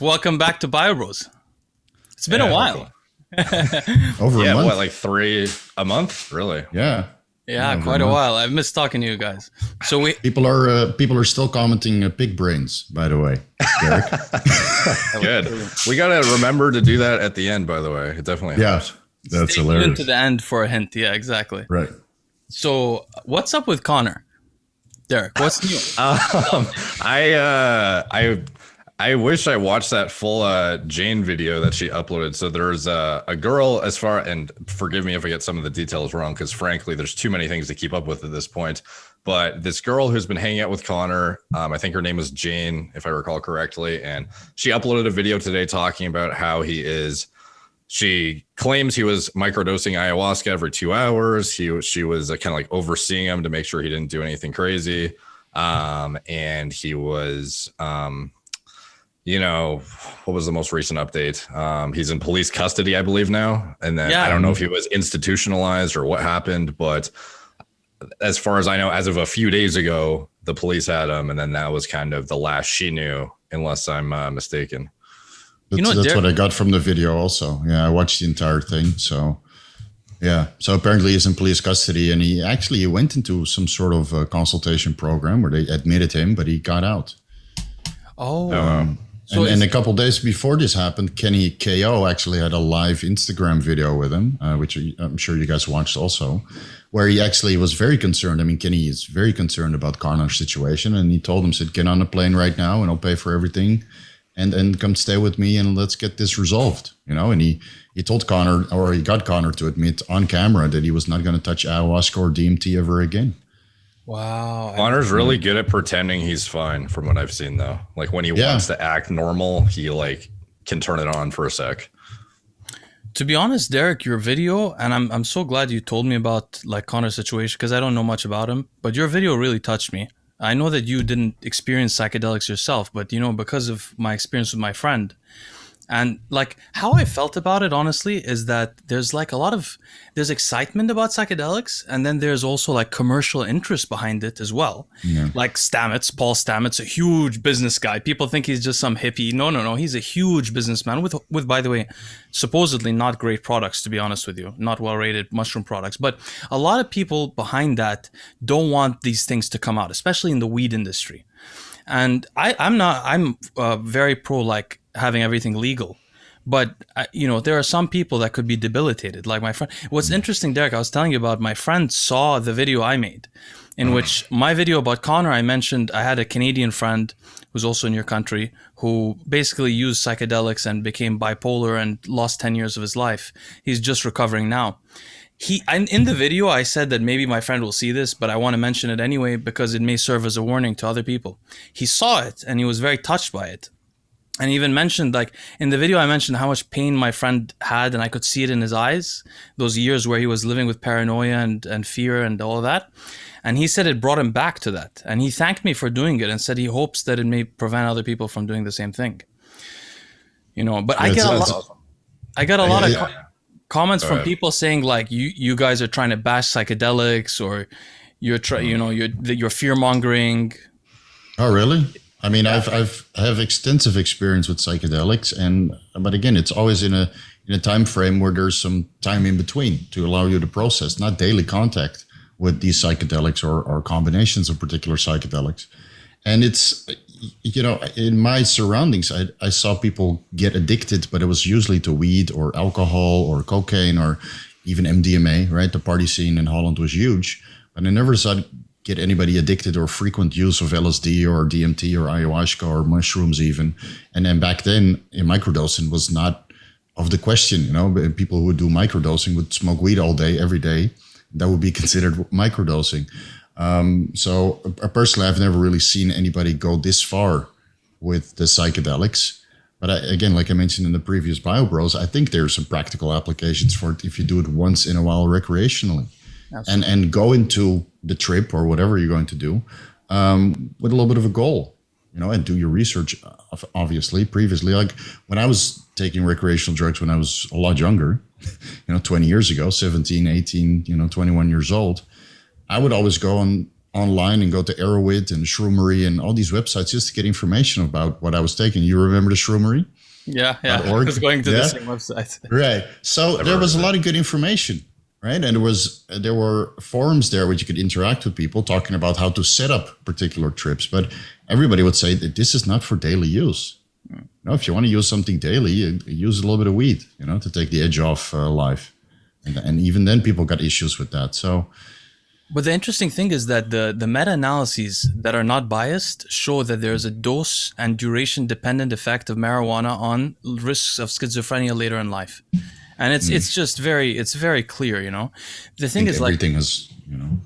welcome back to BioBros. It's been a while. Over a month. What, like a month? Really? Yeah. Yeah, quite a while. I've missed talking to you guys. So people are still commenting pig brains, by the way, Derek. Good. We gotta remember to do that at the end, by the way. It definitely helps. That's stay hilarious. tuned to the end for a hint. Yeah, exactly. Right. So what's up with Connor? Derek, what's new? I wish I watched that full Jane video that she uploaded. So there's a girl and forgive me if I get some of the details wrong, because frankly, there's too many things to keep up with at this point. But this girl who's been hanging out with Connor, I think her name was Jane, if I recall correctly. And she uploaded a video today talking about how she claims he was microdosing ayahuasca every 2 hours. She was kind of like overseeing him to make sure he didn't do anything crazy. And he was, what was the most recent update? He's in police custody, I believe now. And then I don't know if he was institutionalized or what happened, but as far as I know, as of a few days ago, the police had him. And then that was kind of the last she knew, unless I'm mistaken. That's what I got from the video also. Yeah, I watched the entire thing. So, yeah. So apparently he's in police custody, and he went into some sort of consultation program where they admitted him, but he got out. Oh. And a couple of days before this happened, Kenny KO actually had a live Instagram video with him, which I'm sure you guys watched also, where he actually was very concerned. I mean, Kenny is very concerned about Connor's situation, and he told him, said, get on a plane right now and I'll pay for everything. And come stay with me and let's get this resolved, And he told Connor, or he got Connor to admit on camera that he was not going to touch ayahuasca or DMT ever again. Wow. Connor's really good at pretending he's fine from what I've seen, though. Like when he wants to act normal, he can turn it on for a sec. To be honest, Derek, your video, and I'm so glad you told me about Connor's situation, because I don't know much about him, but your video really touched me. I know that you didn't experience psychedelics yourself, but because of my experience with my friend, and how I felt about it, honestly, is that there's there's excitement about psychedelics, and then there's also commercial interest behind it as well. Yeah. Like Stamets, Paul Stamets, a huge business guy. People think he's just some hippie. No. He's a huge businessman with, by the way, supposedly not great products, to be honest with you, not well-rated mushroom products. But a lot of people behind that don't want these things to come out, especially in the weed industry. And I'm very pro having everything legal, but there are some people that could be debilitated, like my friend. What's interesting, Derek, I was telling you about, my friend saw the video I made, in which my video about Connor, I mentioned I had a Canadian friend who's also in your country who basically used psychedelics and became bipolar and lost 10 years of his life. He's just recovering now. In the video, I said that maybe my friend will see this, but I want to mention it anyway because it may serve as a warning to other people. He saw it and he was very touched by it. And he even mentioned, in the video, I mentioned how much pain my friend had, and I could see it in his eyes, those years where he was living with paranoia and fear and all of that. And he said it brought him back to that. And he thanked me for doing it and said he hopes that it may prevent other people from doing the same thing. But I got a lot of comments from people saying you guys are trying to bash psychedelics, or you're fear mongering. Oh, really? I mean, I have extensive experience with psychedelics, but again, it's always in a time frame where there's some time in between to allow you to process, not daily contact with these psychedelics or combinations of particular psychedelics. And it's, in my surroundings, I saw people get addicted, but it was usually to weed or alcohol or cocaine or even MDMA, right? The party scene in Holland was huge, but I never saw get anybody addicted or frequent use of LSD or DMT or ayahuasca or mushrooms even. And then back then, microdosing was not of the question. People who would do microdosing would smoke weed all day, every day. That would be considered microdosing. So personally, I've never really seen anybody go this far with the psychedelics. But again, like I mentioned in the previous BioBros, I think there's some practical applications for it if you do it once in a while recreationally. And go into the trip or whatever you're going to do with a little bit of a goal, and do your research, obviously. Previously, when I was taking recreational drugs when I was a lot younger, 20 years ago, 17, 18, 21 years old, I would always go online and go to Arrowit and Shroomery and all these websites just to get information about what I was taking. You remember the Shroomery? Yeah. I was going to the same website. Right. So there was a lot of good information, right? And there were forums there where you could interact with people talking about how to set up particular trips. But everybody would say that this is not for daily use. You know, if you want to use something daily, you use a little bit of weed, you know, to take the edge off life. And even then people got issues with that. So, but the interesting thing is that the meta-analyses that are not biased show that there's a dose and duration dependent effect of marijuana on risks of schizophrenia later in life. And it's just very clear, you know. The thing is, like, everything has, you know,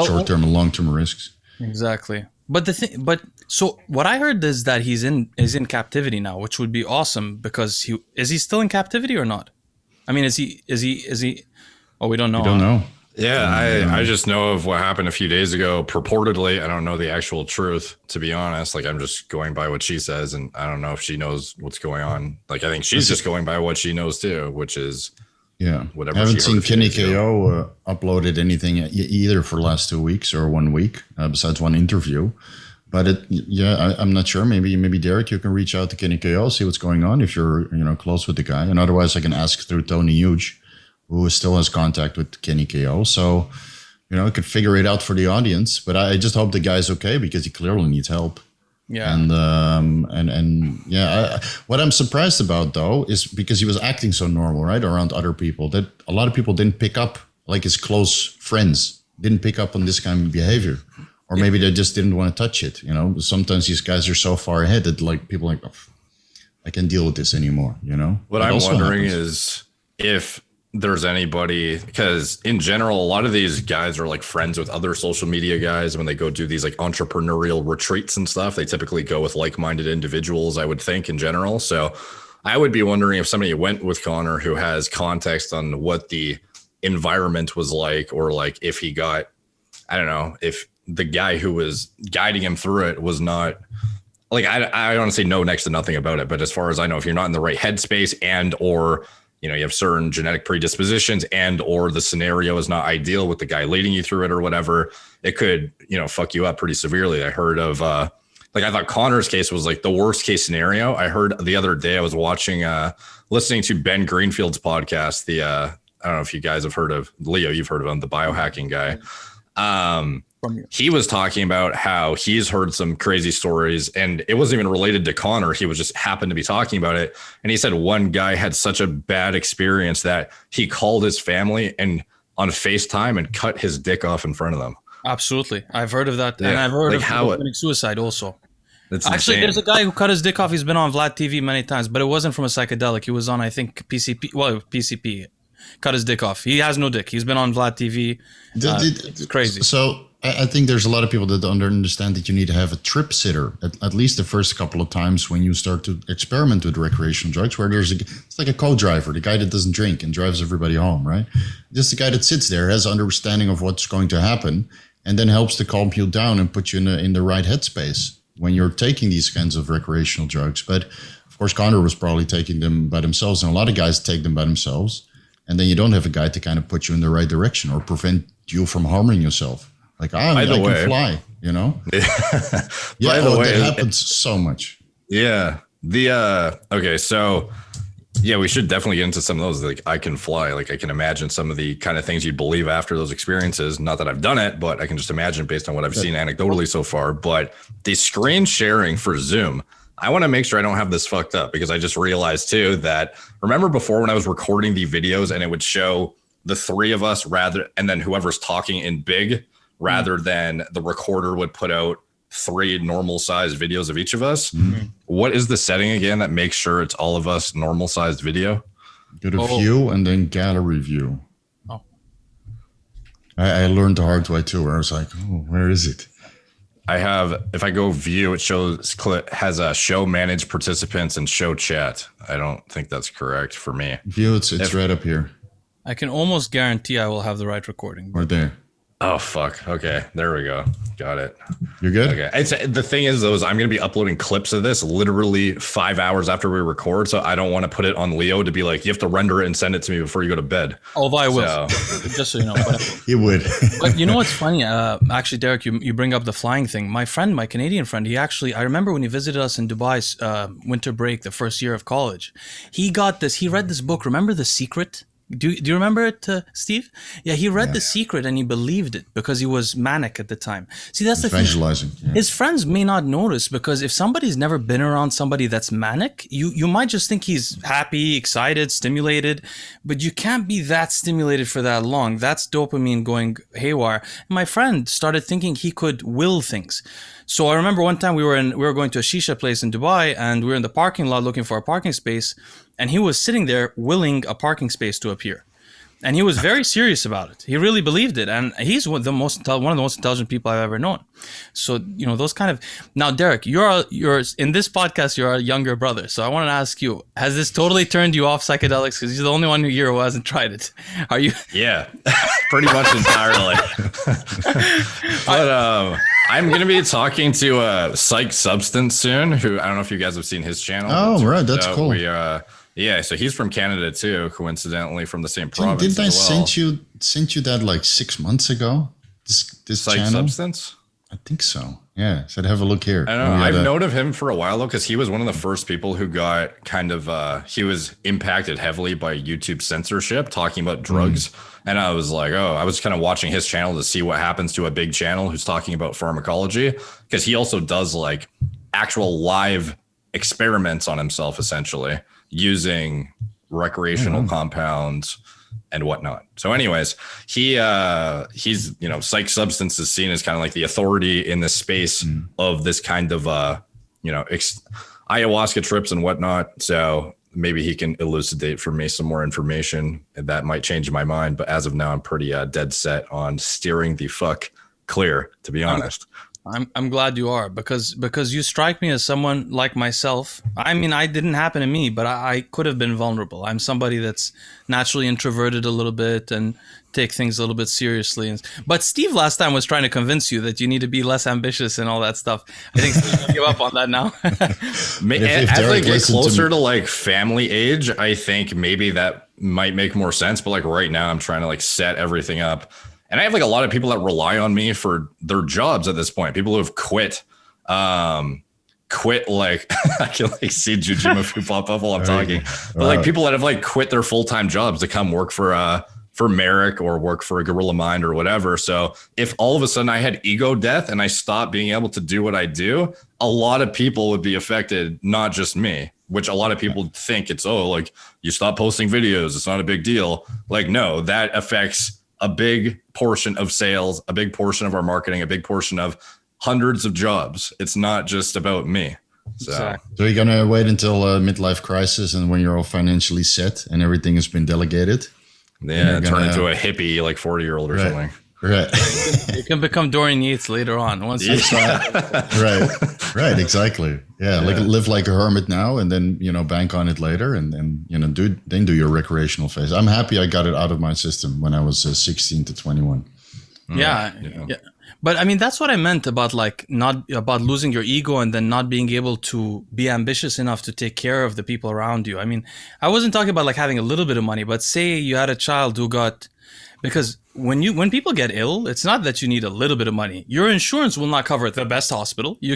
short-term and long-term risks. Exactly. So what I heard is that he's in captivity now, which would be awesome because is he still in captivity or not? I mean, is he? Oh, we don't know. We don't know. Yeah, I just know of what happened a few days ago. Purportedly, I don't know the actual truth, to be honest. Like, I'm just going by what she says, and I don't know if she knows what's going on. Like, I think she's just going by what she knows too, which is whatever. I haven't seen Kenny KO uploaded anything either for the last 2 weeks or 1 week, besides one interview. But I'm not sure. Maybe Derek, you can reach out to Kenny KO, see what's going on if you're close with the guy, and otherwise I can ask through Tony Huge, who still has contact with Kenny KO. So, I could figure it out for the audience, but I just hope the guy's okay because he clearly needs help. Yeah. What I'm surprised about though is because he was acting so normal, right, around other people, that a lot of people didn't pick up, like his close friends didn't pick up on this kind of behavior, or maybe they just didn't want to touch it. Sometimes these guys are so far ahead that like people are like, oh, I can't deal with this anymore. What I'm wondering is if there's anybody, because in general, a lot of these guys are like friends with other social media guys. When they go do these like entrepreneurial retreats and stuff, they typically go with like-minded individuals, I would think, in general. So I would be wondering if somebody went with Connor who has context on what the environment was like, or like if he got, I don't know, if the guy who was guiding him through it was not like, I honestly know next to nothing about it. But as far as I know, if you're not in the right headspace and or you have certain genetic predispositions and or the scenario is not ideal with the guy leading you through it or whatever, it could, fuck you up pretty severely. I heard of I thought Connor's case was like the worst case scenario. I heard the other day I was watching, listening to Ben Greenfield's podcast. I don't know if you guys have heard of Leo, you've heard of him, the biohacking guy. He was talking about how he's heard some crazy stories, and it wasn't even related to Connor. He was just happened to be talking about it. And he said one guy had such a bad experience that he called his family and on FaceTime and cut his dick off in front of them. Absolutely. I've heard of that. Yeah. And I've heard of committing suicide also. Actually, insane. There's a guy who cut his dick off. He's been on Vlad TV many times, but it wasn't from a psychedelic. He was on, I think, PCP. Well, PCP. Cut his dick off. He has no dick. He's been on Vlad TV. It's crazy. So I think there's a lot of people that don't understand that you need to have a trip sitter at least the first couple of times when you start to experiment with recreational drugs, where it's like a co-driver, the guy that doesn't drink and drives everybody home, right? Just the guy that sits there, has understanding of what's going to happen, and then helps to calm you down and put you in the right headspace when you're taking these kinds of recreational drugs. But of course, Connor was probably taking them by themselves, and a lot of guys take them by themselves. And then you don't have a guy to kind of put you in the right direction or prevent you from harming yourself. Like, I can fly, Yeah. Yeah, that happens so much. Yeah. Okay, so yeah, we should definitely get into some of those. Like, I can fly. Like, I can imagine some of the kind of things you'd believe after those experiences. Not that I've done it, but I can just imagine based on what I've seen anecdotally so far. But the screen sharing for Zoom, I want to make sure I don't have this fucked up, because I just realized too that, remember before when I was recording the videos and it would show the three of us and then whoever's talking in big, rather than the recorder would put out 3 normal sized videos of each of us. Mm-hmm. What is the setting again that makes sure it's all of us normal sized video? Go to view and then gallery view. Oh, I learned the hard way too, where I was like, oh, where is it? If I go view, it has a show manage participants and show chat. I don't think that's correct for me. View, it's right up here. I can almost guarantee I will have the right recording. Right there. Oh fuck. Okay, there we go. Got it. You're good. Okay. The thing is, though, is I'm going to be uploading clips of this literally 5 hours after we record, so I don't want to put it on Leo to be like, you have to render it and send it to me before you go to bed. Although I will, just so you know. You would. But you know what's funny? Actually, Derek, you bring up the flying thing. My friend, my Canadian friend, I remember when he visited us in Dubai's winter break, the first year of college. He read this book. Remember The Secret? Do you remember it, Steve? Yeah, he read The Secret and he believed it because he was manic at the time. See, that's the thing. Visualizing. Yeah. His friends may not notice because if somebody's never been around somebody that's manic, you might just think he's happy, excited, stimulated, but you can't be that stimulated for that long. That's dopamine going haywire. And my friend started thinking he could will things. So I remember one time we were going to a shisha place in Dubai and we were in the parking lot looking for a parking space. And he was sitting there willing a parking space to appear. And he was very serious about it. He really believed it. And he's one of the most intelligent people I've ever known. So, those kind of... Now, Derek, you're in this podcast, you're a younger brother. So I want to ask you, has this totally turned you off psychedelics? Because you're the only one here who hasn't tried it. Are you... Yeah, pretty much entirely. But I'm going to be talking to Psych Substance soon, who I don't know if you guys have seen his channel. Oh, right. That's cool. Yeah, so he's from Canada too, coincidentally from the same province. Didn't I send you that like 6 months ago? This Psych channel? Substance? I think so. Yeah. So have a look here. I don't know. I've known of him for a while though, because he was one of the first people who got kind of he was impacted heavily by YouTube censorship, talking about drugs. And I was like, I was kind of watching his channel to see what happens to a big channel who's talking about pharmacology, because he also does like actual live experiments on himself, essentially using recreational compounds and whatnot. So anyways, he's, Psych Substance is seen as kind of like the authority in the space of this kind of, ayahuasca trips and whatnot. So maybe he can elucidate for me some more information that might change my mind. But as of now, I'm pretty dead set on steering the fuck clear, to be honest. I'm glad you are, because you strike me as someone like myself. I mean, it didn't happen to me, but I could have been vulnerable. I'm somebody that's naturally introverted a little bit and take things a little bit seriously. But Steve last time was trying to convince you that you need to be less ambitious and all that stuff. I think Steve will give up on that now. As I get closer to like family age, I think maybe that might make more sense. But like right now, I'm trying to like set everything up. And I have like a lot of people that rely on me for their jobs at this point. People who have quit like I can like see Jujimufu pop up while I'm talking. But like people that have like quit their full-time jobs to come work for Merrick or work for a Gorilla Mind or whatever. So if all of a sudden I had ego death and I stopped being able to do what I do, a lot of people would be affected, not just me, which a lot of people think it's, like you stop posting videos, it's not a big deal. Like, no, that affects a big portion of sales, a big portion of our marketing, a big portion of hundreds of jobs. It's not just about me. So you're going to wait until a midlife crisis and when you're all financially set and everything has been delegated? Yeah, turn into a hippie, like 40-year-old or something. Right. You can become Dorian Yates later on. Once you Right, exactly. Yeah, live like a hermit now and then, bank on it later and then, do your recreational phase. I'm happy I got it out of my system when I was 16 to 21. Yeah. But I mean, that's what I meant about not about losing your ego and then not being able to be ambitious enough to take care of the people around you. I mean, I wasn't talking about like having a little bit of money, but say you had a child who got, because when people get ill, it's not that you need a little bit of money. Your insurance will not cover the best hospital. You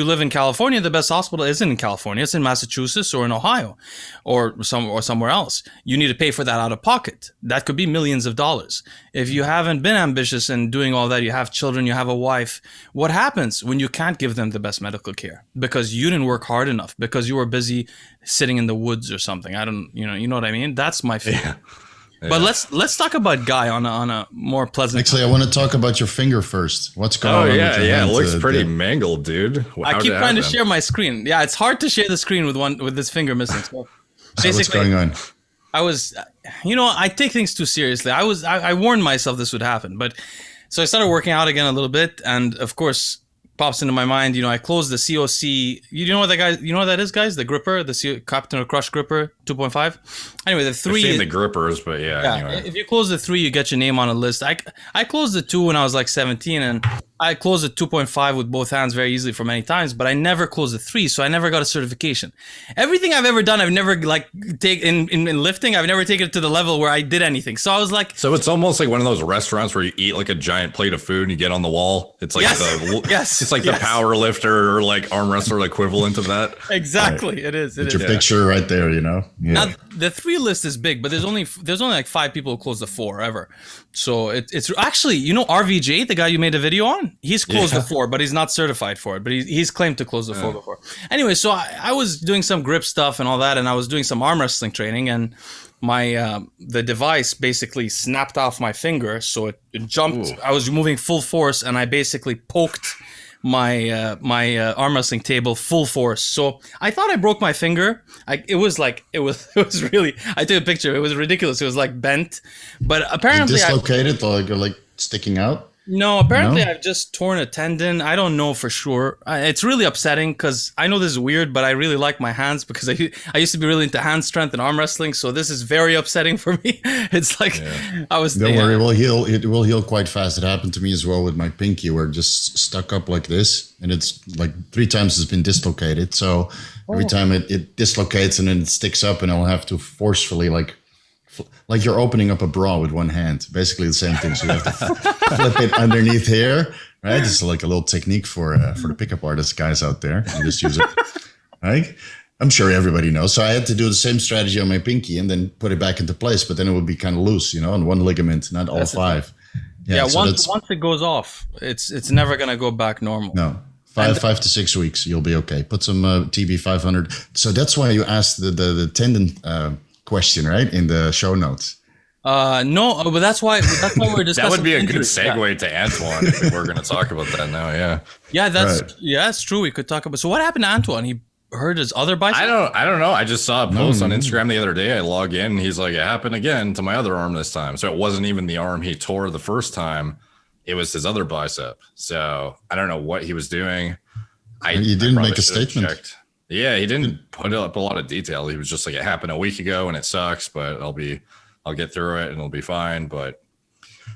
live in California, the best hospital isn't in California. It's in Massachusetts or in Ohio or somewhere else. You need to pay for that out of pocket. That could be millions of dollars. If you haven't been ambitious and doing all that, you have children, you have a wife, what happens when you can't give them the best medical care? Because you didn't work hard enough, because you were busy sitting in the woods or something. You know what I mean? That's my feeling. Yeah. But let's talk about Guy on a more pleasant. Actually, I want to talk about your finger first. What's going on? It looks pretty mangled, dude. I keep trying to share my screen. Yeah, it's hard to share the screen with this finger missing. So what's going on? I was, I take things too seriously. I warned myself this would happen, but so I started working out again a little bit, and of course, pops into my mind. I closed the COC. You know what that guy? You know what that is, guys? The gripper, the Captain or Crush gripper 2.5. Anyway, the 3. I've seen the grippers, but yeah. Anyway. If you close the 3, you get your name on a list. I closed the 2 when I was like 17, and I closed the 2.5 with both hands very easily for many times, but I never closed the 3, so I never got a certification. Everything I've ever done, I've never like take in lifting. I've never taken it to the level where I did anything. So I was like, so it's almost like one of those restaurants where you eat like a giant plate of food and you get on the wall. It's like it's like the power lifter or like arm wrestler equivalent of that. Exactly, right. It is. It's your picture right there, Yeah. Now the 3 list is big, but there's only like 5 people who close the 4 ever. So it's actually, RVJ, the guy you made a video on, he's closed the 4, but he's not certified for it. But he's claimed to close the 4 before. Anyway, so I was doing some grip stuff and all that, and I was doing some arm wrestling training, and my the device basically snapped off my finger, so it jumped. Ooh. I was moving full force, and I basically poked my arm wrestling table full force. So I thought I broke my finger. It was really, I took a picture. It was ridiculous. It was like bent, but apparently dislocated, like sticking out. No, apparently I've just torn a tendon. I don't know for sure. It's really upsetting because I know this is weird, but I really like my hands because I used to be really into hand strength and arm wrestling. So this is very upsetting for me. It's like I was. Don't worry, it will heal quite fast. It happened to me as well with my pinky, where it just stuck up like this, and it's like 3 times it's been dislocated. So every time it dislocates and then it sticks up, and I'll have to forcefully like you're opening up a bra with one hand, basically the same thing. So you have to flip it underneath here, right? This is like a little technique for the pickup artist guys out there. You just use it, right? I'm sure everybody knows. So I had to do the same strategy on my pinky and then put it back into place, but then it would be kind of loose, on one ligament, not all 5. So once it goes off, it's never gonna go back normal. No. 5 to 6 weeks, you'll be okay. Put some TB 500. So that's why you asked the tendon question, right, in the show notes. No, but that's why we're discussing. That would be a good segue to Antoine if we were going to talk about that now. Yeah, that's true. We could talk about. So what happened to Antoine? He hurt his other bicep. I don't know. I just saw a post on Instagram the other day. I log in, and he's like, "It happened again to my other arm this time." So it wasn't even the arm he tore the first time; it was his other bicep. So I don't know what he was doing. You didn't make a statement. Checked. Yeah, he didn't put up a lot of detail. He was just like, it happened a week ago and it sucks, but I'll get through it and it'll be fine. But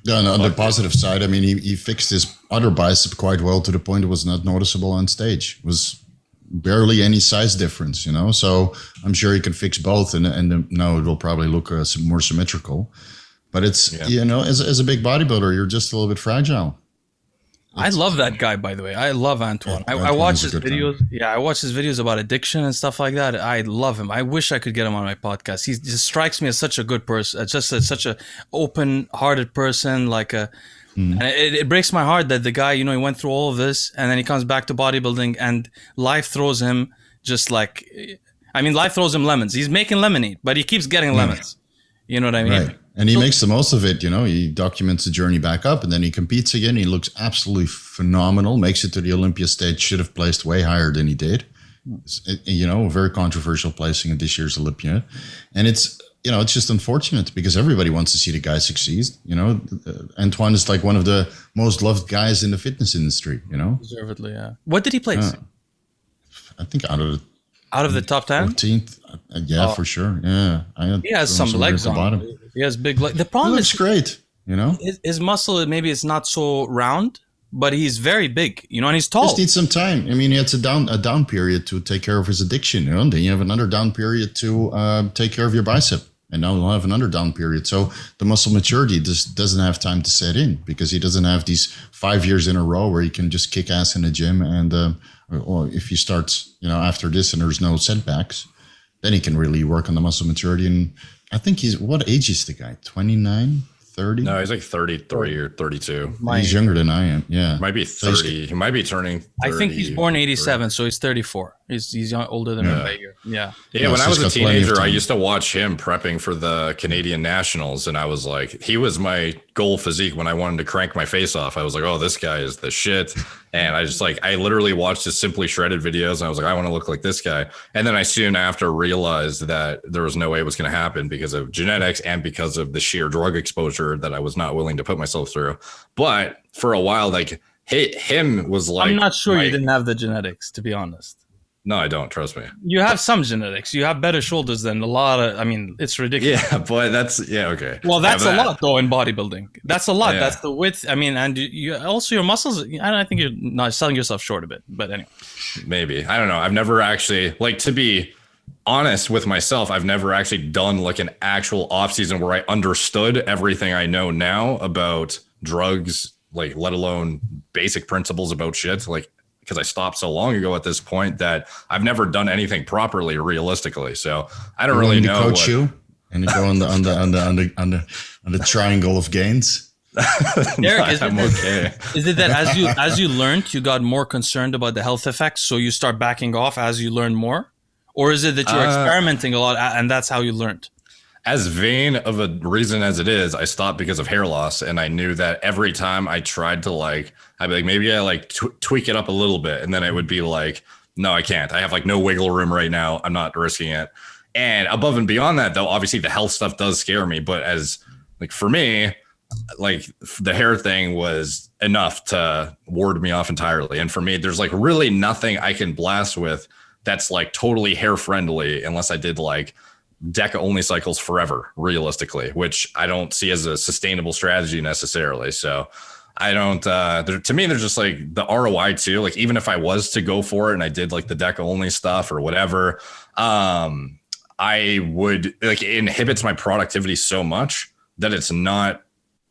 on the positive side, I mean, he fixed his other bicep quite well to the point it was not noticeable on stage. It was barely any size difference, So I'm sure he can fix both, and now it will probably look more symmetrical. But it's as a big bodybuilder, you're just a little bit fragile. I love that guy, by the way. I love Antoine. I watch his videos. Time. Yeah, I watch his videos about addiction and stuff like that. I love him. I wish I could get him on my podcast. He just strikes me as such a good person, such a open-hearted person. And it breaks my heart that the guy, he went through all of this, and then he comes back to bodybuilding, and life throws him life throws him lemons. He's making lemonade, but he keeps getting lemons. You know what I mean? Right. And he makes the most of it, He documents the journey back up, and then he competes again. He looks absolutely phenomenal. Makes it to the Olympia stage. Should have placed way higher than he did. Very controversial placing at this year's Olympia, and it's just unfortunate because everybody wants to see the guy succeed. Antoine is like one of the most loved guys in the fitness industry. Deservedly, yeah. What did he place? I think out of the top 10, 14th. For sure. Yeah, he has some legs on bottom. He has big legs. The problem is great. His muscle maybe it's not so round, but he's very big. And he's tall. Just needs some time. I mean, he had a down period to take care of his addiction. And then you have another down period to take care of your bicep, and now he'll have another down period. So the muscle maturity just doesn't have time to set in because he doesn't have these 5 years in a row where he can just kick ass in the gym and. Or if he starts, after this and there's no setbacks, then he can really work on the muscle maturity. And I think what age is the guy? 29, 30? No, he's like 33 or 32. He's younger than I am. Yeah. Might be 30. He might be turning 30. I think he's born 87, so he's 34. He's older than me by a year. Yeah. Yeah, when I was a teenager, I used to watch him prepping for the Canadian Nationals, and I was like, he was my goal physique when I wanted to crank my face off. I was like, oh, this guy is the shit. And I literally watched his Simply Shredded videos, and I was like, I want to look like this guy. And then I soon after realized that there was no way it was going to happen because of genetics and because of the sheer drug exposure that I was not willing to put myself through. But for a while, him was like, I'm not sure you didn't have the genetics, to be honest. No, I don't. Trust me. You have some genetics. You have better shoulders than a lot of. I mean, it's ridiculous. Yeah, but okay. Well, that's a lot though in bodybuilding. That's a lot. Yeah. That's the width. I mean, and you also your muscles. I think you're not selling yourself short a bit. But anyway, maybe I don't know. I've never actually to be honest with myself. I've never actually done like an actual off season where I understood everything I know now about drugs, like let alone basic principles about shit, like. Because I stopped so long ago at this point that I've never done anything properly realistically. So I don't really know. Coach you and you go on the triangle of gains. Derek, I'm okay. Is it that as you learned, you got more concerned about the health effects, so you start backing off as you learn more, or is it that you're experimenting a lot and that's how you learned? As vain of a reason as it is, I stopped because of hair loss. And I knew that every time I tried to I'd be like, maybe I tweak it up a little bit. And then it would be like, no, I can't. I have like no wiggle room right now. I'm not risking it. And above and beyond that, though, obviously the health stuff does scare me. But as like for me, like the hair thing was enough to ward me off entirely. And for me, there's like really nothing I can blast with that's like totally hair friendly unless I did like DECA only cycles forever, realistically, which I don't see as a sustainable strategy necessarily. So I don't, to me, there's just like the ROI too. Like, even if I was to go for it and I did like the DECA only stuff or whatever, I would like, it inhibits my productivity so much that it's not,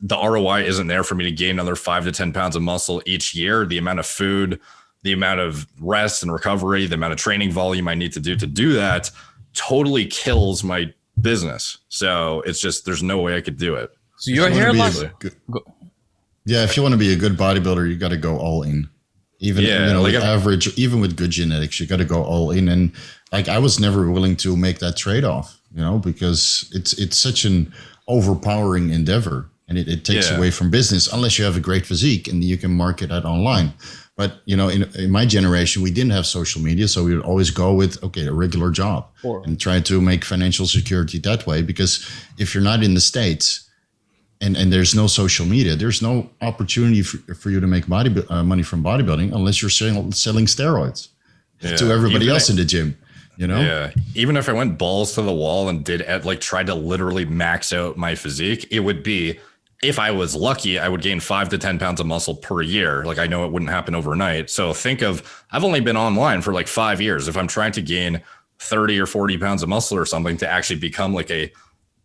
the ROI isn't there for me to gain another 5 to 10 pounds of muscle each year. The amount of food, the amount of rest and recovery, the amount of training volume I need to do that totally kills my business. So it's just, there's no way I could do it. So your hair loss. Yeah, if you want to be a good bodybuilder, you got to go all in. Even with average, even with good genetics, you got to go all in. And like I was never willing to make that trade off, because it's such an overpowering endeavor, and it takes away from business unless you have a great physique and you can market that online. But, in my generation, we didn't have social media. So we would always go with, a regular job and try to make financial security that way. Because if you're not in the States and there's no social media, there's no opportunity for you to make money from bodybuilding unless you're selling steroids to everybody else in the gym. Yeah. Even if I went balls to the wall and tried to literally max out my physique, it would be, if I was lucky, I would gain 5 to 10 pounds of muscle per year. Like, I know it wouldn't happen overnight. So think of, I've only been online for like 5 years. If I'm trying to gain 30 or 40 pounds of muscle or something to actually become like a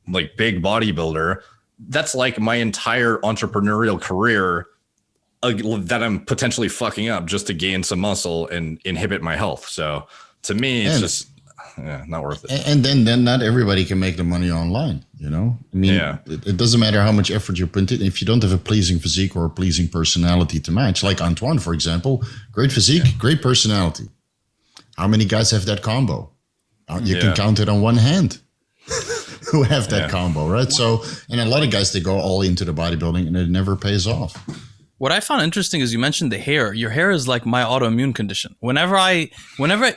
big bodybuilder, that's like my entire entrepreneurial career that I'm potentially fucking up just to gain some muscle and inhibit my health. So to me, it's just not worth it. And then not everybody can make the money online. It doesn't matter how much effort you put in. If you don't have a pleasing physique or a pleasing personality to match, like Antoine, for example, great physique, great personality. How many guys have that combo? You can count it on one hand who have that combo, right? So, and a lot of guys, they go all into the bodybuilding and it never pays off. What I found interesting is you mentioned the hair. Your hair is like my autoimmune condition. Whenever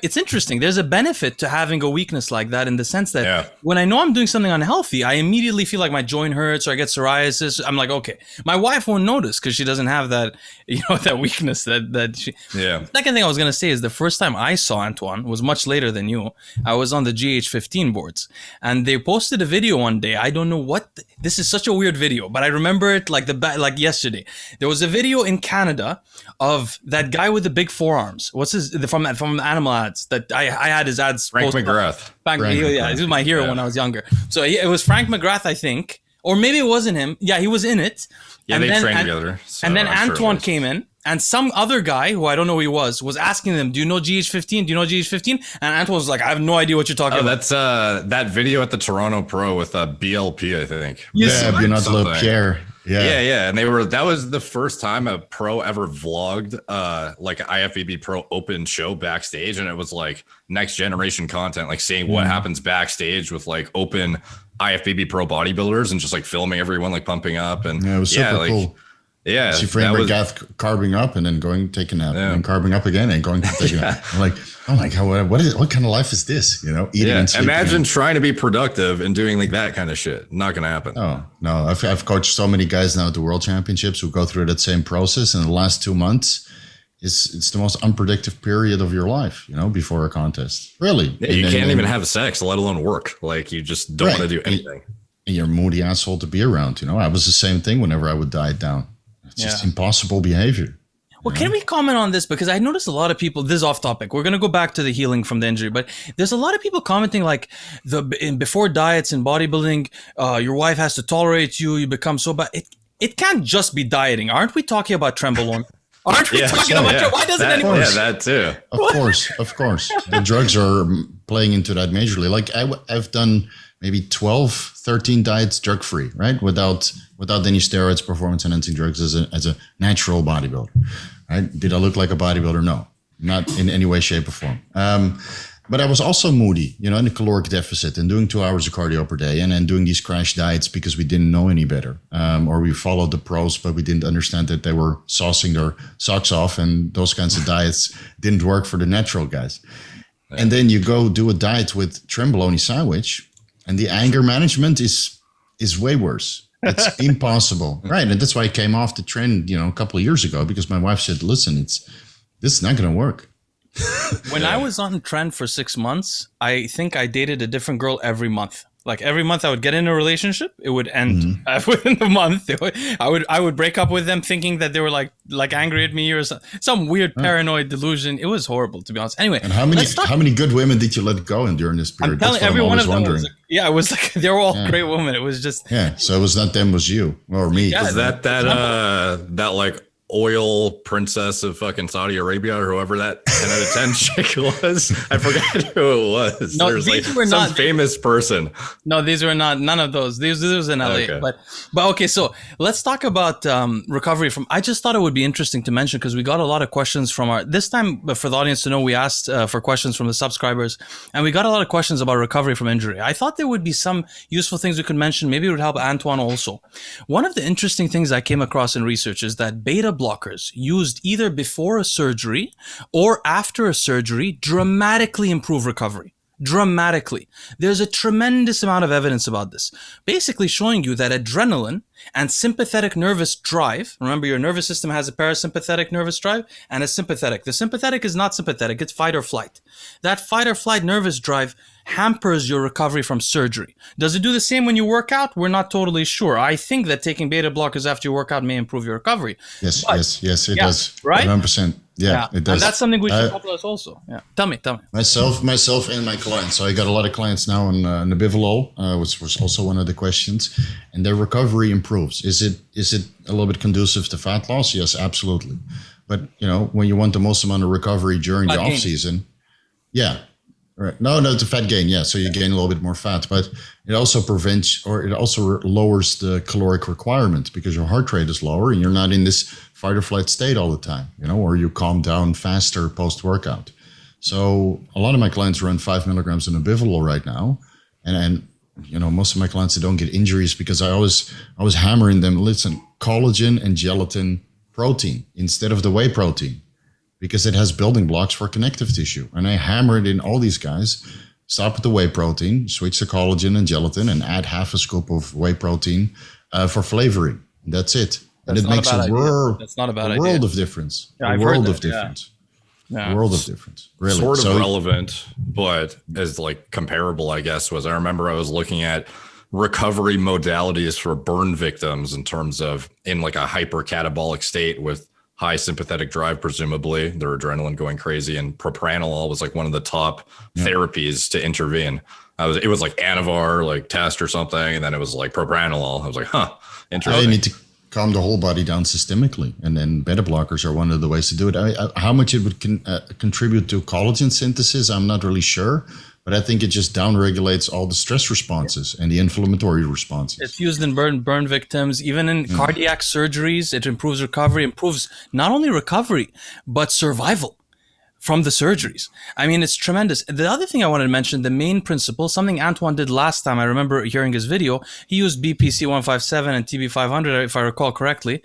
it's interesting, there's a benefit to having a weakness like that, in the sense that when I know I'm doing something unhealthy, I immediately feel like my joint hurts or I get psoriasis. I'm like, okay, my wife won't notice because she doesn't have that, that weakness that she. Yeah. Second thing I was going to say is the first time I saw Antoine was much later than you. I was on the GH15 boards and they posted a video one day. I don't know what, this is such a weird video, but I remember it like yesterday. There was a video in Canada of that guy with the big forearms. What's his from Animal Ads that I had his ads. Frank Mcgrath. He was my hero when I was younger. So it was Frank Mcgrath, I think, or maybe it wasn't him. Yeah, he was in it. Yeah, they trained together. So and then Antoine came in, and some other guy who I don't know who he was asking them, "Do you know GH15? Do you know GH15?" And Antoine was like, "I have no idea what you're talking about." That's that video at the Toronto Pro with BLP, I think. Benoît Pierre. Yeah. And that was the first time a pro ever vlogged like an IFBB Pro open show backstage. And it was like next generation content, like seeing what happens backstage with like open IFBB Pro bodybuilders and just like filming everyone like pumping up. And it was super cool. Yeah, See Frank Mcgrath carving up and then taking a nap, and then carving up again and going to take a nap. I'm like, oh my God, what kind of life is this? Eating and sleeping. Imagine trying to be productive and doing like that kind of shit. Not going to happen. Oh, no. I've coached so many guys now at the World Championships who go through that same process. And the last 2 months, it's the most unpredictable period of your life, before a contest. Really. Yeah, you can't even have sex, let alone work. Like, you just don't want to do anything. And you're a moody asshole to be around, I was the same thing whenever I would diet down. It's just impossible behavior. Well, can we comment on this? Because I noticed a lot of people, this is off topic. We're going to go back to the healing from the injury, but there's a lot of people commenting like before diets and bodybuilding, your wife has to tolerate you. You become so bad. It can't just be dieting. Aren't we talking about Trenbolone? Aren't we talking about why doesn't anyone? Yeah, that too. Of course. The drugs are playing into that majorly. Like I've done maybe 12, 13 diets drug-free, right? Without any steroids, performance-enhancing drugs as a natural bodybuilder, right? Did I look like a bodybuilder? No, not in any way, shape, or form. But I was also moody, in a caloric deficit and doing 2 hours of cardio per day and then doing these crash diets because we didn't know any better. Or we followed the pros, but we didn't understand that they were saucing their socks off, and those kinds of diets didn't work for the natural guys. Yeah. And then you go do a diet with Trenbolone sandwich, and the anger management is way worse. It's impossible. Right. And that's why I came off the Tren, a couple of years ago, because my wife said, listen, this is not going to work. When I was on Tren for 6 months, I think I dated a different girl every month. Like every month I would get in a relationship, it would end within the month. I would break up with them thinking that they were like angry at me or some weird paranoid delusion. It was horrible, to be honest. Anyway, and how many good women did you let go in during this period? I'm telling every one of them was it was like they were all great women. It was just so it was not them, it was you or me. Yeah, was that like oil princess of fucking Saudi Arabia or whoever that 10 out of 10 chick was? I forgot who it was. No, there's like some famous person. No, these were not, none of those. These was in LA. Okay. But okay, so let's talk about recovery from, I just thought it would be interesting to mention because we got a lot of questions from this time for the audience to know, we asked for questions from the subscribers and we got a lot of questions about recovery from injury. I thought there would be some useful things we could mention. Maybe it would help Antoine also. One of the interesting things I came across in research is that beta blockers used either before a surgery or after a surgery dramatically improve recovery. Dramatically. There's a tremendous amount of evidence about this, basically showing you that adrenaline and sympathetic nervous drive, remember your nervous system has a parasympathetic nervous drive and a sympathetic. The sympathetic is not sympathetic, it's fight or flight. That fight or flight nervous drive hampers your recovery from surgery. Does it do the same when you work out? We're not totally sure. I think that taking beta blockers after you work out may improve your recovery. Yes, it does. Right? 100%. Yeah, it does. And that's something we should popularize also. Yeah. Tell me. Myself and my clients. So I got a lot of clients now on Nebivolol, which was also one of the questions, and their recovery improves. Is it a little bit conducive to fat loss? Yes, absolutely. But when you want the most amount of recovery during the off season, right. No, it's a fat gain. Yeah, so you gain a little bit more fat, but it also lowers the caloric requirement because your heart rate is lower and you're not in this fight or flight state all the time, or you calm down faster post workout. So a lot of my clients run 5 milligrams of Nebivolol right now, and most of my clients, they don't get injuries because I was hammering them. Listen, collagen and gelatin protein instead of the whey protein, because it has building blocks for connective tissue. And I hammered in all these guys, stop with the whey protein, switch to collagen and gelatin, and add half a scoop of whey protein for flavoring. That's it. And it makes a world of difference. Yeah, a world of difference. Yeah. A world of difference. Really. Sort of relevant, but as like comparable, I guess, was I remember I was looking at recovery modalities for burn victims in terms of in like a hypercatabolic state with high sympathetic drive, presumably their adrenaline going crazy, and propranolol was like one of the top therapies to intervene. It was like Anavar, like test or something, and then it was like propranolol. I was like, interesting. I need to calm the whole body down systemically, and then beta blockers are one of the ways to do it. How much it would contribute to collagen synthesis, I'm not really sure. But I think it just downregulates all the stress responses and the inflammatory responses. It's used in burn victims, even in cardiac surgeries. It improves recovery, improves not only recovery, but survival. from the surgeries. I mean, it's tremendous. The other thing I wanted to mention, the main principle, something Antoine did last time, I remember hearing his video, he used BPC 157 and TB 500, if I recall correctly.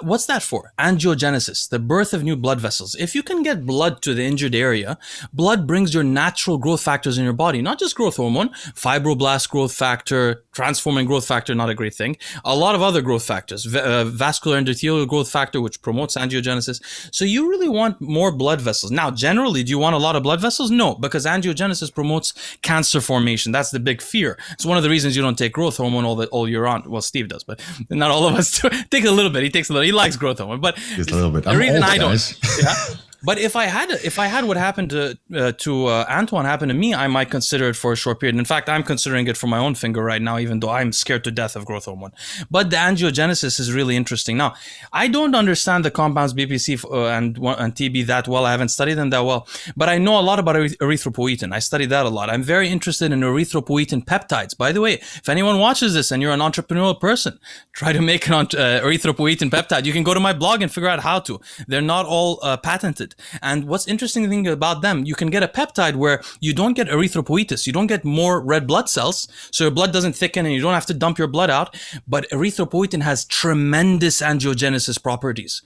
What's that for? Angiogenesis, the birth of new blood vessels. If you can get blood to the injured area, blood brings your natural growth factors in your body, not just growth hormone, fibroblast growth factor, transforming growth factor, not a great thing, a lot of other growth factors, vascular endothelial growth factor, which promotes angiogenesis. So you really want more blood vessels. Now, generally, do you want a lot of blood vessels? No, because angiogenesis promotes cancer formation. That's the big fear. It's one of the reasons you don't take growth hormone all year round. Well, Steve does, but not all of us do. Take a little bit. He takes a little. He likes growth hormone, but just a little bit. The reason I don't. Yeah. But if I had what happened to Antoine happen to me, I might consider it for a short period. In fact, I'm considering it for my own finger right now, even though I'm scared to death of growth hormone. But the angiogenesis is really interesting. Now, I don't understand the compounds BPC and TB that well. I haven't studied them that well, but I know a lot about erythropoietin. I studied that a lot. I'm very interested in erythropoietin peptides. By the way, if anyone watches this and you're an entrepreneurial person, try to make an erythropoietin peptide. You can go to my blog and figure out how to. They're not all patented. And what's interesting thing about them, you can get a peptide where you don't get erythropoiesis, you don't get more red blood cells, so your blood doesn't thicken and you don't have to dump your blood out. But erythropoietin has tremendous angiogenesis properties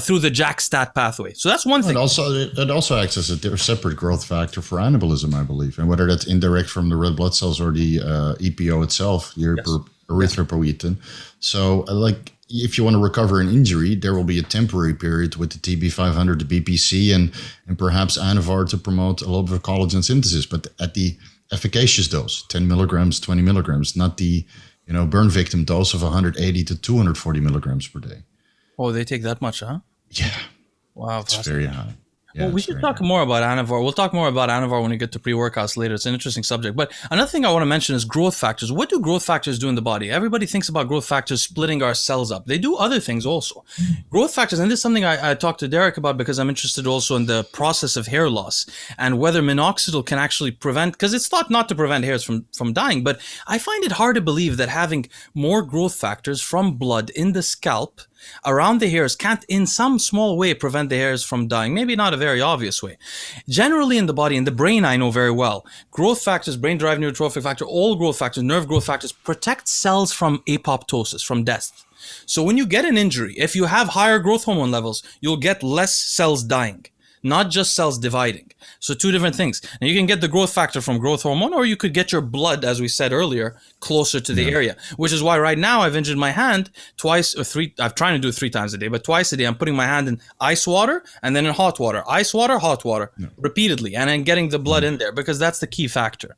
through the JAK-STAT pathway. So that's one thing. It also acts as a separate growth factor for anabolism, I believe, and whether that's indirect from the red blood cells or the EPO itself, erythropoietin. So if you want to recover an injury, there will be a temporary period with the TB500, the BPC, and perhaps Anavar to promote a little bit of collagen synthesis, but at the efficacious dose, 10 milligrams, 20 milligrams, not the burn victim dose of 180 to 240 milligrams per day. Oh, they take that much, huh? Yeah. Wow. It's very high. Yeah, well, we should talk more about Anavar. We'll talk more about Anavar when we get to pre-workouts later. It's an interesting subject. But another thing I want to mention is growth factors. What do growth factors do in the body? Everybody thinks about growth factors splitting our cells up. They do other things also. Growth factors, and this is something I talked to Derek about because I'm interested also in the process of hair loss and whether minoxidil can actually prevent, because it's thought not to prevent hairs from dying, but I find it hard to believe that having more growth factors from blood in the scalp around the hairs can't in some small way prevent the hairs from dying. Maybe not a very obvious way. Generally in the body, in the brain, I know very well, growth factors, brain-derived neurotrophic factor, all growth factors, nerve growth factors protect cells from apoptosis, from death. So when you get an injury, if you have higher growth hormone levels, you'll get less cells dying, not just cells dividing. So two different things. Now you can get the growth factor from growth hormone, or you could get your blood, as we said earlier, closer to the area, which is why right now I've injured my hand twice or three. I'm trying to do it 3 times a day, but twice a day I'm putting my hand in ice water and then in hot water, ice water, hot water, repeatedly, and then getting the blood in there, because that's the key factor,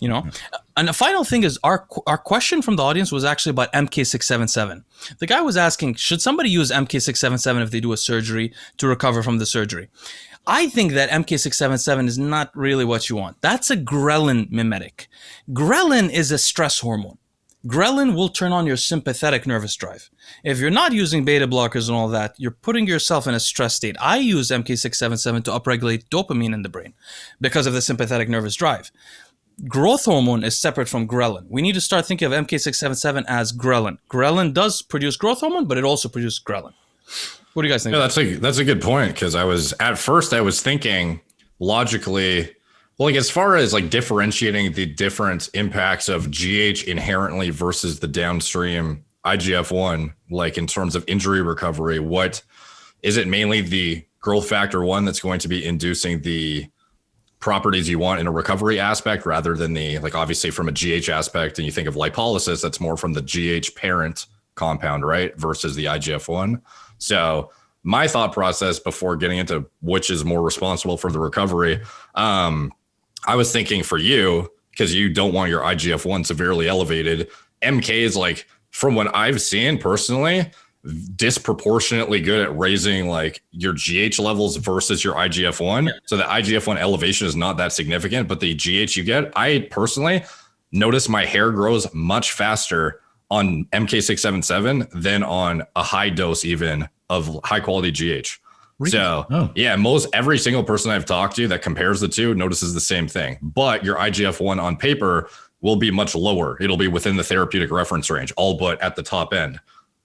And the final thing is our question from the audience was actually about MK677. The guy was asking, should somebody use MK677 if they do a surgery to recover from the surgery? I think that MK677 is not really what you want. That's a ghrelin mimetic. Ghrelin is a stress hormone. Ghrelin will turn on your sympathetic nervous drive. If you're not using beta blockers and all that, you're putting yourself in a stress state. I use MK677 to upregulate dopamine in the brain because of the sympathetic nervous drive. Growth hormone is separate from ghrelin. We need to start thinking of MK677 as ghrelin. Ghrelin does produce growth hormone, but it also produces ghrelin. What do you guys think? Yeah, that's a good point, because I was thinking logically, well, as far as differentiating the different impacts of GH inherently versus the downstream IGF-1, in terms of injury recovery, what is it? Mainly the growth factor 1 that's going to be inducing the properties you want in a recovery aspect, rather than the obviously from a GH aspect, and you think of lipolysis, that's more from the GH parent compound, right, versus the IGF-1. So my thought process before getting into which is more responsible for the recovery, I was thinking for you, because you don't want your IGF-1 severely elevated, MK is from what I've seen personally, disproportionately good at raising your GH levels versus your IGF-1. Yeah. So the IGF-1 elevation is not that significant, but the GH you get, I personally notice my hair grows much faster on MK677 than on a high dose even of high quality GH. Really? So every single person I've talked to that compares the two notices the same thing, but your IGF-1 on paper will be much lower. It'll be within the therapeutic reference range, all but at the top end.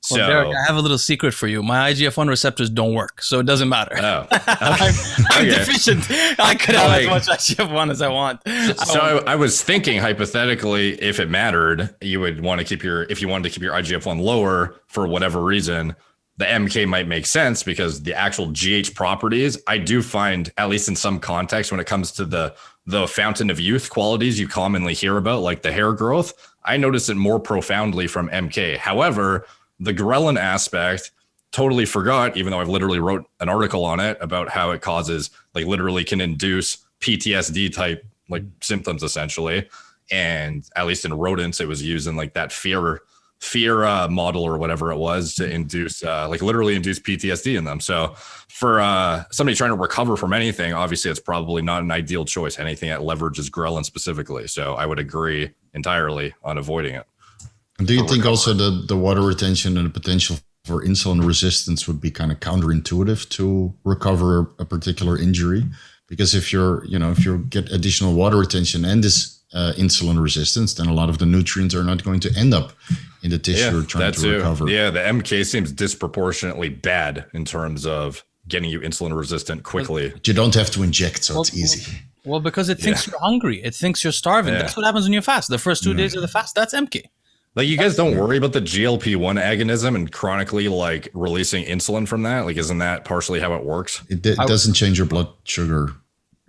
So, Well, Derek, I have a little secret for you. My IGF-1 receptors don't work, so it doesn't matter. oh, I'm okay. deficient. I could have Like- as much IGF-1 as I want. So I was thinking hypothetically, if it mattered, you would want to keep if you wanted to keep your IGF-1 lower for whatever reason, the MK might make sense because the actual GH properties, I do find, at least in some context, when it comes to the fountain of youth qualities you commonly hear about, like the hair growth, I notice it more profoundly from MK. However, the Ghrelin aspect, totally forgot, even though I've literally wrote an article on it about how it causes, like literally can induce PTSD type like symptoms essentially. And at least in rodents, it was used in like that fear model or whatever it was to induce like literally induce PTSD in them. So for somebody trying to recover from anything, obviously it's probably not an ideal choice, anything that leverages Ghrelin specifically. So I would agree entirely on avoiding it. Do you think also the water retention and the potential for insulin resistance would be kind of counterintuitive to recover a particular injury? Because if you get additional water retention and this insulin resistance, then a lot of the nutrients are not going to end up in the tissue you're trying to recover. Yeah, the MK seems disproportionately bad in terms of getting you insulin resistant quickly. But you don't have to inject, so it's easy. Well, because it thinks you're hungry. It thinks you're starving. Yeah. That's what happens when you fast. The first 2 days of the fast, that's MK. Like you guys don't worry about the GLP-1 agonism and chronically like releasing insulin from that? Like, isn't that partially how it works? It doesn't change your blood sugar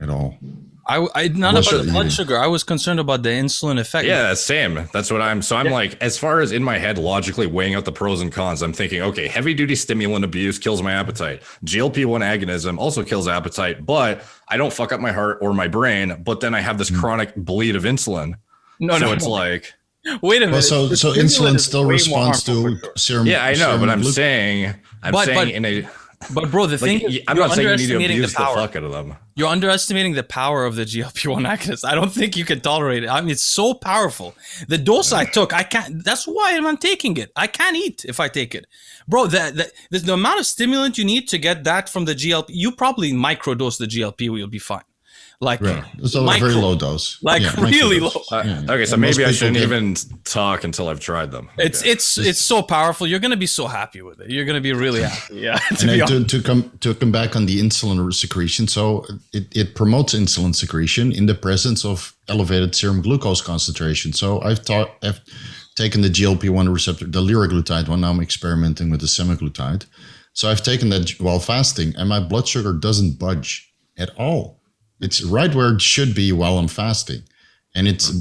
at all. I not about the blood sugar. I was concerned about the insulin effect. Yeah, same. That's what I'm like, as far as in my head, logically weighing out the pros and cons, I'm thinking, okay, heavy duty stimulant abuse kills my appetite. GLP-1 agonism also kills appetite, but I don't fuck up my heart or my brain. But then I have this chronic bleed of insulin. It's like, wait a minute. Well, so insulin still responds to serum. Yeah, I know, but I'm glucose. saying in a. But bro, the thing is, I'm not saying you need to abuse the fuck out of them. You're underestimating the power of the GLP-1 agonist. I don't think you can tolerate it. I mean, it's so powerful. The dose I took, I can't. That's why I'm taking it. I can't eat if I take it, bro. The amount of stimulant you need to get that from the GLP, you probably microdose the GLP, you'll be fine. Like it's a very low dose, really low. Okay, so maybe I shouldn't even talk until I've tried them. Okay. It's so powerful. You're gonna be so happy with it. You're gonna be really happy. Yeah. To come back on the insulin secretion, so it promotes insulin secretion in the presence of elevated serum glucose concentration. So I've taken the GLP-1 receptor, the liraglutide one. Now I'm experimenting with the semaglutide. So I've taken that while fasting, and my blood sugar doesn't budge at all. It's right where it should be while I'm fasting. And it's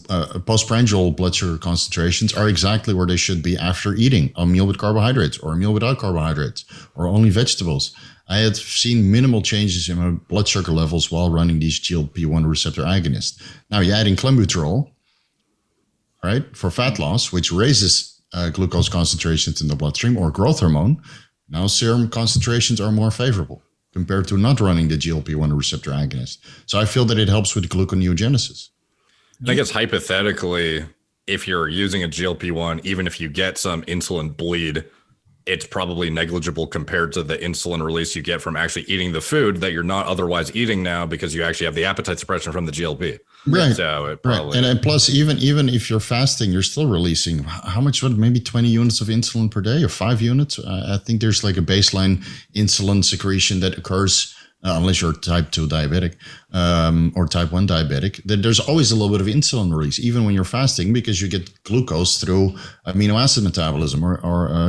postprandial blood sugar concentrations are exactly where they should be after eating a meal with carbohydrates or a meal without carbohydrates or only vegetables. I had seen minimal changes in my blood sugar levels while running these GLP-1 receptor agonists. Now you add in clenbuterol, right, for fat loss, which raises glucose concentrations in the bloodstream, or growth hormone. Now serum concentrations are more favorable compared to not running the GLP-1 receptor agonist. So I feel that it helps with gluconeogenesis. I guess hypothetically, if you're using a GLP-1, even if you get some insulin bleed, it's probably negligible compared to the insulin release you get from actually eating the food that you're not otherwise eating now because you actually have the appetite suppression from the GLP. Right. So it probably, right. And plus, even if you're fasting, you're still releasing how much? Maybe 20 units of insulin per day, or 5 units. I think there's like a baseline insulin secretion that occurs unless you're type 2 diabetic or type 1 diabetic. There's always a little bit of insulin release, even when you're fasting, because you get glucose through amino acid metabolism or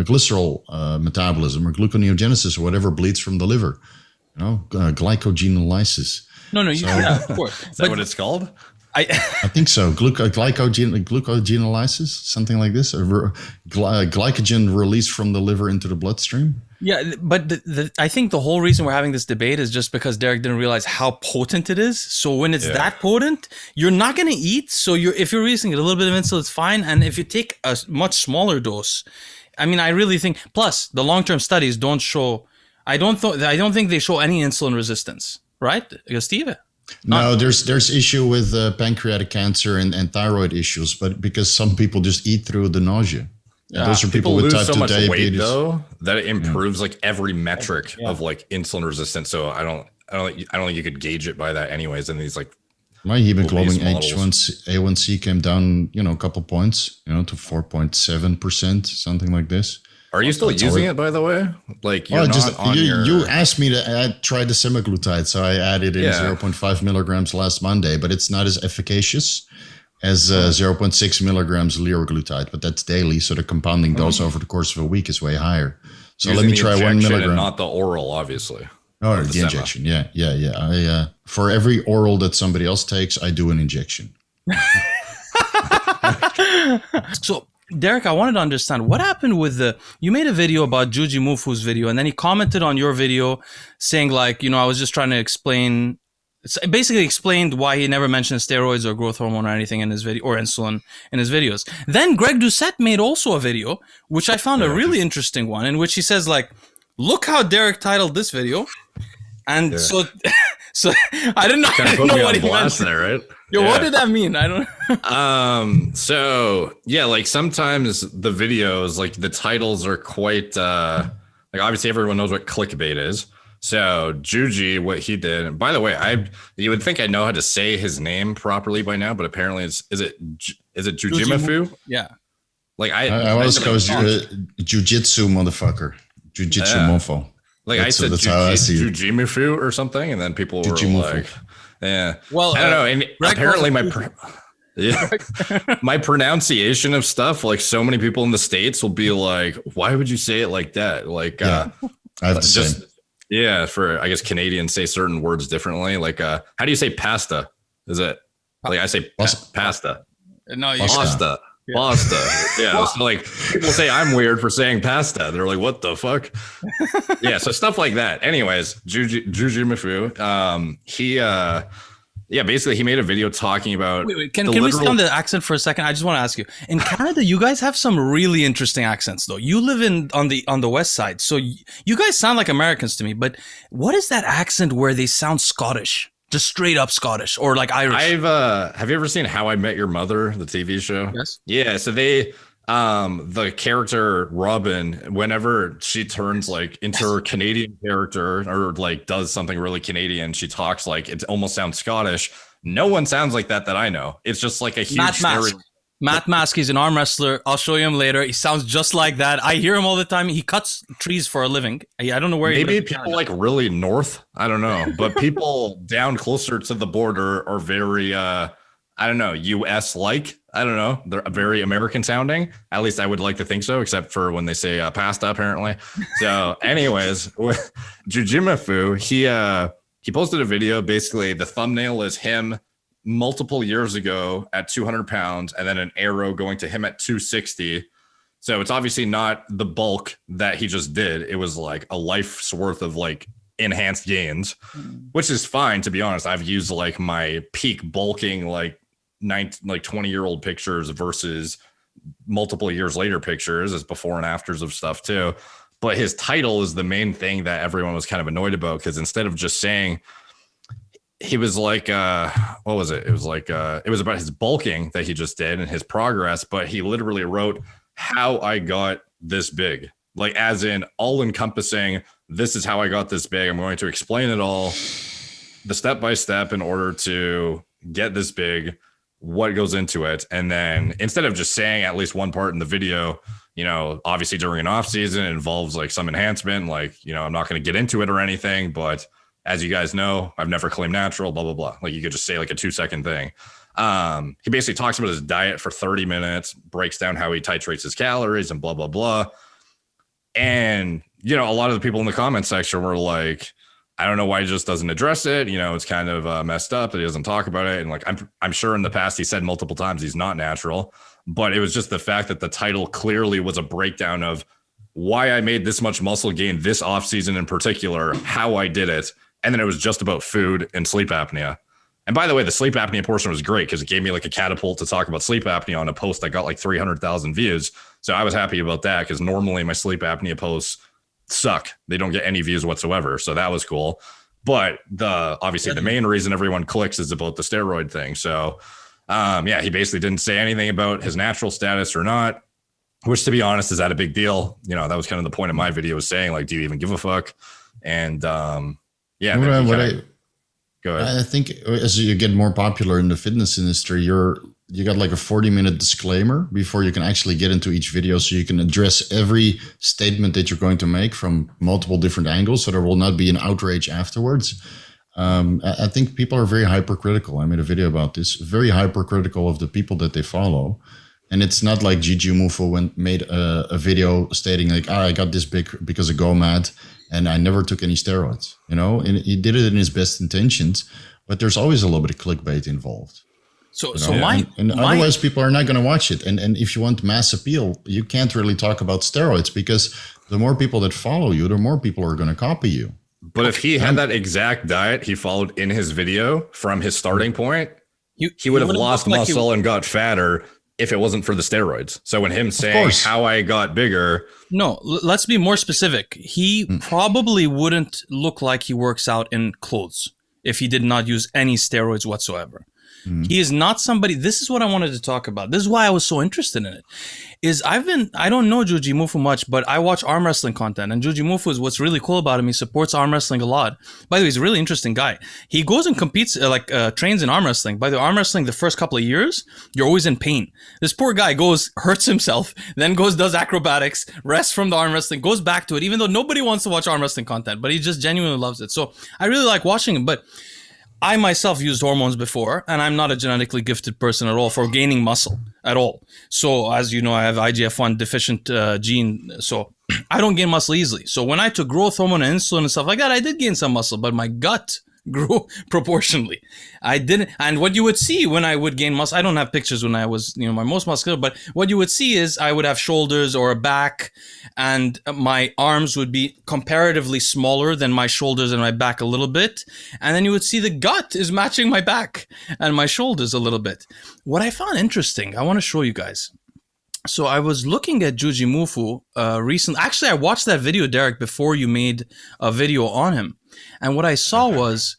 glycerol metabolism or gluconeogenesis or whatever bleeds from the liver. Glycogenolysis. No, yeah, of course. Is that what it's called? I think so. Glycogenolysis, something like this. Glycogen released from the liver into the bloodstream. Yeah, but I think the whole reason we're having this debate is just because Derek didn't realize how potent it is. So when it's that potent, you're not going to eat. So if you're releasing a little bit of insulin, it's fine. And if you take a much smaller dose, I mean, I really think. Plus, the long-term studies don't show. I don't think they show any insulin resistance. Right, Steve? No, there's issue with pancreatic cancer and thyroid issues, but because some people just eat through the nausea. Yeah. Those are people with type 2 diabetes. Weight, though, that it improves like every metric of like insulin resistance. So I don't think you could gauge it by that, anyways. And these like my hemoglobin A1C came down, a couple points, to 4.7%, something like this. Are you still using it, by the way? Like, you're not on you asked me to try the semaglutide, so I added in 0.5 milligrams last Monday, but it's not as efficacious as 0.6 milligrams liraglutide, but that's daily, so the compounding dose over the course of a week is way higher. So let me try 1 milligram. And not the oral, obviously. Oh, the injection. Yeah. I, for every oral that somebody else takes, I do an injection. So, Derek, I wanted to understand what happened with you made a video about Jujimufu's video, and then he commented on your video saying, like, I was just trying to explain, basically explained why he never mentioned steroids or growth hormone or anything in his video, or insulin in his videos. Then Greg Ducette made also a video, which I found a really interesting one, in which he says, like, look how Derek titled this video. And so I didn't know, what he meant there, right? What did that mean? I don't So yeah, like sometimes the videos, like the titles are quite like, obviously everyone knows what clickbait is. So Juji, what he did, and by the way, you would think I know how to say his name properly by now, but apparently is it Jujimufu? Yeah. Like I always goes jujitsu motherfucker. Jujitsu mofo. Like I said, Jujimufu or something, and then people were like, "Yeah." Well, I don't know. And apparently, my pronunciation of stuff, like so many people in the States will be like, "Why would you say it like that?" Like, I have to say, for I guess Canadians say certain words differently. Like, how do you say pasta? Is it like I say pasta? No, pasta. Yeah. Pasta. Yeah. So like people say I'm weird for saying pasta. They're like, what the fuck? Yeah. So stuff like that. Anyways, Jujimufu, he basically he made a video talking about. Wait, can we stay on the accent for a second? I just want to ask you. In Canada, you guys have some really interesting accents, though. You live on the west side, so you guys sound like Americans to me. But what is that accent where they sound Scottish? Just straight up Scottish or like Irish? Have you ever seen How I Met Your Mother, the TV show? Yes. Yeah. So they, the character Robin, whenever she turns like into her Canadian character or like does something really Canadian, she talks like it almost sounds Scottish. No one sounds like that I know. It's just like a huge stereotype. Matt Mask, he's an arm wrestler. I'll show you him later. He sounds just like that. I hear him all the time. He cuts trees for a living. I don't know where. Maybe people like really north. I don't know, but people down closer to the border are very, I don't know, U.S. like. I don't know. They're very American sounding. At least I would like to think so, except for when they say pasta, apparently. So, anyways, with Jujimufu, he posted a video. Basically, the thumbnail is him multiple years ago at 200 pounds and then an arrow going to him at 260. So it's obviously not the bulk that he just did. It was like a life's worth of like enhanced gains, which is fine. To be honest, I've used like my peak bulking, like 20-year-old pictures versus multiple years later pictures as before and afters of stuff too. But his title is the main thing that everyone was kind of annoyed about, because instead of just saying, he was like, what was it? It was like, it was about his bulking that he just did and his progress, but he literally wrote how I got this big, like as in all encompassing. This is how I got this big. I'm going to explain it all, the step by step in order to get this big, what goes into it. And then instead of just saying at least one part in the video, obviously during an off season, it involves like some enhancement, like, I'm not going to get into it or anything, but as you guys know, I've never claimed natural, blah, blah, blah. Like you could just say like a 2-second thing. He basically talks about his diet for 30 minutes, breaks down how he titrates his calories and blah, blah, blah. And, a lot of the people in the comment section were like, I don't know why he just doesn't address it. It's kind of messed up that he doesn't talk about it. And like, I'm sure in the past he said multiple times he's not natural, but it was just the fact that the title clearly was a breakdown of why I made this much muscle gain this off season in particular, how I did it. And then it was just about food and sleep apnea. And by the way, the sleep apnea portion was great because it gave me like a catapult to talk about sleep apnea on a post that got like 300,000 views. So I was happy about that because normally my sleep apnea posts suck. They don't get any views whatsoever. So that was cool. But obviously the main reason everyone clicks is about the steroid thing. So he basically didn't say anything about his natural status or not, which to be honest, is that a big deal? That was kind of the point of my video, was saying like, do you even give a fuck? And go ahead. I think as you get more popular in the fitness industry, you're you got like a 40-minute disclaimer before you can actually get into each video, so you can address every statement that you're going to make from multiple different angles, so there will not be an outrage afterwards. I think people are very hypercritical. I made a video about this, very hypercritical of the people that they follow. And it's not like Jujimufu made a video stating like, I got this big because of GoMad and I never took any steroids, you know, and he did it in his best intentions, but there's always a little bit of clickbait involved. So Otherwise people are not going to watch it. And if you want mass appeal, you can't really talk about steroids, because the more people that follow you, the more people are going to copy you. But if he had that exact diet he followed in his video from his starting point, he would have lost muscle and got fatter if it wasn't for the steroids. So when him saying how I got bigger. No, let's be more specific. He probably wouldn't look like he works out in clothes if he did not use any steroids whatsoever. He is not somebody. This is what I wanted to talk about. This is why I was so interested in it. I don't know Jujimufu much, but I watch arm wrestling content, and Jujimufu is what's really cool about him. He supports arm wrestling a lot. By the way, he's a really interesting guy. He goes and competes, trains in arm wrestling. By the way, arm wrestling, the first couple of years, you're always in pain. This poor guy hurts himself, then does acrobatics, rests from the arm wrestling, goes back to it, even though nobody wants to watch arm wrestling content, but he just genuinely loves it. So I really like watching him, but I myself used hormones before, and I'm not a genetically gifted person at all for gaining muscle at all. So as you know, I have IGF-1 deficient gene, so I don't gain muscle easily. So when I took growth hormone and insulin and stuff like that, I did gain some muscle, but my gut grew proportionally. I didn't, and what you would see when I would gain muscle, I don't have pictures when I was, my most muscular, but what you would see is I would have shoulders or a back, and my arms would be comparatively smaller than my shoulders and my back a little bit. And then you would see the gut is matching my back and my shoulders a little bit. What I found interesting, I want to show you guys. So I was looking at Jujimufu recently. Actually, I watched that video, Derek, before you made a video on him. And what I saw was,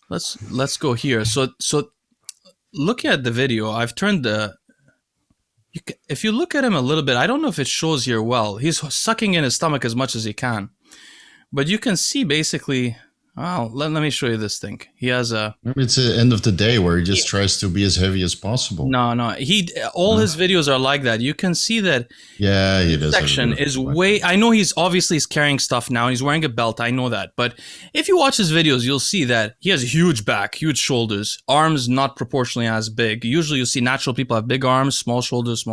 let's go here. So looking at the video, I've turned if you look at him a little bit, I don't know if it shows here well. He's sucking in his stomach as much as he can. But you can see basically, let me show you this thing. He has Maybe it's the end of the day where he just tries to be as heavy as possible. No. His videos are like that. You can see that. Yeah, he does. Section is way. I know he's carrying stuff now. He's wearing a belt. I know that. But if you watch his videos, you'll see that he has a huge back, huge shoulders, arms not proportionally as big. Usually, you see natural people have big arms, small shoulders,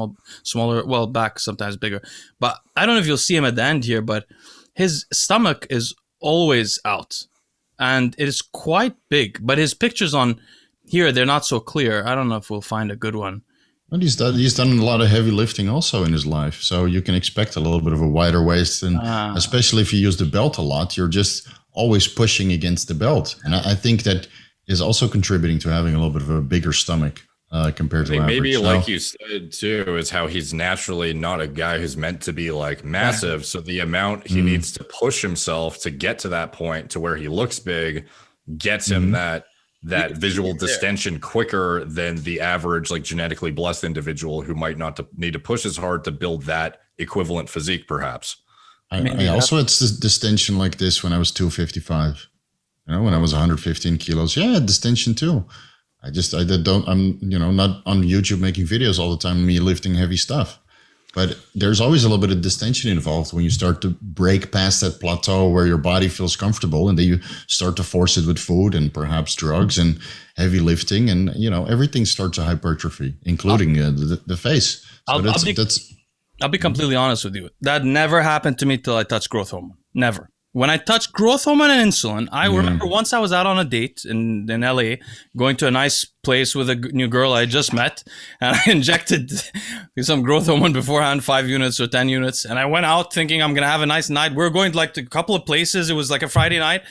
smaller. Well, back sometimes bigger. But I don't know if you'll see him at the end here. But his stomach is always out. And it is quite big, but his pictures on here, they're not so clear. I don't know if we'll find a good one. Well, he's done a lot of heavy lifting also in his life. So you can expect a little bit of a wider waist. And especially if you use the belt a lot, you're just always pushing against the belt. And I think that is also contributing to having a little bit of a bigger stomach compared to average. Maybe like you said too, is how he's naturally not a guy who's meant to be like massive. So the amount he needs to push himself to get to that point to where he looks big gets him that visual distension quicker than the average, like genetically blessed individual who might not need to push as hard to build that equivalent physique, perhaps. I also had distension like this when I was 255. When I was 115 kilos. Yeah, I had distension too. I'm not on YouTube making videos all the time, me lifting heavy stuff. But there's always a little bit of distension involved when you start to break past that plateau where your body feels comfortable, and then you start to force it with food and perhaps drugs and heavy lifting, and everything starts to hypertrophy, including the face. So I'll be completely honest with you. That never happened to me till I touched growth hormone. Never. When I touched growth hormone and insulin, I remember once I was out on a date in LA, going to a nice place with a new girl I just met, and I injected some growth hormone beforehand, 5 units or 10 units. And I went out thinking I'm going to have a nice night. We were going to a couple of places. It was like a Friday night,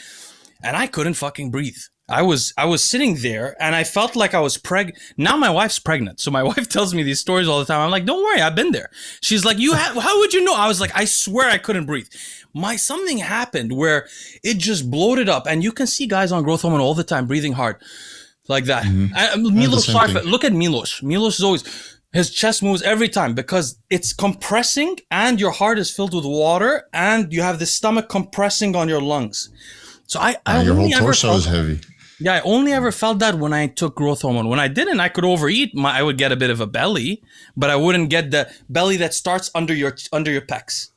and I couldn't fucking breathe. I was sitting there and I felt like I was pregnant. Now my wife's pregnant. So my wife tells me these stories all the time. I'm like, don't worry, I've been there. She's like, how would you know? I was like, I swear I couldn't breathe. Something happened where it just bloated up, and you can see guys on growth hormone all the time breathing hard like that. Milos, look at Milos. Milos is always, his chest moves every time because it's compressing and your heart is filled with water and you have the stomach compressing on your lungs. So your whole torso is heavy. Yeah, I only ever felt that when I took growth hormone. When I didn't, I could overeat. I would get a bit of a belly, but I wouldn't get the belly that starts under your pecs.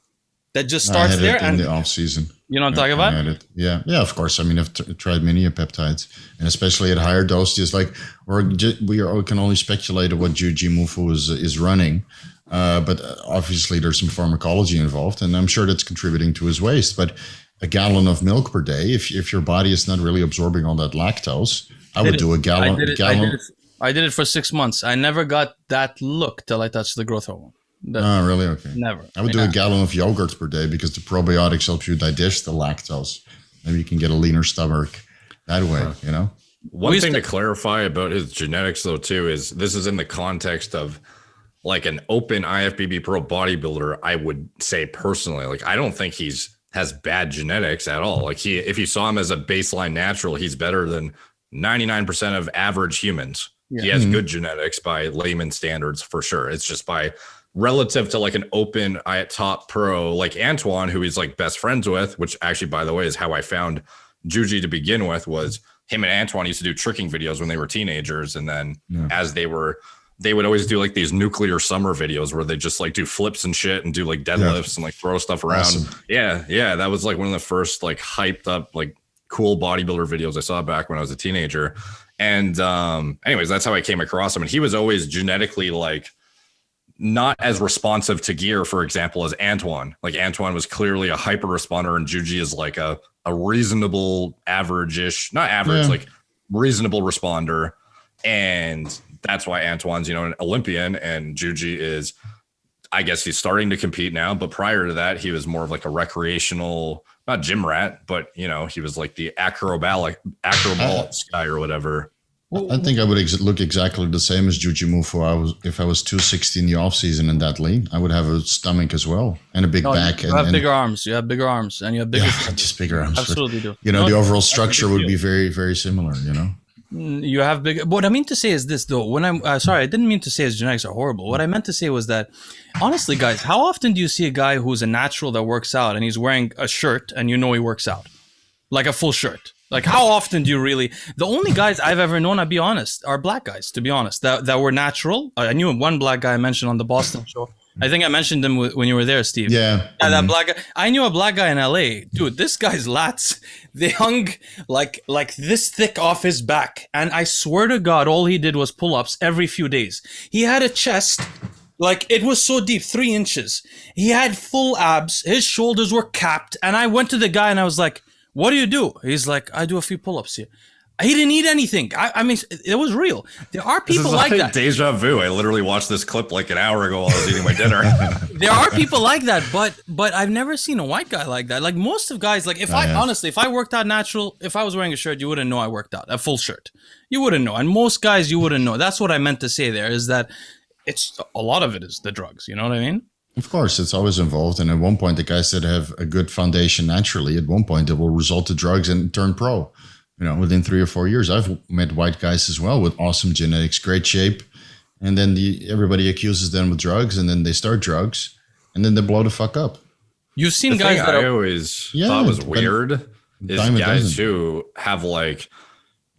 That just I starts had there. it in And the off season. you know what I'm talking I about? had it. Yeah, yeah. Of course. I mean, I've tried many peptides, and especially at higher doses. Like, we can only speculate on what Jujimufu is running, but obviously there's some pharmacology involved, and I'm sure that's contributing to his waste. But a gallon of milk per day, if your body is not really absorbing all that lactose, I would do a gallon. I did it for 6 months. I never got that look till I touched the growth hormone. Oh, really? Okay. Never. I would do a gallon of yogurt per day because the probiotics help you digest the lactose. Maybe you can get a leaner stomach that way, you know? One thing to clarify about his genetics, though, too, is this is in the context of like an open IFBB pro bodybuilder. I would say personally, like, I don't think has bad genetics at all. Like, if you saw him as a baseline natural, he's better than 99% of average humans. Yeah. He has good genetics by layman standards for sure. It's just by relative to like an open top pro like Antoine, who he's like best friends with, which actually, by the way, is how I found Juji to begin with. Was him and Antoine used to do tricking videos when they were teenagers, and then as they would always do like these nuclear summer videos where they just like do flips and shit and do like deadlifts and like throw stuff around. Awesome. Yeah, that was like one of the first like hyped up like cool bodybuilder videos I saw back when I was a teenager. And anyways, that's how I came across him. And he was always genetically like not as responsive to gear, for example, as Antoine. Like, Antoine was clearly a hyper responder, and Juji is like a reasonable, average-ish, not average, like reasonable responder. And that's why Antoine's, an Olympian, and Juji is, I guess he's starting to compete now, but prior to that, he was more of like a recreational, not gym rat, but he was like the acrobatic guy or whatever. I think I would look exactly the same as Jujimufu. If I was 260 in the off season and that lean, I would have a stomach as well and a big back. You have bigger arms. You have bigger arms, and you have bigger. Yeah, just bigger arms. Absolutely do. The overall structure would be very, very similar. You have big. What I mean to say is this, though. When I'm sorry, I didn't mean to say his genetics are horrible. What I meant to say was that, honestly, guys, how often do you see a guy who's a natural that works out and he's wearing a shirt and he works out, like a full shirt? Like, how often do you really? The only guys I've ever known, I'll be honest, are black guys. To be honest, that were natural. I knew one black guy I mentioned on the Boston show. I think I mentioned him when you were there, Steve. Yeah. That black guy. I knew a black guy in LA. Dude, this guy's lats, they hung like this thick off his back. And I swear to God, all he did was pull-ups every few days. He had a chest, like, it was so deep, 3 inches. He had full abs. His shoulders were capped. And I went to the guy and I was like, what do you do? He's like, I do a few pull-ups here. He didn't eat anything. I mean, it was real. There are people like that. Deja vu. I literally watched this clip like an hour ago while I was eating my dinner. There are people like that, but I've never seen a white guy like that. Like, most of guys, like, honestly, if I worked out natural, if I was wearing a shirt, you wouldn't know I worked out, a full shirt. You wouldn't know. And most guys, you wouldn't know. That's what I meant to say there, is that it's a lot of it is the drugs. You know what I mean? Of course, it's always involved. And at one point, the guys that have a good foundation naturally, at one point, it will result to drugs and turn pro. Within 3 or 4 years. I've met white guys as well with awesome genetics, great shape. And then everybody accuses them with drugs, and then they start drugs, and then they blow the fuck up. You've seen guys that I always thought was weird is guys who have like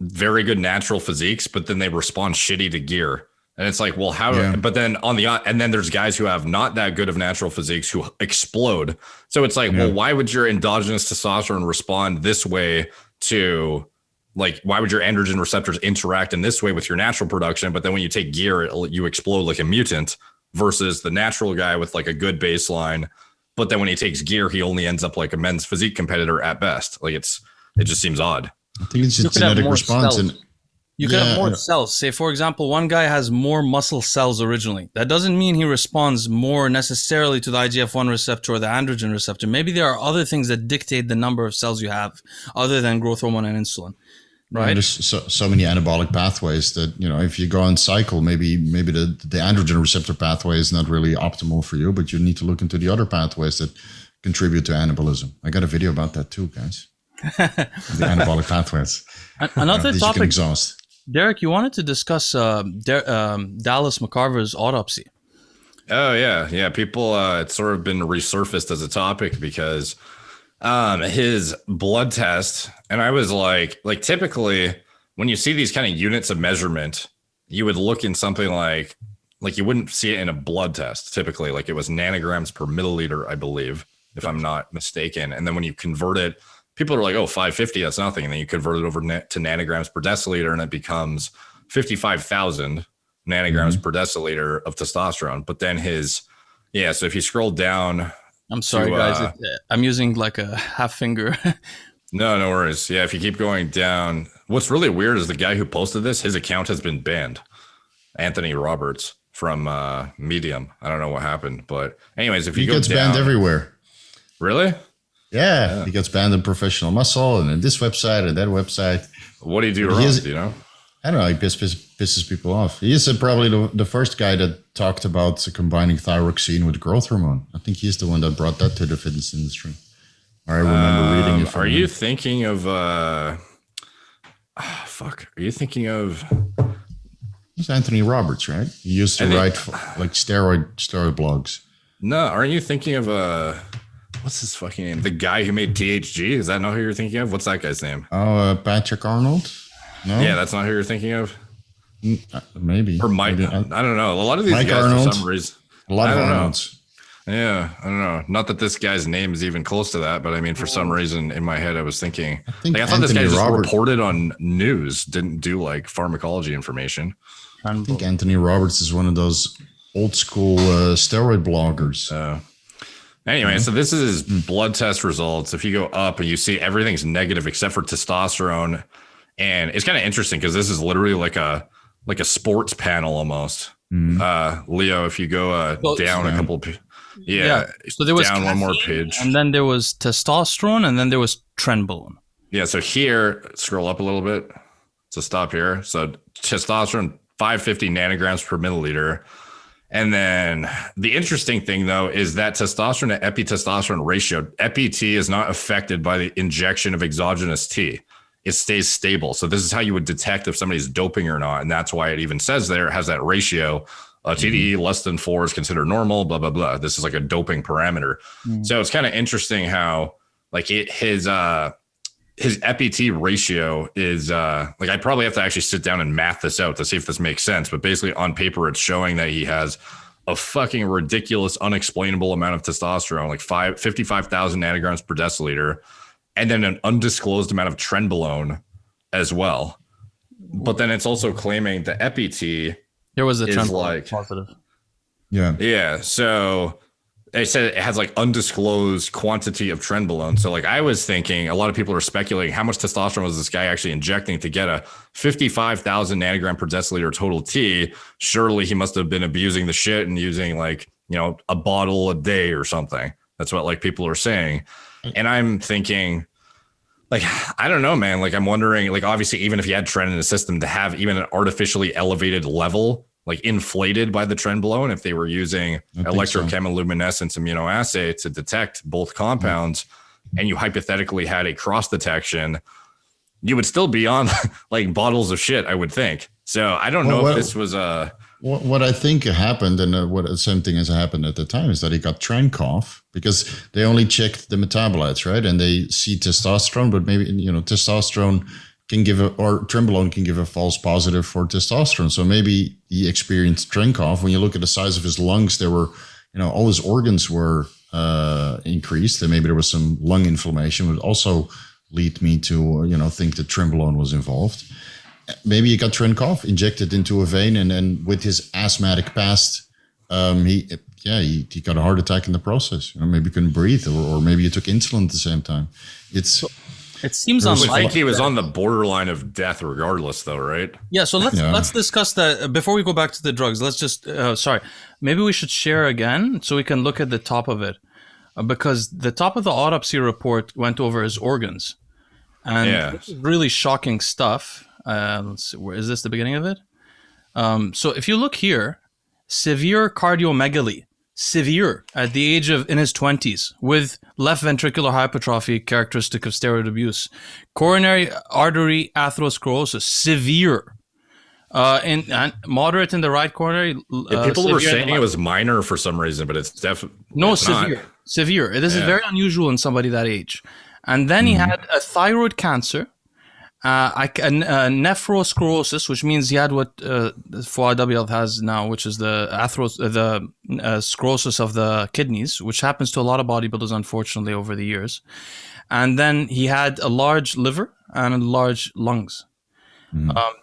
very good natural physiques, but then they respond shitty to gear. And it's like, well, how? Yeah. But then and then there's guys who have not that good of natural physiques who explode. So it's like, well, why would your endogenous testosterone respond this way to, like, why would your androgen receptors interact in this way with your natural production? But then when you take gear, you explode like a mutant, versus the natural guy with like a good baseline. But then when he takes gear, he only ends up like a men's physique competitor at best. Like, it just seems odd. I think it's a genetic response. You could have more cells. Say, for example, one guy has more muscle cells originally. That doesn't mean he responds more necessarily to the IGF-1 receptor or the androgen receptor. Maybe there are other things that dictate the number of cells you have other than growth hormone and insulin, right? There's so many anabolic pathways that, if you go on cycle, maybe the androgen receptor pathway is not really optimal for you, but you need to look into the other pathways that contribute to anabolism. I got a video about that too, guys. The anabolic pathways. Another topic. Exhaust. Derek, you wanted to discuss Dallas McCarver's autopsy. Oh, yeah. People, it's sort of been resurfaced as a topic because his blood test, and I was like typically when you see these kind of units of measurement, you would look in something like you wouldn't see it in a blood test typically. Like it was nanograms per milliliter, I believe, if I'm not mistaken. And then when you convert it, people are like, oh, 550, that's nothing. And then you convert it over to nanograms per deciliter, and it becomes 55,000 nanograms per deciliter of testosterone. But then so if you scroll down. I'm sorry, guys. I'm using like a half finger. No worries. Yeah, if you keep going down, what's really weird is the guy who posted this, his account has been banned. Anthony Roberts from Medium. I don't know what happened, but anyways, if you go down, he gets banned everywhere. Really? Yeah, he gets banned in Professional Muscle and in this website and that website. What do you do wrong? Do you know? I don't know. He pisses people off. He is probably the first guy that talked about combining thyroxine with growth hormone. I think he's the one that brought that to the fitness industry. I remember reading it. Are you thinking of? Are you thinking of? It's Anthony Roberts, right? He used to write like steroid blogs. No, aren't you thinking of what's his fucking name? The guy who made THG? Is that not who you're thinking of? What's that guy's name? Oh, Patrick Arnold. No, yeah, that's not who you're thinking of. Maybe or Mike. I don't know. A lot of these Mike guys Arnold. For some reason. A lot of Arnolds. Yeah, I don't know. Not that this guy's name is even close to that, but I mean, for some reason in my head, I was thinking, I thought this guy just reported on news, didn't do like pharmacology information. I think Anthony Roberts is one of those old school steroid bloggers. Anyway, so this is his blood test results. If you go up and you see everything's negative except for testosterone, and it's kind of interesting because this is literally like a sports panel almost. Leo, if you go down a couple. So there was down one more page, and then there was testosterone, and then there was trenbolone. Yeah, so here, scroll up a little bit. So stop here. So testosterone, 550 nanograms per milliliter. And then the interesting thing, though, is that testosterone to epitestosterone ratio, epi-T is not affected by the injection of exogenous T. It stays stable. So this is how you would detect if somebody's doping or not. And that's why it even says there it has that ratio. TDE less than 4 is considered normal, blah, blah, blah. This is like a doping parameter. So it's kind of interesting how like his epi-T ratio is I probably have to actually sit down and math this out to see if this makes sense. But basically on paper, it's showing that he has a fucking ridiculous, unexplainable amount of testosterone, like 55,000 nanograms per deciliter, and then an undisclosed amount of trenbolone as well. But then it's also claiming the epi-T there was a trend positive. Yeah. So they said it has like undisclosed quantity of trenbolone. So like I was thinking, a lot of people are speculating how much testosterone was this guy actually injecting to get a 55,000 nanogram per deciliter total T. Surely he must have been abusing the shit and using like, a bottle a day or something. That's what like people are saying. And I'm thinking, like, I don't know, man. Like, I'm wondering, like, obviously, even if you had Tren in the system to have even an artificially elevated level, like inflated by the trenbolone, if they were using electrochemiluminescence immunoassay to detect both compounds, and you hypothetically had a cross detection, you would still be on like bottles of shit, I would think. So I don't know if this was a... What I think happened, and what the same thing has happened at the time, is that he got Tren cough because they only checked the metabolites, right? And they see testosterone, but maybe, testosterone can give or trenbolone can give a false positive for testosterone. So maybe he experienced Tren cough. When you look at the size of his lungs, there were, all his organs were increased, and maybe there was some lung inflammation, would also lead me to, think that trenbolone was involved. Maybe he got Tren cough injected into a vein, and then with his asthmatic past, he got a heart attack in the process. Maybe he couldn't breathe, or maybe he took insulin at the same time. It seems unlikely. I think he was on the borderline of death, regardless, though, right? Yeah. So let's discuss that before we go back to the drugs. Let's just maybe we should share again so we can look at the top of it, because the top of the autopsy report went over his organs, and this is really shocking stuff. Let's see, where is this the beginning of it? So if you look here, severe cardiomegaly, severe at the age of in his 20s with left ventricular hypertrophy characteristic of steroid abuse, coronary artery atherosclerosis, severe, and moderate in the right coronary. People were saying it was minor for some reason, but it's definitely severe. Not. Severe. This is very unusual in somebody that age. And then he had a thyroid cancer. Nephrosclerosis, which means he had what FOAWL has now, which is the sclerosis of the kidneys, which happens to a lot of bodybuilders, unfortunately, over the years. And then he had a large liver and large lungs.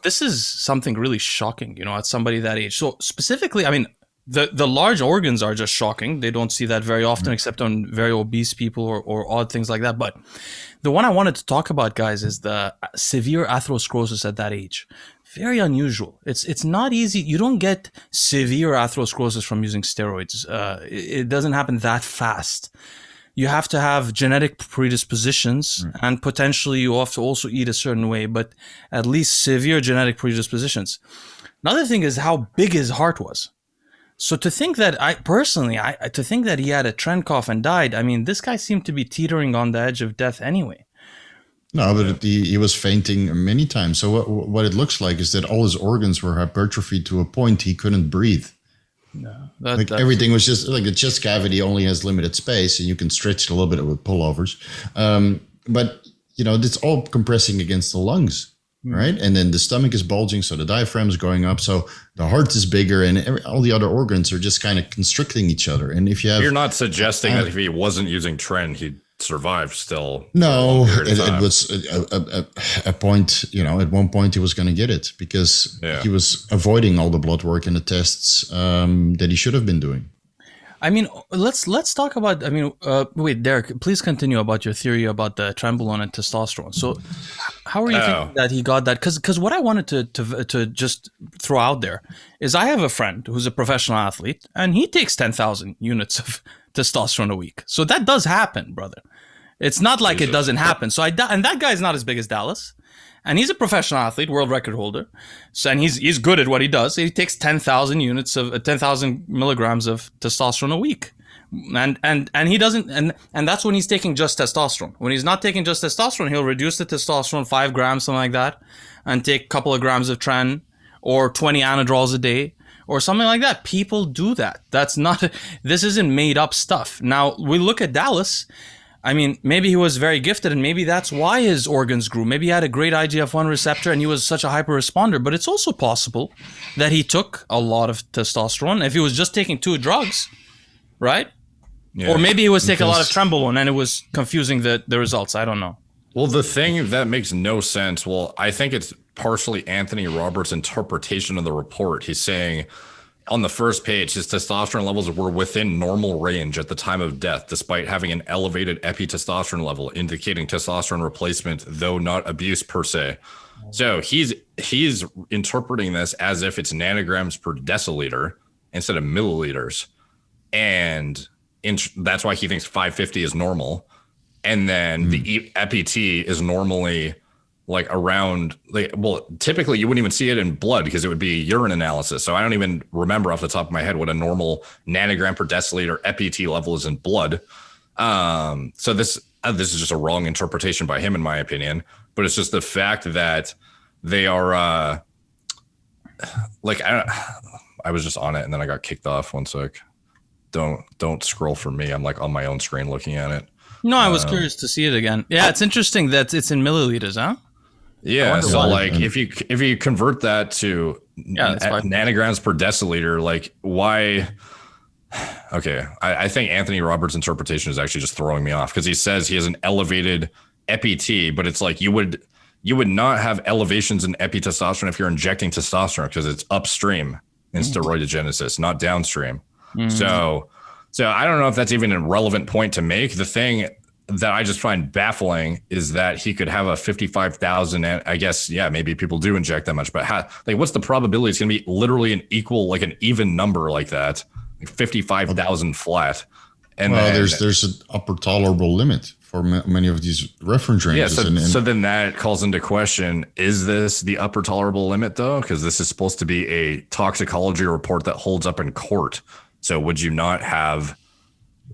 This is something really shocking, at somebody that age. So specifically, I mean, the large organs are just shocking. They don't see that very often, except on very obese people or odd things like that. But the one I wanted to talk about, guys, is the severe atherosclerosis at that age. Very unusual. It's not easy. You don't get severe atherosclerosis from using steroids. It doesn't happen that fast. You have to have genetic predispositions, and potentially you have to also eat a certain way, but at least severe genetic predispositions. Another thing is how big his heart was. So to think that to think that he had a Tren cough and died, I mean, this guy seemed to be teetering on the edge of death anyway. No, but he was fainting many times. So what it looks like is that all his organs were hypertrophied to a point he couldn't breathe. No, everything was just like the chest cavity only has limited space, and you can stretch it a little bit with pullovers. But it's all compressing against the lungs, right? And then the stomach is bulging, so the diaphragm is going up, so the heart is bigger, and all the other organs are just kind of constricting each other. And if you have, you're not suggesting that if he wasn't using Tren, he'd survive still. No, it was a point, at one point he was going to get it because he was avoiding all the blood work and the tests that he should have been doing. I mean, let's talk about, wait, Derek, please continue about your theory about the Trenbolone and testosterone. So how are you thinking that he got that? Because what I wanted to just throw out there is I have a friend who's a professional athlete, and he takes 10,000 units of testosterone a week. So that does happen, brother. It's not like it doesn't happen. So and that guy's not as big as Dallas, and he's a professional athlete, world record holder. So and he's good at what he does. He takes 10,000 units of 10,000 milligrams of testosterone a week, and he doesn't, and that's when he's taking just testosterone. When he's not taking just testosterone, he'll reduce the testosterone 5 grams, something like that, and take a couple of grams of Tren or 20 anadrols a day, or something like that. People do that. This isn't made up stuff. Now, we look at Dallas. I mean, maybe he was very gifted, and maybe that's why his organs grew. Maybe he had a great IGF-1 receptor, and he was such a hyper responder. But it's also possible that he took a lot of testosterone if he was just taking 2 drugs, right? Yeah. Or maybe he was taking a lot of Trenbolone, and it was confusing the results. I don't know. Well, the thing that makes no sense, I think it's partially Anthony Roberts' interpretation of the report. He's saying on the first page, his testosterone levels were within normal range at the time of death, despite having an elevated epitestosterone level, indicating testosterone replacement, though not abuse per se. So he's interpreting this as if it's nanograms per deciliter instead of milliliters. And that's why he thinks 550 is normal. And then the EPT is normally like around, typically you wouldn't even see it in blood because it would be urine analysis. So I don't even remember off the top of my head what a normal nanogram per deciliter EPT level is in blood. So this is just a wrong interpretation by him, in my opinion. But it's just the fact that they are I was just on it and then I got kicked off. One sec. Don't scroll for me. I'm like on my own screen looking at it. No, I was curious to see it again. Yeah, it's interesting that it's in milliliters, huh? Yeah, so if you convert that to nanograms per deciliter, why? Okay, I think Anthony Roberts' interpretation is actually just throwing me off because he says he has an elevated EPT, but it's like you would not have elevations in epitestosterone if you're injecting testosterone because it's upstream in steroidogenesis, not downstream. So I don't know if that's even a relevant point to make. The thing that I just find baffling is that he could have a 55,000, and I guess, maybe people do inject that much, but what's the probability it's going to be literally an even number like that, 55,000 flat? And there's an upper tolerable limit for many of these reference ranges. Yeah, so then that calls into question, is this the upper tolerable limit though? Because this is supposed to be a toxicology report that holds up in court. So would you not have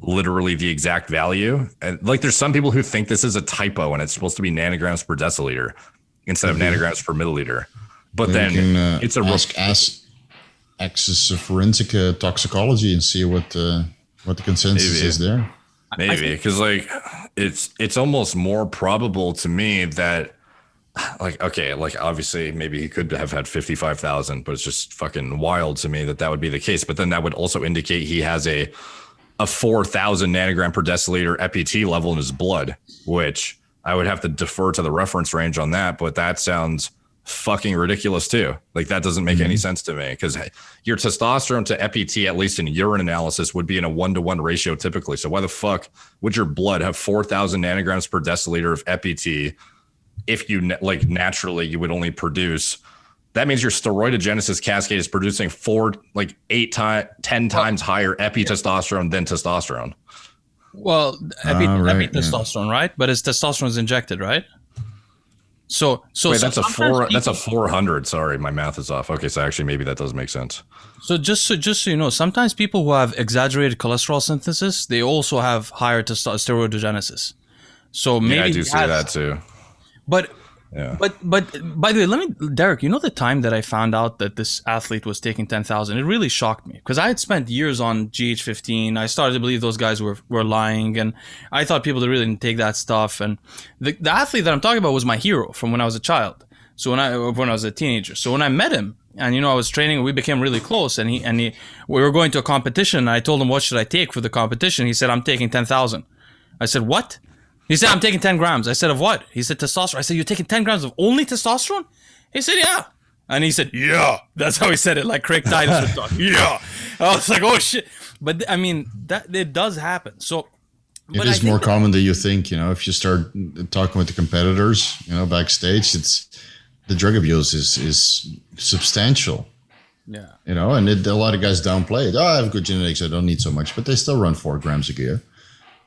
literally the exact value? And there's some people who think this is a typo and it's supposed to be nanograms per deciliter instead of nanograms per milliliter. But then it's access forensic toxicology and see what the consensus is there. Maybe because it's almost more probable to me that like, okay, like obviously maybe he could have had 55,000, but it's just fucking wild to me that that would be the case. But then that would also indicate he has a 4,000 nanogram per deciliter EPT level in his blood, which I would have to defer to the reference range on that. But that sounds fucking ridiculous too. Like that doesn't make any sense to me, because your testosterone to EPT, at least in urine analysis, would be in a 1-to-1 ratio typically. So why the fuck would your blood have 4,000 nanograms per deciliter of EPT if you like naturally you would only produce? That means your steroidogenesis cascade is producing 10 times higher epitestosterone than testosterone. Well, testosterone, right? But it's testosterone is injected, right? So wait, that's a 400. Sorry, my math is off. Okay, so actually maybe that does make sense. So just so you know, sometimes people who have exaggerated cholesterol synthesis, they also have higher steroidogenesis. So maybe I do see that too. But yeah. But by the way, Derek, you know the time that I found out that this athlete was taking 10,000, it really shocked me, because I had spent years on GH15. I started to believe those guys were lying, and I thought people really didn't take that stuff. And the athlete that I'm talking about was my hero from when I was a child. So when I was a teenager. So when I met him, and I was training, we became really close, and we were going to a competition, and I told him, what should I take for the competition? He said, I'm taking 10,000. I said, what? He said, I'm taking 10 grams. I said, of what? He said, testosterone. I said, you're taking 10 grams of only testosterone? He said, yeah. And he said, yeah. That's how he said it, like Craig Titus would talk. Yeah. I was like, oh, shit. But, I mean, that it does happen. So, it is more common than you think. If you start talking with the competitors, backstage, the drug abuse is substantial. Yeah. And a lot of guys downplay it. Oh, I have good genetics, I don't need so much. But they still run 4 grams a year.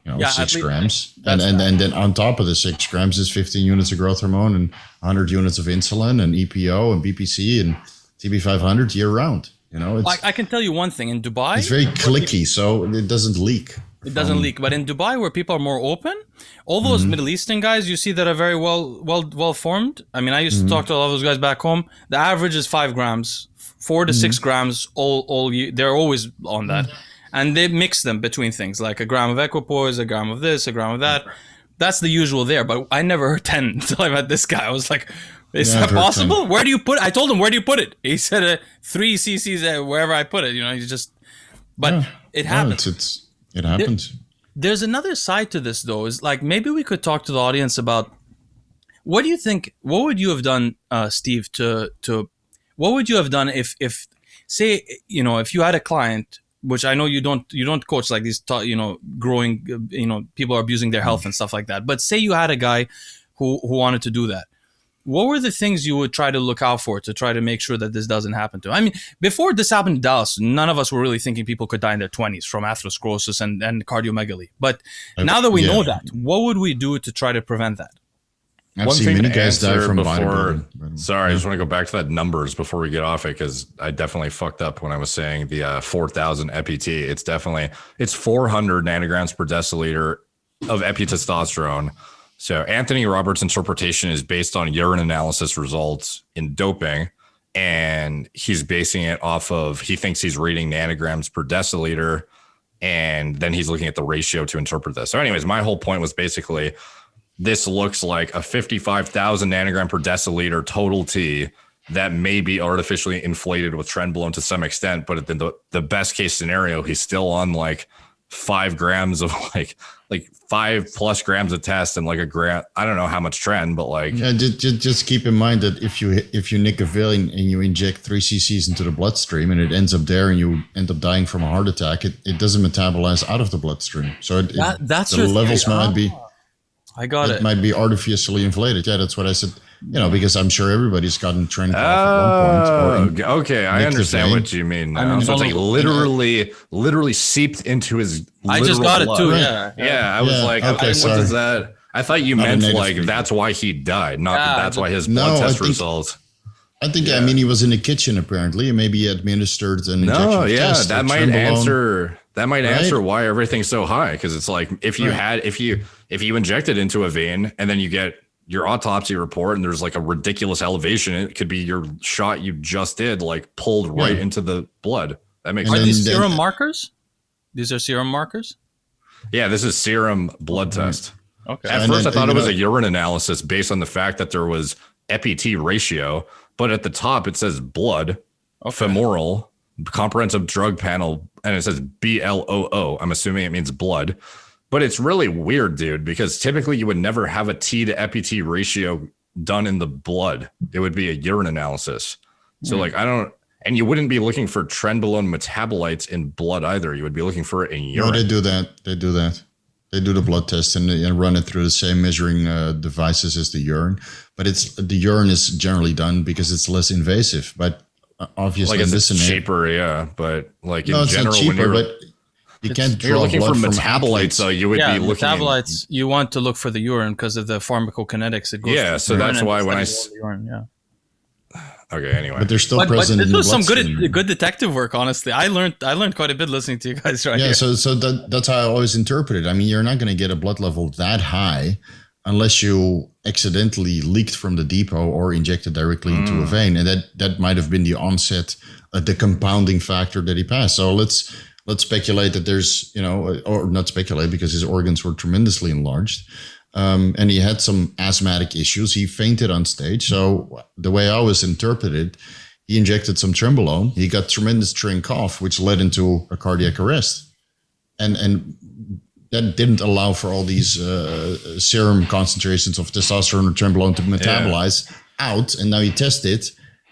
6 grams. And then on top of the 6 grams is 15 units of growth hormone and 100 units of insulin and EPO and BPC and TB500 year round. I can tell you one thing. In Dubai, it's very clicky, so it doesn't leak. It doesn't leak. But in Dubai, where people are more open, all those Middle Eastern guys you see that are very well formed. I mean, I used to talk to a lot of those guys back home. The average is 5 grams, 4 to 6 grams all year. They're always on that. And they mix them between things, like a gram of equipoise, a gram of this, a gram of that. That's the usual there. But I never heard 10 until I met this guy. I was like, is that possible? 10. Where do you put it? I told him, where do you put it? He said 3 cc's wherever I put it. You just, but it happens. It happens. There's another side to this, though, is like, maybe we could talk to the audience about, what do you think, what would you have done, Steve, what would you have done if say, if you had a client, which I know you don't coach like these, growing, people are abusing their health and stuff like that. But say you had a guy who wanted to do that. What were the things you would try to look out for to try to make sure that this doesn't happen to him? I mean, before this happened to Dallas, none of us were really thinking people could die in their 20s from atherosclerosis and cardiomegaly. But now that we know that, what would we do to try to prevent that? I've seen many guys die from bodybuilding. Sorry, I just want to go back to that numbers before we get off it, because I definitely fucked up when I was saying the 4,000 EPT. It's 400 nanograms per deciliter of epitestosterone. So Anthony Roberts' interpretation is based on urine analysis results in doping, and he's basing it off of, he thinks he's reading nanograms per deciliter, and then he's looking at the ratio to interpret this. So anyways, my whole point was basically, this looks like a 55,000 nanogram per deciliter total T that may be artificially inflated with trenbolone to some extent, but in the best case scenario, he's still on like 5 grams of like 5+ grams of test and like a gram. I don't know how much Tren, but like, yeah, just keep in mind that if you nick a Vaillant and you inject 3 cc's into the bloodstream and it ends up there and you end up dying from a heart attack, it doesn't metabolize out of the bloodstream. So that's the levels might be. I got it. Might be artificially inflated. Yeah, that's what I said. Because I'm sure everybody's gotten Tren at one point. Okay, I understand what you mean now. I mean, so it's like literally seeped into his. I just got blood. It too. Yeah. I was like, okay, what is that? I thought you meant like that's why he died, not that's why his blood test results. I think, I mean, he was in the kitchen apparently, and maybe he administered an injection. No, yeah, that might answer. That might answer why everything's so high, because it's like if you injected into a vein and then you get your autopsy report and there's like a ridiculous elevation, it could be your shot you just did like pulled right into the blood. That makes sense. Are these serum markers? These are serum markers? Yeah, this is serum blood test. Okay. At first I thought it was a urine analysis based on the fact that there was EPT ratio, but at the top it says blood, Okay. femoral, comprehensive drug panel, and it says BLOO. I'm assuming it means blood. But it's really weird, dude, because typically you would never have a T to EPT ratio done in the blood. It would be a urine analysis. So like, I don't, and you wouldn't be looking for trenbolone metabolites in blood either. You would be looking for it in urine. No, they do that. They do that. They do the blood test and run it through the same measuring devices as the urine. But the urine is generally done because it's less invasive. But obviously, like it's cheaper, yeah. But like in general, cheaper, when you're, but you can't you're draw looking for blood from metabolites, athletes. so you would be looking metabolites. You want to look for the urine because of the pharmacokinetics. It goes yeah, so that's why when I urine, yeah. Okay, anyway. But they're still But present this in the was some bloodstream. good detective work, honestly. I learned quite a bit listening to you guys right Yeah, here. so that's how I always interpret it. I mean, you're not going to get a blood level that high unless you accidentally leaked from the depot or injected directly into a vein, and that might have been the onset, the compounding factor that he passed. So let's speculate that there's, or not speculate because his organs were tremendously enlarged. And he had some asthmatic issues. He fainted on stage. So the way I always interpret it, he injected some trenbolone. He got tremendous train cough, which led into a cardiac arrest. And that didn't allow for all these serum concentrations of testosterone or trenbolone to metabolize out. And now you test it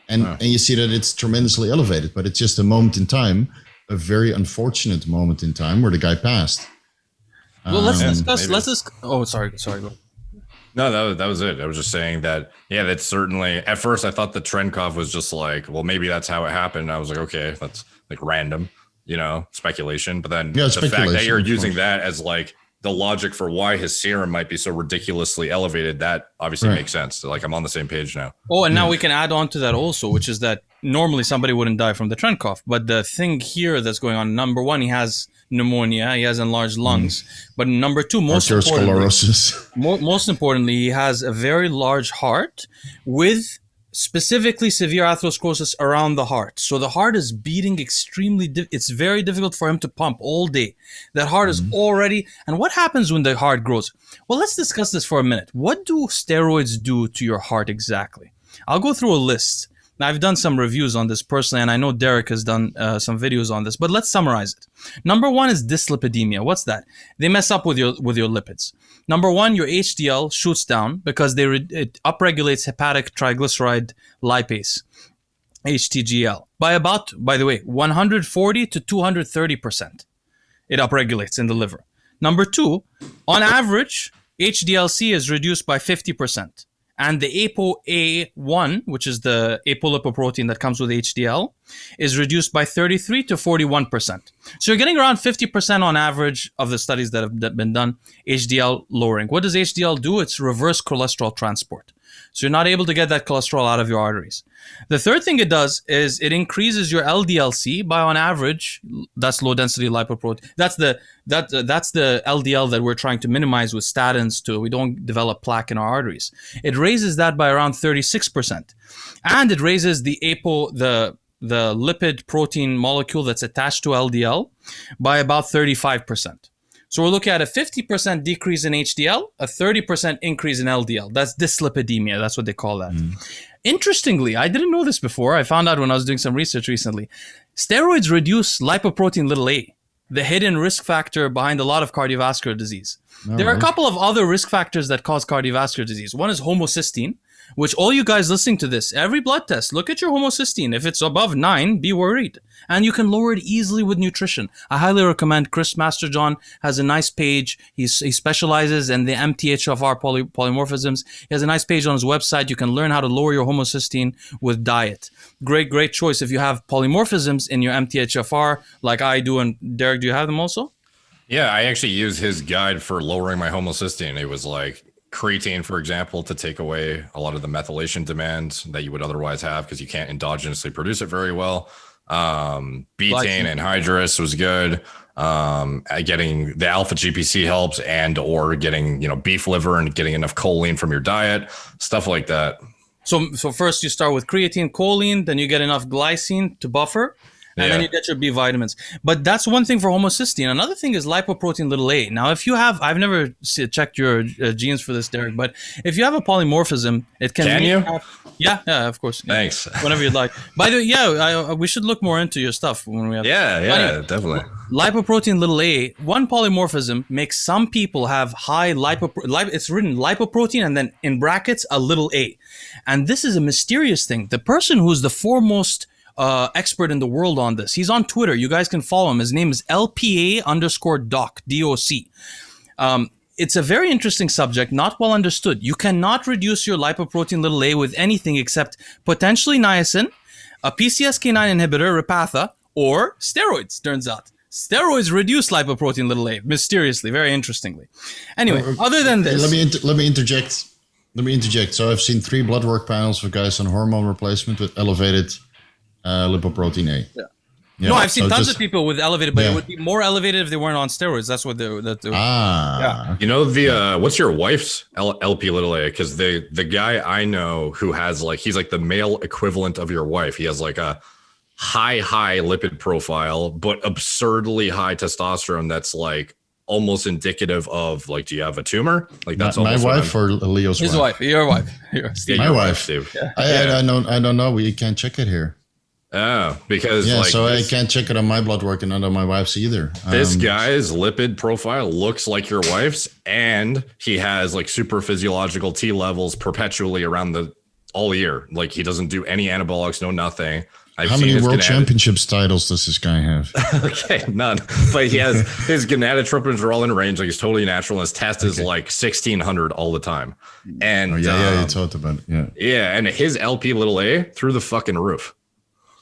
and you see that it's tremendously elevated. But it's just a moment in time, a very unfortunate moment in time where the guy passed. Well, let's discuss. Oh, sorry. Go. No, that was it. I was just saying that, yeah, that's certainly, at first I thought the Tren cough was just like, well, maybe that's how it happened. I was like, okay, that's like random, speculation. But then the fact that you're using that as like the logic for why his serum might be so ridiculously elevated, that obviously makes sense. So, like, I'm on the same page now. Oh, and now we can add on to that also, which is that normally somebody wouldn't die from the Tren cough. But the thing here that's going on, number one, he has pneumonia, he has enlarged lungs. But number two, most importantly, he has a very large heart with specifically severe atherosclerosis around the heart. So the heart is beating extremely, it's very difficult for him to pump all day. That heart is already, and what happens when the heart grows? Well, let's discuss this for a minute. What do steroids do to your heart exactly? I'll go through a list. Now, I've done some reviews on this personally, and I know Derek has done some videos on this, but let's summarize it. Number one is dyslipidemia. What's that? They mess up with your lipids. Number one, your HDL shoots down because it upregulates hepatic triglyceride lipase, HTGL, by the way, 140 to 230%. It upregulates in the liver. Number two, on average, HDL-C is reduced by 50%. And the ApoA1, which is the apolipoprotein that comes with HDL, is reduced by 33 to 41%. So you're getting around 50% on average of the studies that have been done, HDL lowering. What does HDL do? It's reverse cholesterol transport. So you're not able to get that cholesterol out of your arteries. The third thing it does is it increases your LDL-C by, on average, that's low density lipoprotein. That's the LDL that we're trying to minimize with statins so we don't develop plaque in our arteries. It raises that by around 36%. And it raises the lipid protein molecule that's attached to LDL by about 35%. So we're looking at a 50% decrease in HDL, a 30% increase in LDL. That's dyslipidemia. That's what they call that. Interestingly, I didn't know this before. I found out when I was doing some research recently. Steroids reduce lipoprotein little a, the hidden risk factor behind a lot of cardiovascular disease. There are a couple of other risk factors that cause cardiovascular disease. One is homocysteine, which all you guys listening to this, every blood test, look at your homocysteine. If it's above 9, be worried. And you can lower it easily with nutrition. I highly recommend Chris Masterjohn has a nice page. He specializes in the MTHFR polymorphisms. He has a nice page on his website. You can learn how to lower your homocysteine with diet. Great choice if you have polymorphisms in your MTHFR like I do. And Derek, do you have them also? Yeah, I actually use his guide for lowering my homocysteine. It was like creatine, for example, to take away a lot of the methylation demands that you would otherwise have because you can't endogenously produce it very well. Betaine anhydrous was good. Getting the alpha GPC helps, and or getting beef liver and getting enough choline from your diet, stuff like that. So first you start with creatine, choline, then you get enough glycine to buffer, and then you get your B vitamins. But that's one thing for homocysteine. Another thing is lipoprotein little a. Now, if you have, I've never checked your genes for this, Derek, but if you have a polymorphism, it can. Can you? Yeah, of course. Yeah. Thanks. Whenever you'd like. By the way, we should look more into your stuff when we have. Yeah, definitely. Lipoprotein little a, one polymorphism makes some people have high it's written lipoprotein and then in brackets a little a. And this is a mysterious thing. The person who's the foremost expert in the world on this, he's on Twitter. You guys can follow him. His name is LPA_doc, DOC. It's a very interesting subject, not well understood. You cannot reduce your lipoprotein little a with anything except potentially niacin, a PCSK9 inhibitor, Repatha, or steroids, turns out. Steroids reduce lipoprotein little a, mysteriously, very interestingly. Anyway, other than this... Let me interject. So I've seen 3 blood work panels for guys on hormone replacement with elevated lipoprotein A. Yeah, no, I've seen tons of people with elevated, but it would be more elevated if they weren't on steroids. That's what they're yeah. You know, what's your wife's LP little a? Because the guy I know who has he's like the male equivalent of your wife. He has like a high lipid profile, but absurdly high testosterone. That's like almost indicative of do you have a tumor? Like that's my wife or Leo's his wife. Your wife. My wife. I don't know. We can't check it here. Oh, because I can't check it on my blood work and not on my wife's either. This guy's lipid profile looks like your wife's, and he has super physiological T levels perpetually around all year. Like he doesn't do any anabolics, no nothing. How many world championships titles does this guy have? Okay, none. But he has his gonadotropins are all in range. Like he's totally natural. And his test is 1600 all the time. And you talked about it. Yeah, and his LP little a through the fucking roof.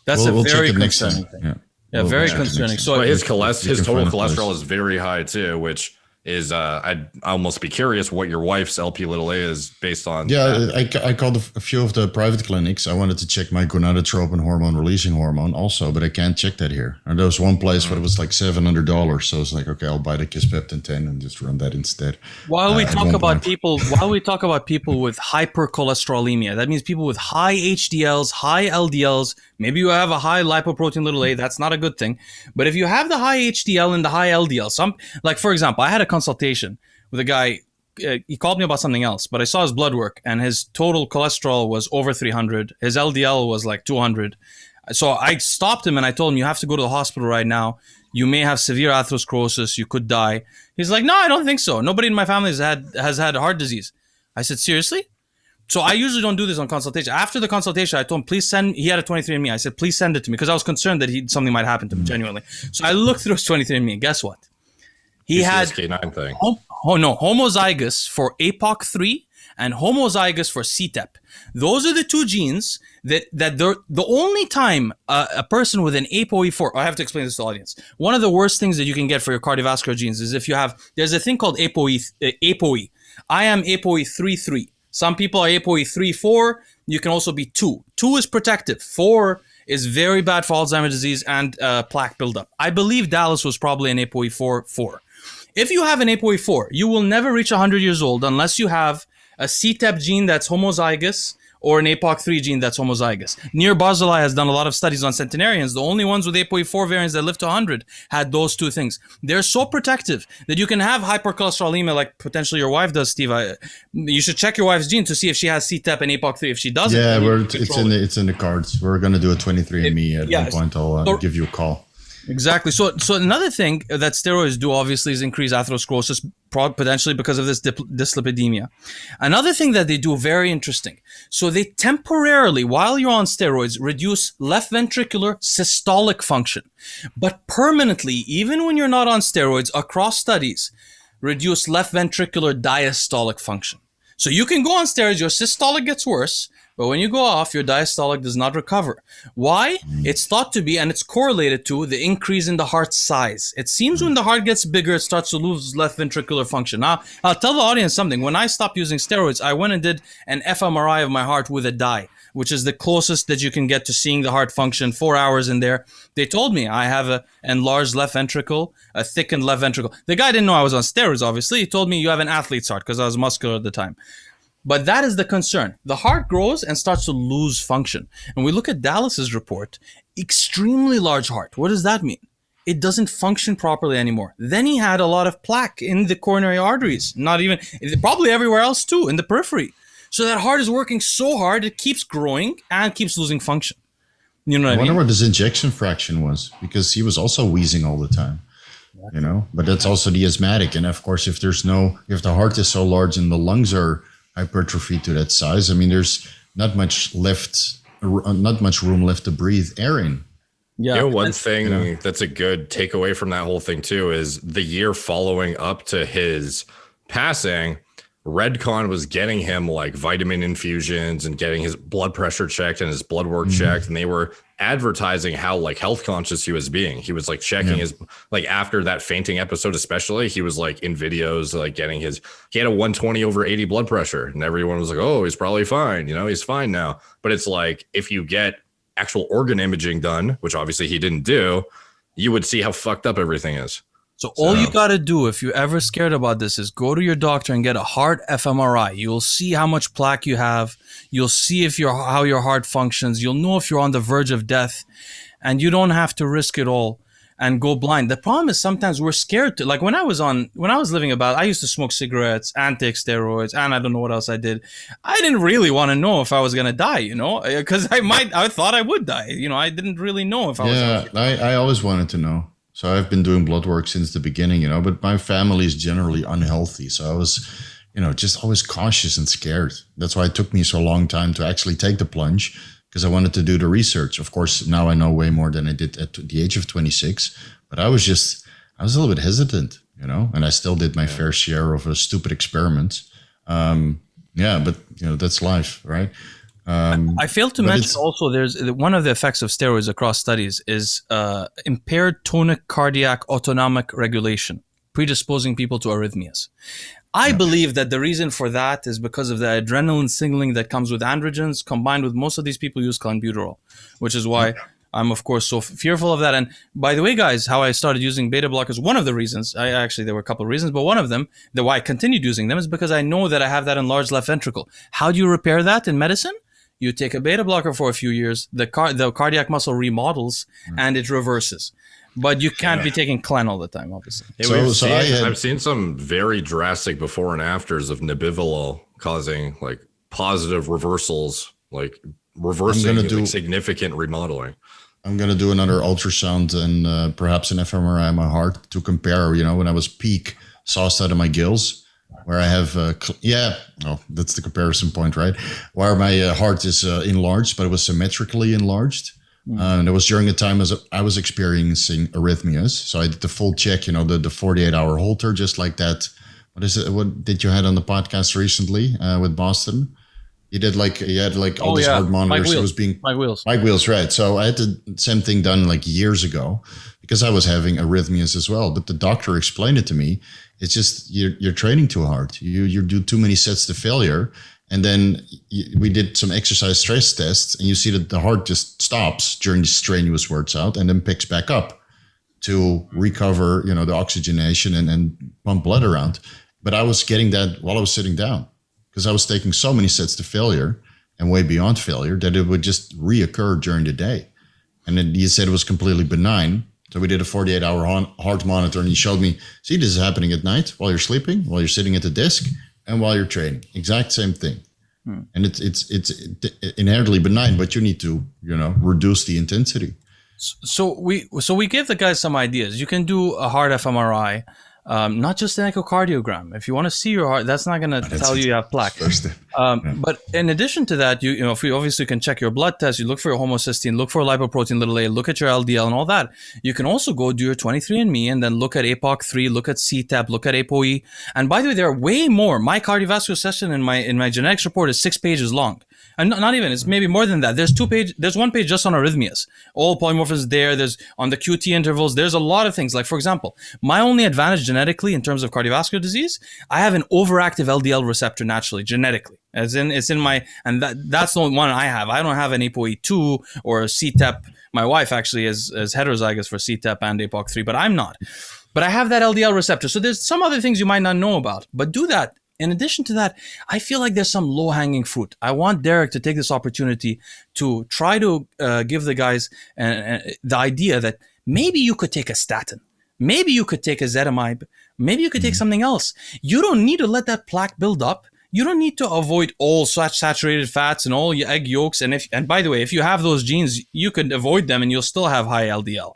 That's we'll very concerning thing. Yeah, very concerning. So his total cholesterol is very high too, which is I'd almost be curious what your wife's LP little a is based on. Yeah, I called a few of the private clinics. I wanted to check my gonadotropin hormone releasing hormone also, but I can't check that here. And there was one place where it was $700, so it's okay, I'll buy the Kisspeptin 10 and just run that instead. While we talk about people with hypercholesterolemia, that means people with high HDLs, high LDLs. Maybe you have a high lipoprotein little a. That's not a good thing. But if you have the high HDL and the high LDL, for example, I had a consultation with a guy. He called me about something else, but I saw his blood work and his total cholesterol was over 300. His LDL was 200. So I stopped him and I told him, you have to go to the hospital right now. You may have severe atherosclerosis. You could die. He's like, no, I don't think so. Nobody in my family has had heart disease. I said, seriously? So I usually don't do this on consultation. After the consultation, I told him, please send, he had a 23andMe. I said, please send it to me because I was concerned that something might happen to him, genuinely. So I looked through his 23andMe and guess what? He had thing. Homozygous for APOC3 and homozygous for CTEP. Those are the two genes that they're the only time a person with an ApoE4, I have to explain this to the audience. One of the worst things that you can get for your cardiovascular genes is if you have, there's a thing called ApoE. I am ApoE3-3. Some people are ApoE3-4. You can also be 2. 2 is protective. 4 is very bad for Alzheimer's disease and plaque buildup. I believe Dallas was probably an ApoE4. If you have an ApoE4, you will never reach 100 years old unless you have a CTEP gene that's homozygous or an APOC3 gene that's homozygous. Nir Barzilai has done a lot of studies on centenarians. The only ones with ApoE4 variants that live to 100 had those two things. They're so protective that you can have hypercholesterolemia like potentially your wife does, Steve. You should check your wife's gene to see if she has CTEP and APOC3. If she doesn't, it's in the cards. We're going to do a 23andMe at one point. I'll give you a call. Exactly. So another thing that steroids do obviously is increase atherosclerosis, potentially because of this dyslipidemia. Another thing that they do, very interesting. So they temporarily, while you're on steroids, reduce left ventricular systolic function, but permanently, even when you're not on steroids, across studies, reduce left ventricular diastolic function. So you can go on steroids, your systolic gets worse, but when you go off, your diastolic does not recover. Why? It's thought to be, and it's correlated to, the increase in the heart size. It seems when the heart gets bigger, it starts to lose left ventricular function. Now, I'll tell the audience something. When I stopped using steroids, I went and did an fMRI of my heart with a dye, which is the closest that you can get to seeing the heart function, 4 hours in there. They told me I have an enlarged left ventricle, a thickened left ventricle. The guy didn't know I was on steroids, obviously. He told me you have an athlete's heart because I was muscular at the time. But that is the concern. The heart grows and starts to lose function. And we look at Dallas's report, extremely large heart. What does that mean? It doesn't function properly anymore. Then he had a lot of plaque in the coronary arteries, not even, probably everywhere else too, in the periphery. So that heart is working so hard, it keeps growing and keeps losing function. You know what I wonder mean? what his injection fraction was, because he was also wheezing all the time. You know, but that's also the asthmatic. And of course, if the heart is so large and the lungs are hypertrophied to that size, I mean, there's not much room left to breathe air in. Yeah. You know, one thing that's a good takeaway from that whole thing too is the year following up to his passing, Redcon was getting him like vitamin infusions and getting his blood pressure checked and his blood work checked. And they were advertising how like health conscious he was being. He was like checking his, like after that fainting episode, especially, he was like in videos, like he had a 120/80 blood pressure, and everyone was like, oh, he's probably fine. You know, he's fine now. But it's like, if you get actual organ imaging done, which obviously he didn't do, you would see how fucked up everything is. So all you got to do, if you're ever scared about this, is go to your doctor and get a heart fMRI. You'll see how much plaque you have. You'll see how your heart functions. You'll know if you're on the verge of death, and you don't have to risk it all and go blind. The problem is sometimes we're scared to, like when I was living about, I used to smoke cigarettes and take steroids, and I don't know what else I did. I didn't really want to know if I was going to die, you know, because I thought I would die. You know, I didn't really know if I was. Yeah, I always wanted to know. So I've been doing blood work since the beginning, you know, but my family is generally unhealthy. So I was, you know, just always cautious and scared. That's why it took me so long time to actually take the plunge, because I wanted to do the research. Of course, now I know way more than I did at the age of 26, but I was a little bit hesitant, you know, and I still did my fair share of stupid experiments. But you know, that's life, right? I failed to mention also there's one of the effects of steroids across studies is impaired tonic cardiac autonomic regulation, predisposing people to arrhythmias. I believe that the reason for that is because of the adrenaline signaling that comes with androgens, combined with most of these people use clenbuterol, which is why I'm, of course, so fearful of that. And by the way, guys, how I started using beta blockers, one of the reasons, there were a couple of reasons, but one of them, why I continued using them, is because I know that I have that enlarged left ventricle. How do you repair that in medicine? You take a beta blocker for a few years, the cardiac muscle remodels, and it reverses. But you can't be taking Clen all the time, obviously. I've seen some very drastic before and afters of Nebivolol causing like positive reversals, like reversing significant remodeling. I'm going to do another ultrasound and perhaps an fMRI on my heart to compare, you know, when I was peak, saw side of my gills, where I have, that's the comparison point, right? Where my heart is enlarged, but it was symmetrically enlarged. And it was during a time as I was experiencing arrhythmias. So I did the full check, you know, the 48-hour Holter, just like that. What is it? What did you had on the podcast recently with Boston? He had all these heart monitors. Mike Wheels, right. So I had the same thing done like years ago because I was having arrhythmias as well. But the doctor explained it to me. It's just you're training too hard. You do too many sets to failure. And then we did some exercise stress tests, and you see that the heart just stops during the strenuous workouts and then picks back up to recover, you know, the oxygenation and pump blood around. But I was getting that while I was sitting down because I was taking so many sets to failure and way beyond failure that it would just reoccur during the day. And then he said it was completely benign. So we did a 48-hour heart monitor, and he showed me, see, this is happening at night while you're sleeping, while you're sitting at the desk, and while you're training. Exact same thing. And it's inherently benign, but you need to, you know, reduce the intensity. So we give the guys some ideas. You can do a heart fMRI, not just an echocardiogram. If you want to see your heart, that's not going to tell you have plaque. But in addition to that, you know, if you obviously can check your blood test, you look for your homocysteine, look for lipoprotein a, look at your LDL and all that. You can also go do your 23andMe and then look at APOC3, look at CTEP, look at ApoE. And by the way, there are way more. My cardiovascular session in my genetics report is 6 pages long. And not even, it's maybe more than that. There's one page just on arrhythmias. All polymorphisms there. There's on the QT intervals. There's a lot of things. Like, for example, my only advantage genetically in terms of cardiovascular disease, I have an overactive LDL receptor naturally, genetically. As in, it's in my, and that's the only one I have. I don't have an ApoE2 or a CTEP. My wife actually is heterozygous for CTEP and APOC3, but I'm not. But I have that LDL receptor. So there's some other things you might not know about. But do that In addition to that, I feel like there's some low-hanging fruit. I want Derek to take this opportunity to try to give the guys the idea that maybe you could take a statin. Maybe you could take a ezetimibe. Maybe you could take something else. You don't need to let that plaque build up. You don't need to avoid all such saturated fats and all your egg yolks. And by the way, if you have those genes, you could avoid them and you'll still have high LDL.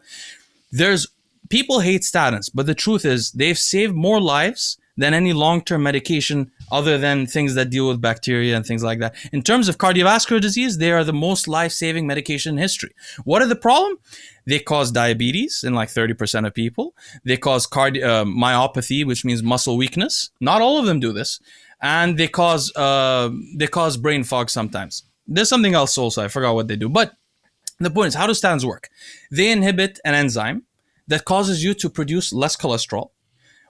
People hate statins, but the truth is they've saved more lives than any long-term medication other than things that deal with bacteria and things like that. In terms of cardiovascular disease, they are the most life-saving medication in history. What are the problem? They cause diabetes in like 30% of people. They cause myopathy, which means muscle weakness. Not all of them do this. And they cause brain fog sometimes. There's something else also. I forgot what they do. But the point is, how do statins work? They inhibit an enzyme that causes you to produce less cholesterol,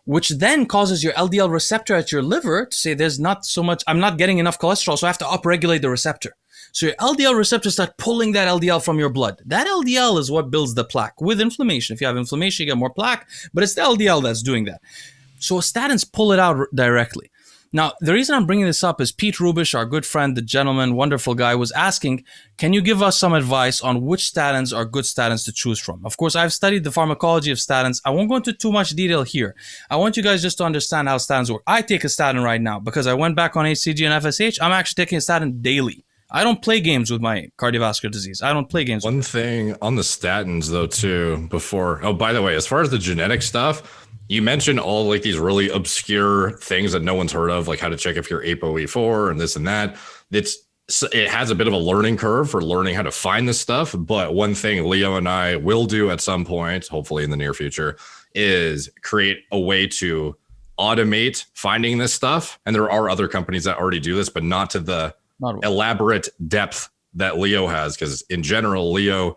which then causes your LDL receptor at your liver to say there's not so much, I'm not getting enough cholesterol, so I have to upregulate the receptor. So your LDL receptors start pulling that LDL from your blood. That LDL is what builds the plaque. With inflammation, if you have inflammation, you get more plaque, but it's the LDL that's doing that. So statins pull it out directly. Now, the reason I'm bringing this up is Pete Rubish, our good friend, the gentleman, wonderful guy, was asking, can you give us some advice on which statins are good statins to choose from? Of course, I've studied the pharmacology of statins. I won't go into too much detail here. I want you guys just to understand how statins work. I take a statin right now because I went back on HCG and FSH. I'm actually taking a statin daily. I don't play games with my cardiovascular disease. I don't play games. One thing on the statins, though, too, by the way, as far as the genetic stuff, you mentioned all like these really obscure things that no one's heard of, like how to check if you're ApoE4 and this and that. It has a bit of a learning curve for learning how to find this stuff. But one thing Leo and I will do at some point, hopefully in the near future, is create a way to automate finding this stuff. And there are other companies that already do this, but not to the elaborate depth that Leo has. Because in general, Leo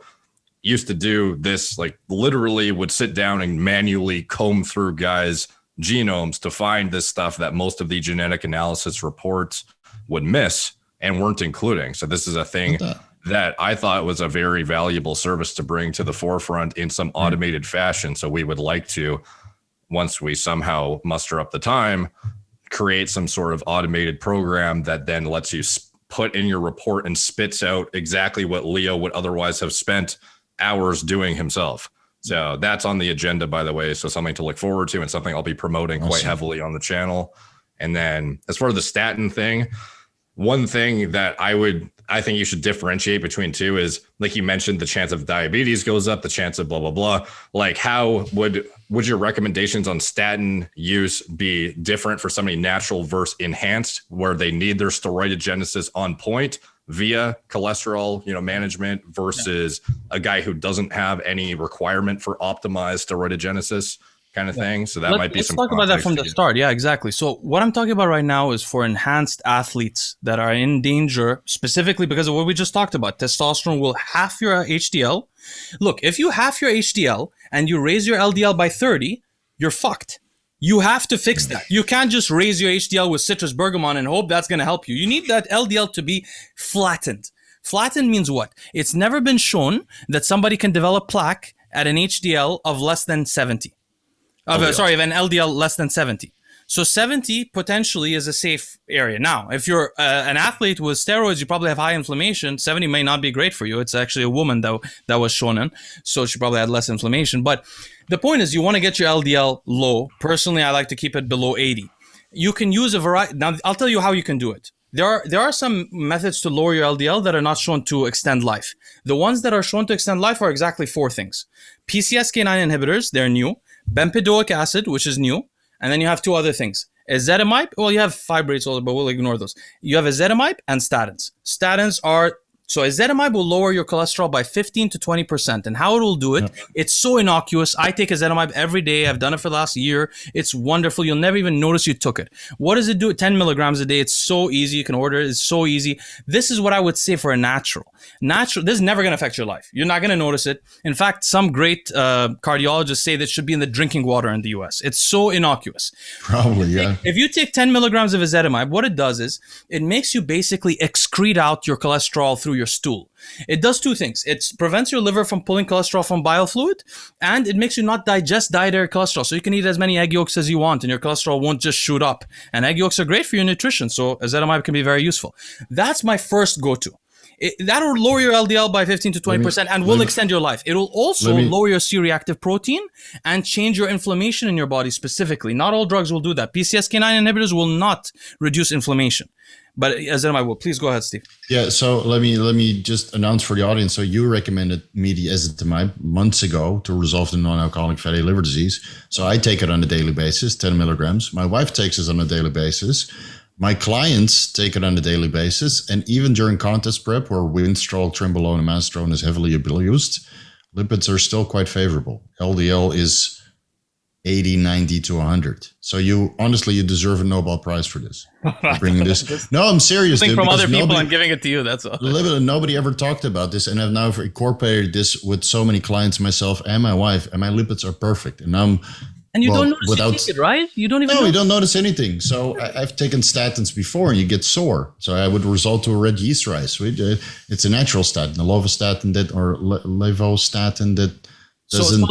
used to do this, like literally would sit down and manually comb through guys' genomes to find this stuff that most of the genetic analysis reports would miss and weren't including. So this is a thing that I thought was a very valuable service to bring to the forefront in some automated fashion. So we would like to, once we somehow muster up the time, create some sort of automated program that then lets you put in your report and spits out exactly what Leo would otherwise have spent hours doing himself. So that's on the agenda, by the way. So something to look forward to and something I'll be promoting quite heavily on the channel. And then as far as the statin thing, one thing that I think you should differentiate between two is, like you mentioned, the chance of diabetes goes up, the chance of blah, blah, blah. Like how would your recommendations on statin use be different for somebody natural versus enhanced, where they need their steroidogenesis on point via cholesterol, management versus a guy who doesn't have any requirement for optimized steroidogenesis kind of thing? So that might be some. Let's talk about that from the start. Yeah, exactly. So what I'm talking about right now is for enhanced athletes that are in danger, specifically because of what we just talked about. Testosterone will half your HDL. Look, if you half your HDL and you raise your LDL by 30, you're fucked. You have to fix that. You can't just raise your HDL with citrus bergamot and hope that's going to help you. You need that LDL to be flattened. Flattened means what? It's never been shown that somebody can develop plaque at an HDL of less than 70. Of an LDL less than 70. So 70 potentially is a safe area. Now, if you're an athlete with steroids, you probably have high inflammation. 70 may not be great for you. It's actually a woman that was shown in, so she probably had less inflammation. But the point is, you want to get your LDL low. Personally, I like to keep it below 80. You can use a variety. Now, I'll tell you how you can do it. There are some methods to lower your LDL that are not shown to extend life. The ones that are shown to extend life are exactly four things. PCSK9 inhibitors, they're new. Bempedoic acid, which is new. And then you have two other things. Ezetimibe, well, you have fibrates, but we'll ignore those. You have ezetimibe and statins. So ezetimibe will lower your cholesterol by 15 to 20%. And how it will do it, it's so innocuous. I take ezetimibe every day. I've done it for the last year. It's wonderful. You'll never even notice you took it. What does it do? 10 milligrams a day. It's so easy. You can order it. It's so easy. This is what I would say for a natural. This is never going to affect your life. You're not going to notice it. In fact, some great cardiologists say that should be in the drinking water in the US. It's so innocuous. Probably, yeah. If you take 10 milligrams of ezetimibe, what it does is it makes you basically excrete out your cholesterol through your stool. It does two things. It prevents your liver from pulling cholesterol from bile fluid, and it makes you not digest dietary cholesterol. So you can eat as many egg yolks as you want, and your cholesterol won't just shoot up. And egg yolks are great for your nutrition, so ezetimibe can be very useful. That's my first go-to. That'll lower your LDL by 15 to 20% and will extend your life. It will also lower your C-reactive protein and change your inflammation in your body specifically. Not all drugs will do that. PCSK9 inhibitors will not reduce inflammation. But ezetimibe will. Please go ahead, Steve. Yeah, so let me just announce for the audience. So you recommended me the ezetimibe months ago to resolve the non-alcoholic fatty liver disease. So I take it on a daily basis, 10 milligrams. My wife takes it on a daily basis. My clients take it on a daily basis, and even during contest prep, where winstrol, trenbolone, and mastrone is heavily abused, lipids are still quite favorable. LDL is 80, 90 to 100. So you deserve a Nobel Prize for this. For bringing this. No, I'm serious. From other people, I'm giving it to you. That's all. Nobody ever talked about this, and I've now incorporated this with so many clients, myself and my wife, and my lipids are perfect. And I'm And you don't notice you take it, right? You don't even. No, you don't notice anything. So I've taken statins before, and you get sore. So I would resort to a red yeast rice. It's a natural statin, a lovastatin or levostatin that doesn't. So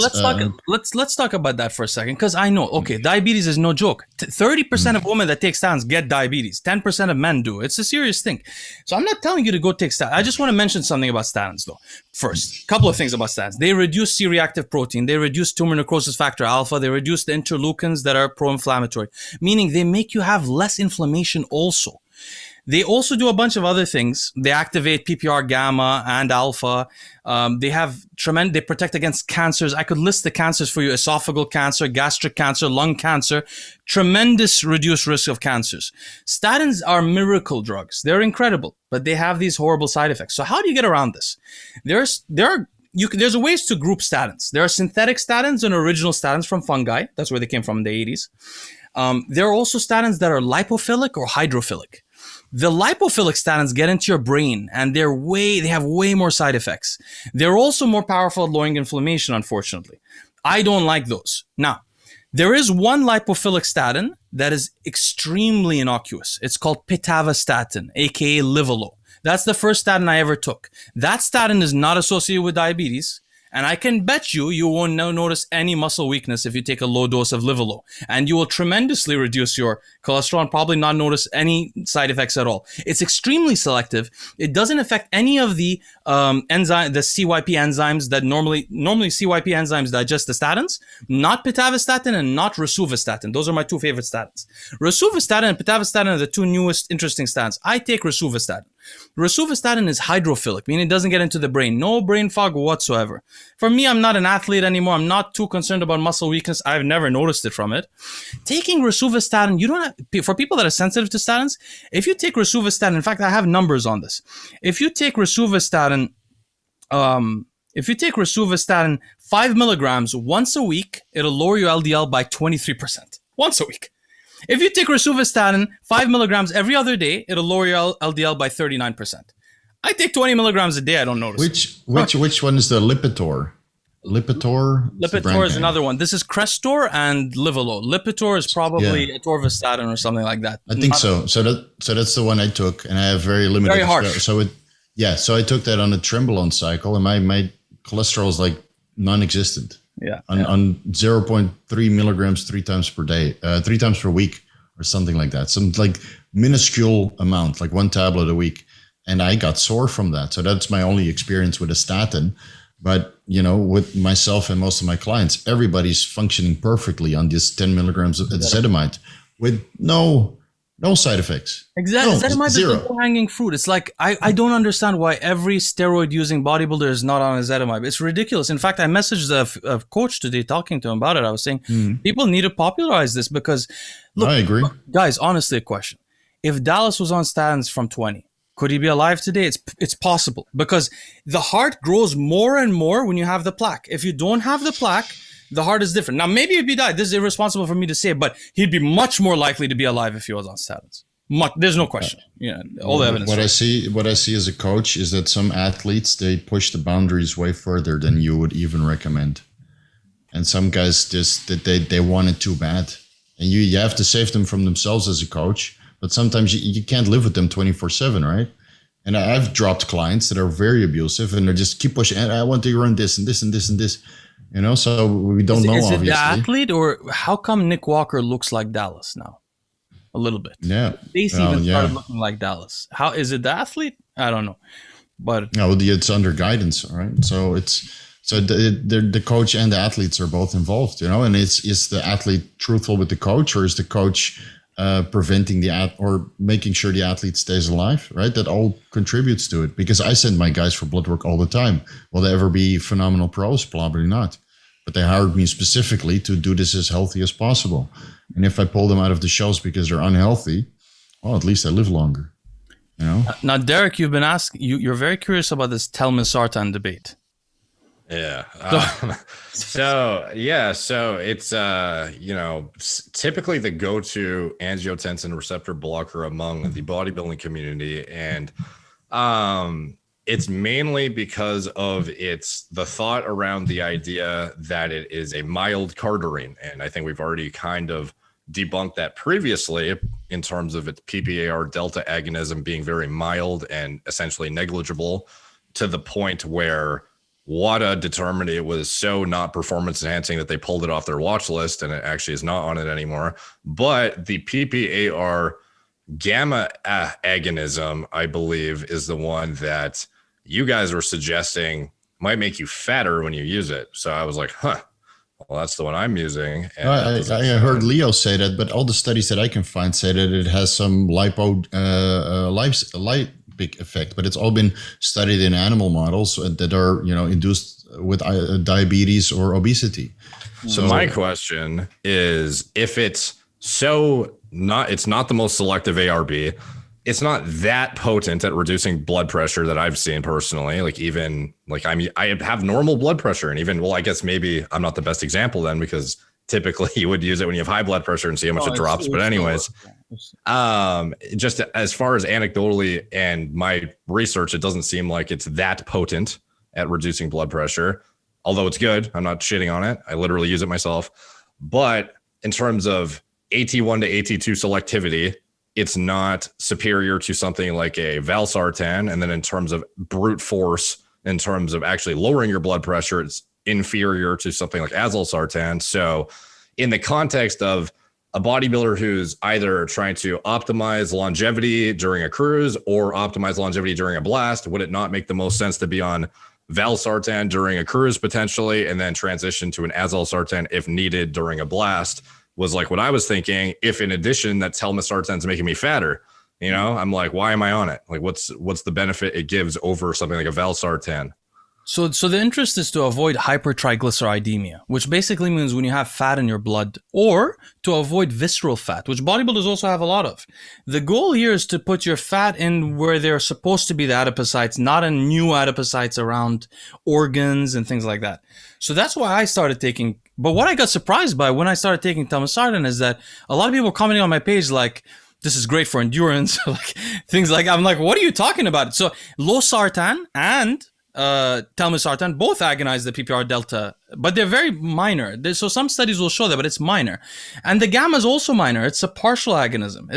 let's talk about that for a second, because I know. Okay, diabetes is no joke. 30% of women that take statins get diabetes. 10% of men do. It's a serious thing. So I'm not telling you to go take statins. I just want to mention something about statins, though. First, a couple of things about statins. They reduce C-reactive protein. They reduce tumor necrosis factor alpha. They reduce the interleukins that are pro-inflammatory, meaning they make you have less inflammation also. They also do a bunch of other things. They activate PPR gamma and alpha. They protect against cancers. I could list the cancers for you: esophageal cancer, gastric cancer, lung cancer. Tremendous reduced risk of cancers. Statins are miracle drugs. They're incredible, but they have these horrible side effects. So how do you get around this? There's ways to group statins. There are synthetic statins and original statins from fungi. That's where they came from in the 80s. There are also statins that are lipophilic or hydrophilic. The lipophilic statins get into your brain, and they have way more side effects. They're also more powerful at lowering inflammation, unfortunately. I don't like those. Now, there is one lipophilic statin that is extremely innocuous. It's called pitavastatin, aka Livalo. That's the first statin I ever took. That statin is not associated with diabetes. And I can bet you won't notice any muscle weakness if you take a low dose of Livalo. And you will tremendously reduce your cholesterol and probably not notice any side effects at all. It's extremely selective. It doesn't affect any of the the CYP enzymes that normally CYP enzymes digest the statins. Not pitavastatin and not rosuvastatin. Those are my two favorite statins. Rosuvastatin and pitavastatin are the two newest interesting statins. I take rosuvastatin. Rosuvastatin is hydrophilic, meaning it doesn't get into the brain. No brain fog whatsoever. For me, I'm not an athlete anymore. I'm not too concerned about muscle weakness. I've never noticed it from it. Taking rosuvastatin, for people that are sensitive to statins, if you take rosuvastatin, in fact, I have numbers on this. If you take rosuvastatin 5 milligrams once a week, it'll lower your LDL by 23%. Once a week. If you take rosuvastatin 5 milligrams every other day, it'll lower your LDL by 39%. I take 20 milligrams a day. I don't notice. Which one is the Lipitor? Lipitor is another one. This is Crestor and Livalo. Lipitor is probably atorvastatin or something like that. I think so. So that's the one I took, and I have very limited. Very harsh. So I took that on a trenbolone cycle, and my cholesterol is like non-existent. On 0.3 milligrams 3 times per day, 3 times per week, or something like that. Some like minuscule amount, like 1 tablet a week. And I got sore from that. So that's my only experience with a statin. But, with myself and most of my clients, everybody's functioning perfectly on this 10 milligrams of ezetimibe with no side effects. Exactly. No, ezetimibe is zero. the low-hanging fruit. It's like, I don't understand why every steroid-using bodybuilder is not on ezetimibe. It's ridiculous. In fact, I messaged a coach today talking to him about it. I was saying, people need to popularize this because, look, I agree. Guys, honestly, a question. If Dallas was on statins from 20, could he be alive today? It's possible, because the heart grows more and more when you have the plaque. If you don't have the plaque, the heart is different. Now, maybe if he died, this is irresponsible for me to say, but he'd be much more likely to be alive if he was on statins. There's no question. All the evidence. What I see as a coach is that some athletes, they push the boundaries way further than you would even recommend, and some guys just they want it too bad, and you have to save them from themselves as a coach. But sometimes you can't live with them 24/7, right? And I've dropped clients that are very abusive, and they just keep pushing. And I want to run this and this and this and this, So we don't know. Is it obviously, the athlete, or how come Nick Walker looks like Dallas now? A little bit. Yeah, Face even started looking like Dallas. How is it the athlete? I don't know, but no, it's under guidance, all right? So the coach and the athletes are both involved, And is the athlete truthful with the coach, or is the coach preventing or making sure the athlete stays alive, right? That all contributes to it. Because I send my guys for blood work all the time. Will they ever be phenomenal pros? Probably not. But they hired me specifically to do this as healthy as possible. And if I pull them out of the shows because they're unhealthy, well, at least I live longer. Now, Derek, you've been asking. You're very curious about this telmisartan debate. Yeah. So it's typically the go-to angiotensin receptor blocker among the bodybuilding community, and it's mainly because of the thought around the idea that it is a mild cardarine, and I think we've already kind of debunked that previously in terms of its PPAR delta agonism being very mild and essentially negligible, to the point where WADA determined it was so not performance enhancing that they pulled it off their watch list, and it actually is not on it anymore. But the PPAR gamma agonism, I believe, is the one that you guys were suggesting might make you fatter when you use it. So I was like, well, that's the one I'm using. And I heard Leo say that, but all the studies that I can find say that it has some lipic effect, but it's all been studied in animal models that are, induced with diabetes or obesity. So my question is, if it's not the most selective ARB, it's not that potent at reducing blood pressure that I've seen personally. I have normal blood pressure, and I guess maybe I'm not the best example then, because typically you would use it when you have high blood pressure and see how much it drops. But anyways, just as far as anecdotally and my research, it doesn't seem like it's that potent at reducing blood pressure, although it's good. I'm not shitting on it. I literally use it myself. But in terms of AT1 to AT2 selectivity, it's not superior to something like a valsartan. And then in terms of brute force, in terms of actually lowering your blood pressure, it's inferior to something like azilsartan. So in the context of a bodybuilder who's either trying to optimize longevity during a cruise or optimize longevity during a blast, would it not make the most sense to be on valsartan during a cruise potentially, and then transition to an azilsartan if needed during a blast? Was like what I was thinking. If in addition that telmisartan is making me fatter, I'm like, why am I on it? Like, what's the benefit it gives over something like a valsartan? So the interest is to avoid hypertriglyceridemia, which basically means when you have fat in your blood, or to avoid visceral fat, which bodybuilders also have a lot of. The goal here is to put your fat in where they're supposed to be, the adipocytes, not in new adipocytes around organs and things like that. So that's why I started taking. But what I got surprised by when I started taking telmisartan is that a lot of people were commenting on my page like, this is great for endurance, like things like, I'm like, what are you talking about? So losartan and telmisartan both agonize the PPR delta, but they're very minor. So some studies will show that, but it's minor. And the gamma is also minor. It's a partial agonism.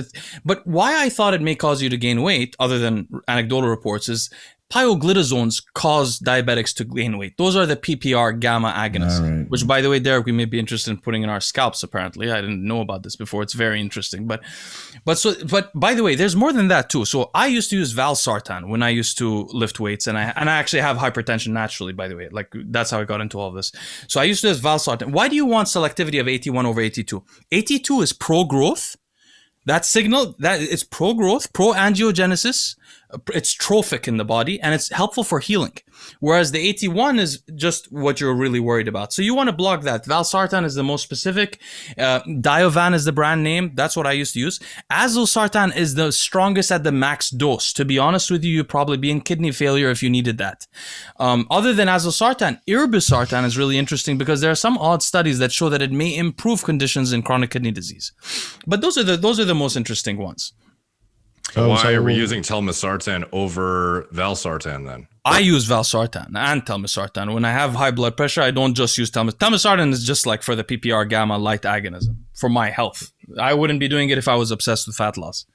But why I thought it may cause you to gain weight, other than anecdotal reports, is pioglitazones cause diabetics to gain weight. Those are the PPR gamma agonists, right. Which, by the way, Derek, we may be interested in putting in our scalps. Apparently, I didn't know about this before. It's very interesting. But by the way, there's more than that too. So I used to use valsartan when I used to lift weights, and I actually have hypertension naturally. By the way, like that's how I got into all of this. So I used to use valsartan. Why do you want selectivity of AT1 over AT2? AT2 is pro-growth. That signal, that it's pro-growth, pro-angiogenesis, it's trophic in the body, and it's helpful for healing. Whereas the AT1 is just what you're really worried about. So you want to block that. Valsartan is the most specific. Diovan is the brand name. That's what I used to use. Azilsartan is the strongest at the max dose. To be honest with you, you'd probably be in kidney failure if you needed that. Other than azilsartan, irbesartan is really interesting because there are some odd studies that show that it may improve conditions in chronic kidney disease. But those are the most interesting ones. So why are we using telmisartan over valsartan then? I use valsartan and telmisartan. When I have high blood pressure, I don't just use telmisartan. Telmisartan is just like for the PPR gamma light agonism for my health. I wouldn't be doing it if I was obsessed with fat loss.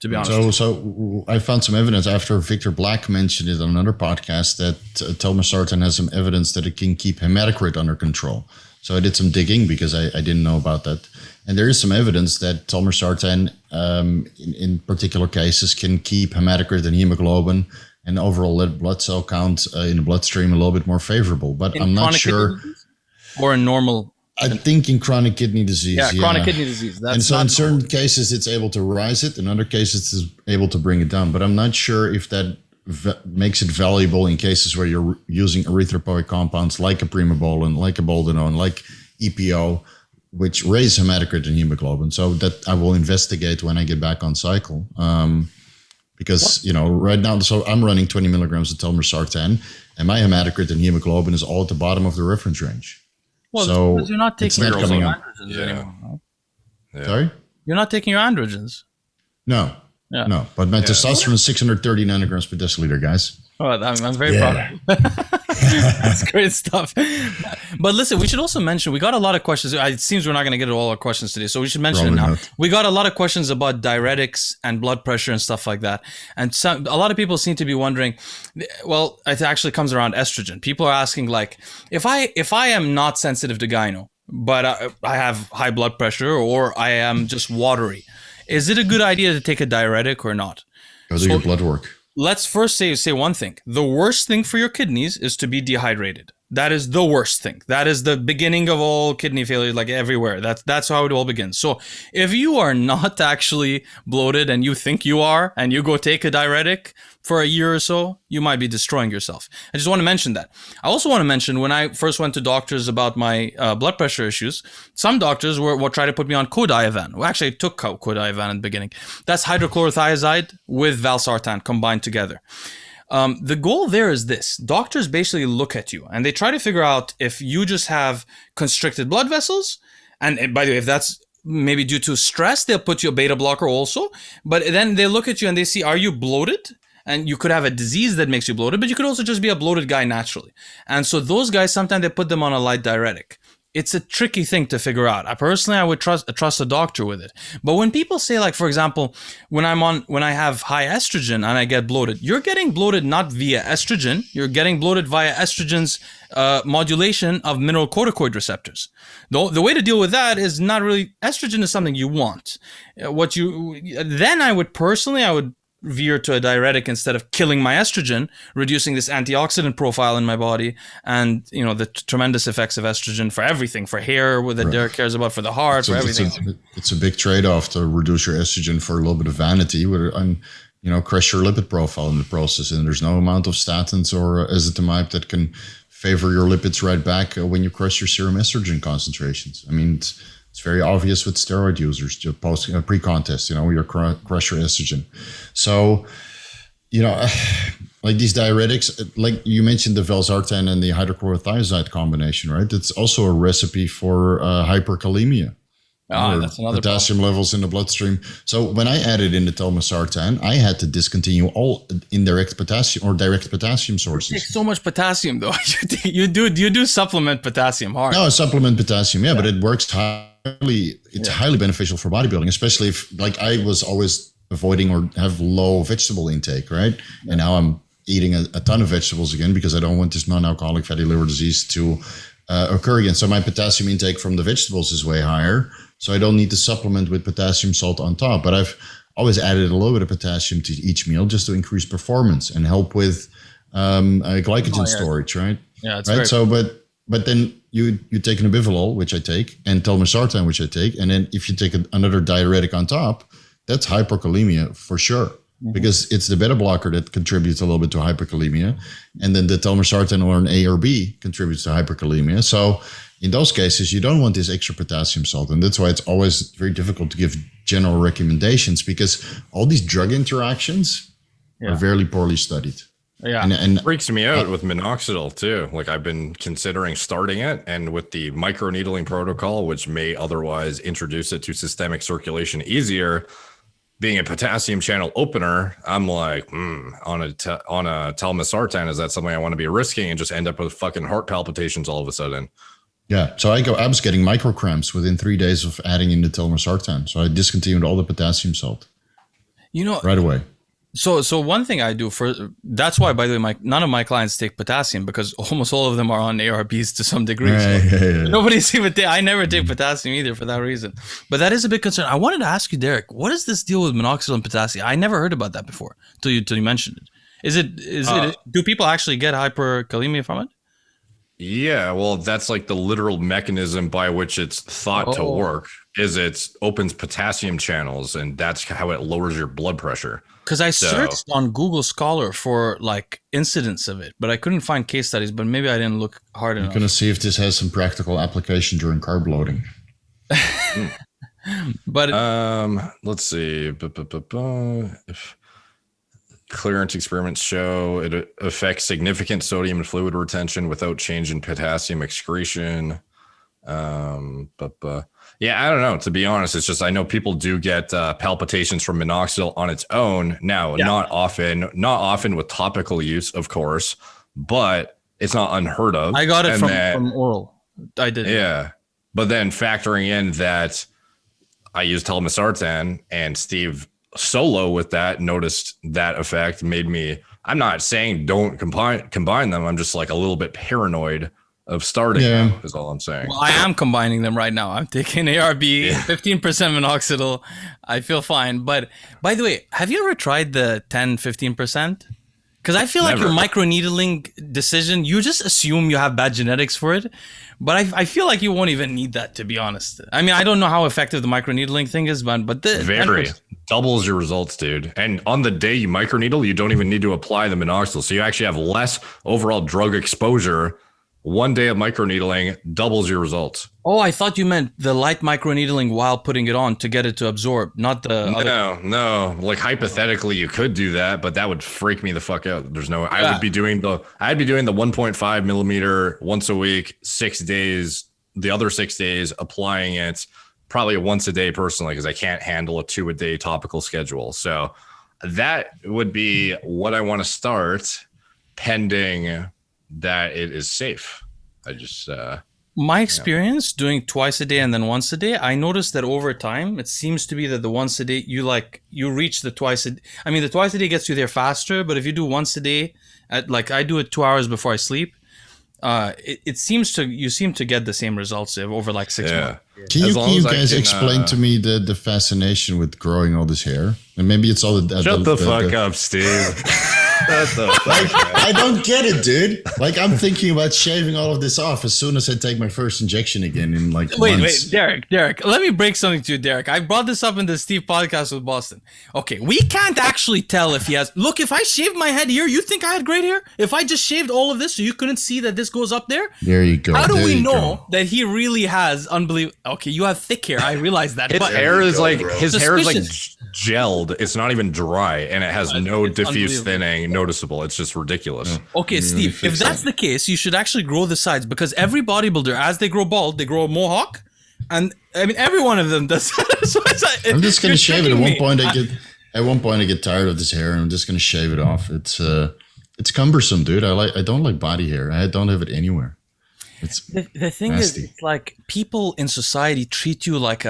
to be honest. So I found some evidence after Victor Black mentioned it on another podcast that telmisartan has some evidence that it can keep hematocrit under control. So I did some digging because I didn't know about that. And there is some evidence that telmisartan, in particular cases, can keep hematocrit and hemoglobin and overall red blood cell count in the bloodstream a little bit more favorable. But I'm not sure. Or in normal. I think in chronic kidney disease. Yeah, chronic kidney disease. And so in certain cases, it's able to rise it. In other cases, it's able to bring it down. But I'm not sure if that makes it valuable in cases where you're using erythropoietin compounds like a primobolan, like a boldenone, like EPO, which raise hematocrit and hemoglobin. So that I will investigate when I get back on cycle. Because, right now, so I'm running 20 milligrams of telmisartan, and my hematocrit and hemoglobin is all at the bottom of the reference range. Well, so because you're not taking your androgens anymore. Right? Yeah. Sorry? You're not taking your androgens. No. Yeah. No. But my testosterone is 630 nanograms per deciliter, guys. Oh, I'm very proud of you. That's great stuff. But listen, we should also mention, we got a lot of questions. It seems we're not going to get to all our questions today, so we should mention Probably it now. Not. We got a lot of questions about diuretics and blood pressure and stuff like that. And a lot of people seem to be wondering, well, it actually comes around estrogen. People are asking, like, if I am not sensitive to gyno, but I have high blood pressure or I am just watery, is it a good idea to take a diuretic or not? Go do your blood work. Let's first say one thing. The worst thing for your kidneys is to be dehydrated. That is the worst thing. That is the beginning of all kidney failure, like everywhere. That's how it all begins. So if you are not actually bloated and you think you are, and you go take a diuretic for a year or so, you might be destroying yourself. I just want to mention that. I also want to mention when I first went to doctors about my blood pressure issues, some doctors were trying to put me on Kodiavan. Well, actually, I took Kodiavan in the beginning. That's hydrochlorothiazide with valsartan combined together. The goal there is this. Doctors basically look at you and they try to figure out if you just have constricted blood vessels. And by the way, if that's maybe due to stress, they'll put you a beta blocker also. But then they look at you and they see, are you bloated? And you could have a disease that makes you bloated, but you could also just be a bloated guy naturally. And so those guys, sometimes they put them on a light diuretic. It's a tricky thing to figure out. I would trust a doctor with it. But when people say, like, for example, when I have high estrogen and I get bloated, you're getting bloated not via estrogen. You're getting bloated via estrogen's modulation of mineralocorticoid receptors. The way to deal with that is not really, estrogen is something you want. Then I would veer to a diuretic instead of killing my estrogen, reducing this antioxidant profile in my body, and the tremendous effects of estrogen for everything, for hair, that Derek cares about, for the heart, for everything. It's a big trade-off to reduce your estrogen for a little bit of vanity, and crush your lipid profile in the process. And there's no amount of statins or ezetimibe that can favor your lipids right back when you crush your serum estrogen concentrations. I mean, it's very obvious with steroid users, just pre-contest, you crush your estrogen. So, like these diuretics, like you mentioned the valsartan and the hydrochlorothiazide combination, right? It's also a recipe for hyperkalemia. That's another potassium levels in the bloodstream. So when I added in the telmisartan, I had to discontinue all indirect potassium or direct potassium sources. You take so much potassium, though. You do supplement potassium hard. No, supplement potassium, but it works highly beneficial for bodybuilding, especially if, like, I was always avoiding or have low vegetable intake, right? Yeah. And now I'm eating a ton of vegetables again because I don't want this non-alcoholic fatty liver disease to occur again. So my potassium intake from the vegetables is way higher. So I don't need to supplement with potassium salt on top. But I've always added a little bit of potassium to each meal just to increase performance and help with glycogen storage, right? Yeah, it's right. So, but then you take Nebivolol, which I take, and telmisartan, which I take, and then if you take another diuretic on top, that's hyperkalemia for sure. Because it's the beta blocker that contributes a little bit to hyperkalemia, and then the telmisartan or an A or B contributes to hyperkalemia. So in those cases, you don't want this extra potassium salt, and that's why it's always very difficult to give general recommendations, because all these drug interactions are very poorly studied. Yeah, and it freaks me out with minoxidil too. Like, I've been considering starting it, and with the microneedling protocol, which may otherwise introduce it to systemic circulation easier, being a potassium channel opener, I'm like, on a telmisartan, is that something I want to be risking and just end up with fucking heart palpitations all of a sudden? Yeah. So I was getting microcramps within 3 days of adding in the telmisartan. So I discontinued all the potassium salt. You know, right away. so one thing I do that's why, by the way, none of my clients take potassium, because almost all of them are on ARBs to some degree. Nobody's even I never take potassium either for that reason. But that is a big concern. I wanted to ask you, Derek, what is this deal with minoxidil and potassium? I never heard about that before till you mentioned it. Is it do people actually get hyperkalemia from it? Yeah, well, that's like the literal mechanism by which it's thought to work. Is it opens potassium channels, and that's how it lowers your blood pressure. Because I searched on Google Scholar for like incidents of it, but I couldn't find case studies. But maybe I didn't look hard enough. I'm gonna see if this has some practical application during carb loading. But let's see. If clearance experiments show it affects significant sodium and fluid retention without change in potassium excretion. Yeah, I don't know. To be honest, it's just I know people do get palpitations from minoxidil on its own. Now, not often with topical use, of course, but it's not unheard of. I got it from oral. I did. Yeah, but then factoring in that I use telmisartan, and Steve solo with that noticed that effect, made me. I'm not saying don't combine them. I'm just like a little bit paranoid of starting is all I'm saying. Well, I am combining them right now. I'm taking ARB, 15% minoxidil. I feel fine. But by the way, have you ever tried the 10-15%? Because I feel like your microneedling decision, you just assume you have bad genetics for it. But I feel like you won't even need that, to be honest. I mean, I don't know how effective the microneedling thing is, but very doubles your results, dude. And on the day you microneedle, you don't even need to apply the minoxidil. So you actually have less overall drug exposure. 1 day of microneedling doubles your results. Oh, I thought you meant the light microneedling while putting it on to get it to absorb, not the other. No. Like hypothetically, you could do that, but that would freak me the fuck out. There's no. I'd be doing the 1.5 millimeter once a week, 6 days. The other 6 days applying it probably once a day personally, because I can't handle a 2 a day topical schedule. So that would be what I want to start, pending that it is safe. I just my experience doing twice a day and then once a day, I noticed that over time it seems to be that the once a day you reach the twice a day. I mean, the twice a day gets you there faster, but if you do once a day at like I do it 2 hours before I sleep, you seem to get the same results over like 6 months. Can you guys explain to me the fascination with growing all this hair? And maybe it's all shut the fuck up, Steve. I don't get it, dude. Like, I'm thinking about shaving all of this off as soon as I take my first injection again in like months. Derek, let me break something to you, Derek. I brought this up in the Steve podcast with Boston. Okay, we can't actually tell if he has. Look, if I shaved my head here, you think I had great hair? If I just shaved all of this so you couldn't see that this goes up there? There you go. How do we know that he really has unbelievable? Okay, you have thick hair. I realize that. His hair is like gelled. It's not even dry, and it has no diffuse thinning noticeable. It's just ridiculous. Okay, Steve, if that's the case, you should actually grow the sides, because every bodybuilder, as they grow bald, they grow a mohawk, and I mean every one of them does. So I'm just gonna shave it. At one point I get tired of this hair, and I'm just gonna shave it off. It's cumbersome, dude. I don't like body hair. I don't have it anywhere. It's the thing nasty. is, it's like people in society treat you like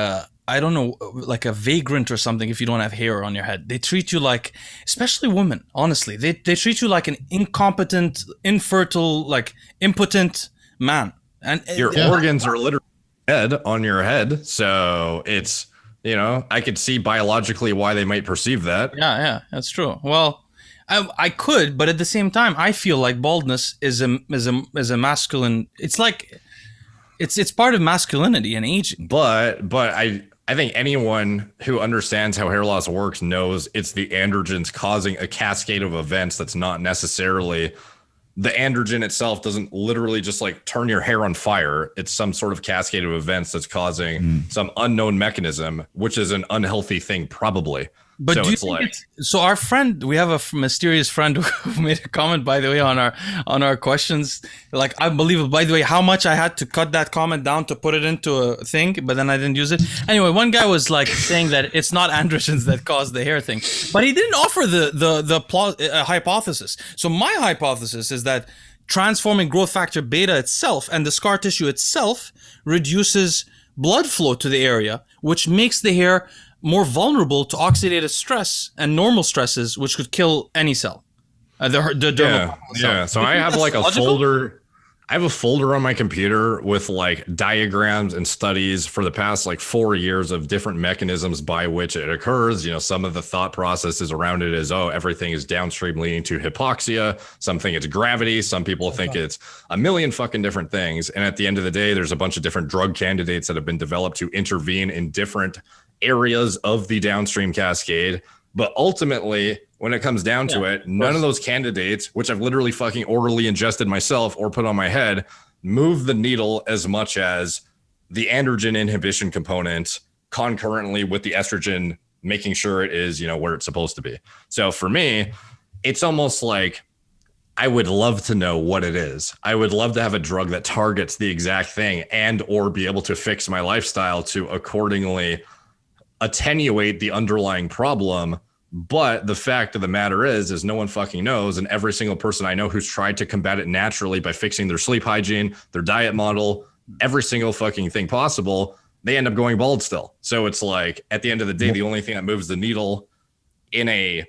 like a vagrant or something if you don't have hair on your head. They treat you like, especially women, honestly, they treat you like an incompetent, infertile, like impotent man. And your organs are literally head on your head. So it's, I could see biologically why they might perceive that. Yeah, that's true. Well, I could, but at the same time, I feel like baldness is a masculine. It's like it's part of masculinity and aging. But I think anyone who understands how hair loss works knows it's the androgens causing a cascade of events that's not necessarily the androgen itself doesn't literally just like turn your hair on fire. It's some sort of cascade of events that's causing some unknown mechanism, which is an unhealthy thing, probably. But so do you think so our friend, we have a mysterious friend who made a comment, by the way, on our questions, like unbelievable. By the way, how much I had to cut that comment down to put it into a thing, but then I didn't use it. Anyway, one guy was like saying that it's not androgens that cause the hair thing, but he didn't offer the hypothesis. So my hypothesis is that transforming growth factor beta itself and the scar tissue itself reduces blood flow to the area, which makes the hair more vulnerable to oxidative stress and normal stresses, which could kill any cell. The dermal cell. Yeah. So I have like a folder. I have a folder on my computer with like diagrams and studies for the past like 4 years of different mechanisms by which it occurs. You know, some of the thought processes around it is, oh, everything is downstream leading to hypoxia. Some think it's gravity. Some people think it's a million fucking different things. And at the end of the day, there's a bunch of different drug candidates that have been developed to intervene in different areas of the downstream cascade. But ultimately, when it comes down to it, none of those candidates, which I've literally fucking orally ingested myself or put on my head, move the needle as much as the androgen inhibition component concurrently with the estrogen, making sure it is, you know, where it's supposed to be. So for me, it's almost like I would love to know what it is. I would love to have a drug that targets the exact thing and or be able to fix my lifestyle to accordingly attenuate the underlying problem. But the fact of the matter is no one fucking knows. And every single person I know who's tried to combat it naturally by fixing their sleep hygiene, their diet model, every single fucking thing possible, they end up going bald still. So it's like, at the end of the day, the only thing that moves the needle in a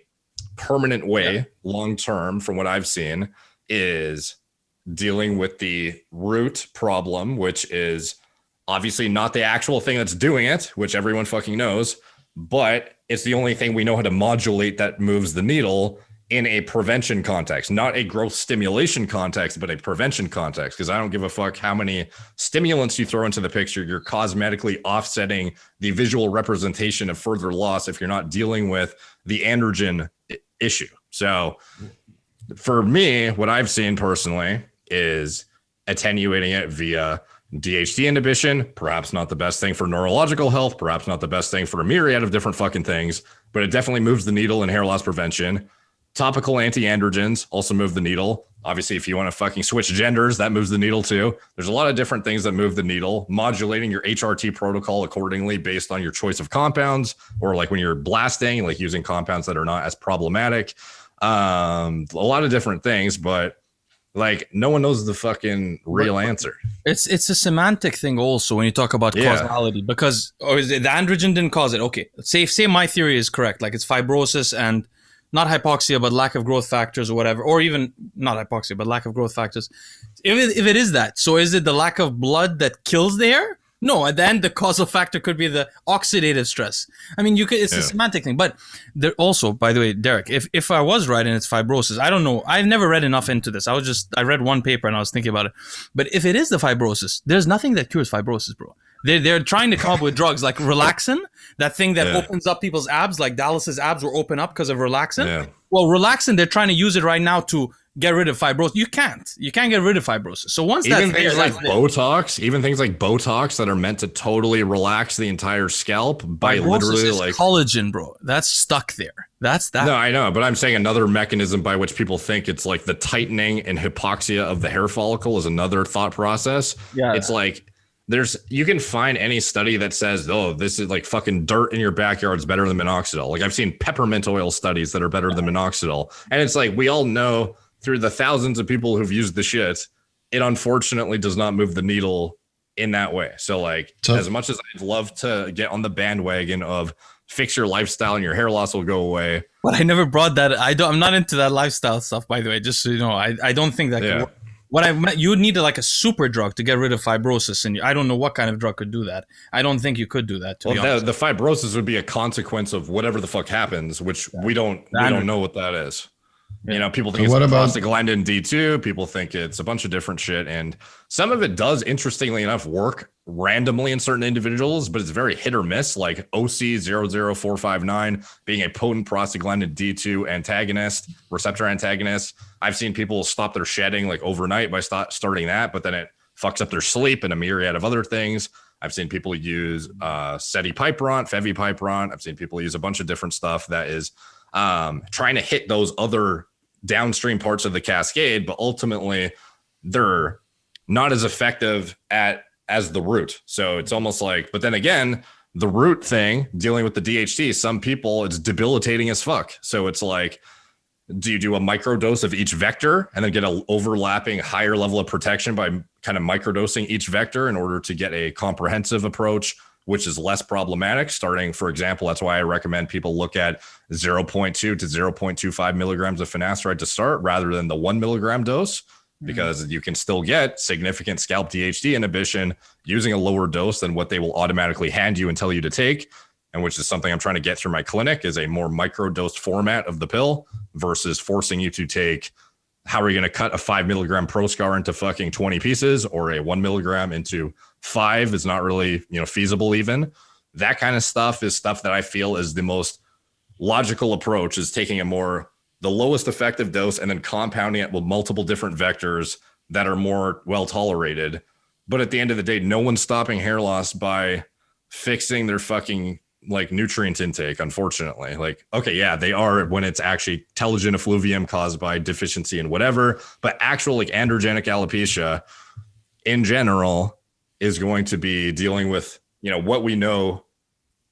permanent way, long term, from what I've seen, is dealing with the root problem, which is obviously not the actual thing that's doing it, which everyone fucking knows, but it's the only thing we know how to modulate that moves the needle in a prevention context, not a growth stimulation context, but a prevention context. Because I don't give a fuck how many stimulants you throw into the picture. You're cosmetically offsetting the visual representation of further loss if you're not dealing with the androgen issue. So for me, what I've seen personally is attenuating it via DHT inhibition, perhaps not the best thing for neurological health, perhaps not the best thing for a myriad of different fucking things, but it definitely moves the needle in hair loss prevention. Topical anti-androgens also move the needle. Obviously, if you want to fucking switch genders, that moves the needle too. There's a lot of different things that move the needle. Modulating your HRT protocol accordingly based on your choice of compounds, or like when you're blasting, like using compounds that are not as problematic. A lot of different things, but like no one knows the fucking real answer. It's a semantic thing also when you talk about causality, because the androgen didn't cause it. Okay, say my theory is correct, like it's fibrosis and not hypoxia, but lack of growth factors or whatever, or even not hypoxia, but lack of growth factors. If it is that, so is it the lack of blood that kills the hair? No, at the end, the causal factor could be the oxidative stress. I mean, it's a semantic thing. But there also, by the way, Derek, if I was right and it's fibrosis, I don't know. I've never read enough into this. I read one paper and I was thinking about it. But if it is the fibrosis, there's nothing that cures fibrosis, bro. They're trying to come up with drugs like relaxin, that thing that opens up people's abs, like Dallas's abs were open up because of relaxin. Yeah. Well, relaxin, they're trying to use it right now to get rid of fibrosis. You can't get rid of fibrosis. So once even things like Botox that are meant to totally relax the entire scalp by fibrosis literally like collagen, bro. That's stuck there. That's that. No, I know, but I'm saying another mechanism by which people think it's like the tightening and hypoxia of the hair follicle is another thought process. Yeah, it's like you can find any study that says, oh, this is like fucking dirt in your backyard is better than minoxidil. Like I've seen peppermint oil studies that are better than minoxidil, and it's like we all know through the thousands of people who've used the shit, it unfortunately does not move the needle in that way. So like, as much as I'd love to get on the bandwagon of fix your lifestyle and your hair loss will go away. But I never brought that. I'm not into that lifestyle stuff, by the way, just so you know. I don't think that can work. What I meant, you would need like a super drug to get rid of fibrosis, and I don't know what kind of drug could do that. I don't think you could do that. To be honest, the fibrosis would be a consequence of whatever the fuck happens, which we don't know what that is. You know, people think it's prostaglandin D2. People think it's a bunch of different shit. And some of it does, interestingly enough, work randomly in certain individuals, but it's very hit or miss, like OC00459 being a potent prostaglandin D2 antagonist, receptor antagonist. I've seen people stop their shedding like overnight by starting that, but then it fucks up their sleep and a myriad of other things. I've seen people use cetipiprant, fevipiprant. I've seen people use a bunch of different stuff that is trying to hit those other downstream parts of the cascade, but ultimately they're not as effective as the root. So it's almost like, but then again, the root thing dealing with the DHT, some people it's debilitating as fuck. So it's like, do you do a microdose of each vector and then get an overlapping higher level of protection by kind of microdosing each vector in order to get a comprehensive approach? which is less problematic. Starting, for example, that's why I recommend people look at 0.2 to 0.25 milligrams of finasteride to start rather than the 1 milligram dose, because you can still get significant scalp DHT inhibition using a lower dose than what they will automatically hand you and tell you to take. And which is something I'm trying to get through my clinic, is a more micro-dosed format of the pill versus forcing you to take, how are you going to cut a 5 milligram Proscar into fucking 20 pieces, or a 1 milligram into 5 is not really, feasible even. That kind of stuff is stuff that I feel is the most logical approach, is taking the lowest effective dose and then compounding it with multiple different vectors that are more well tolerated. But at the end of the day, no one's stopping hair loss by fixing their fucking nutrient intake, unfortunately. They are when it's actually telogen effluvium caused by deficiency in whatever, but actual androgenic alopecia in general is going to be dealing with, what we know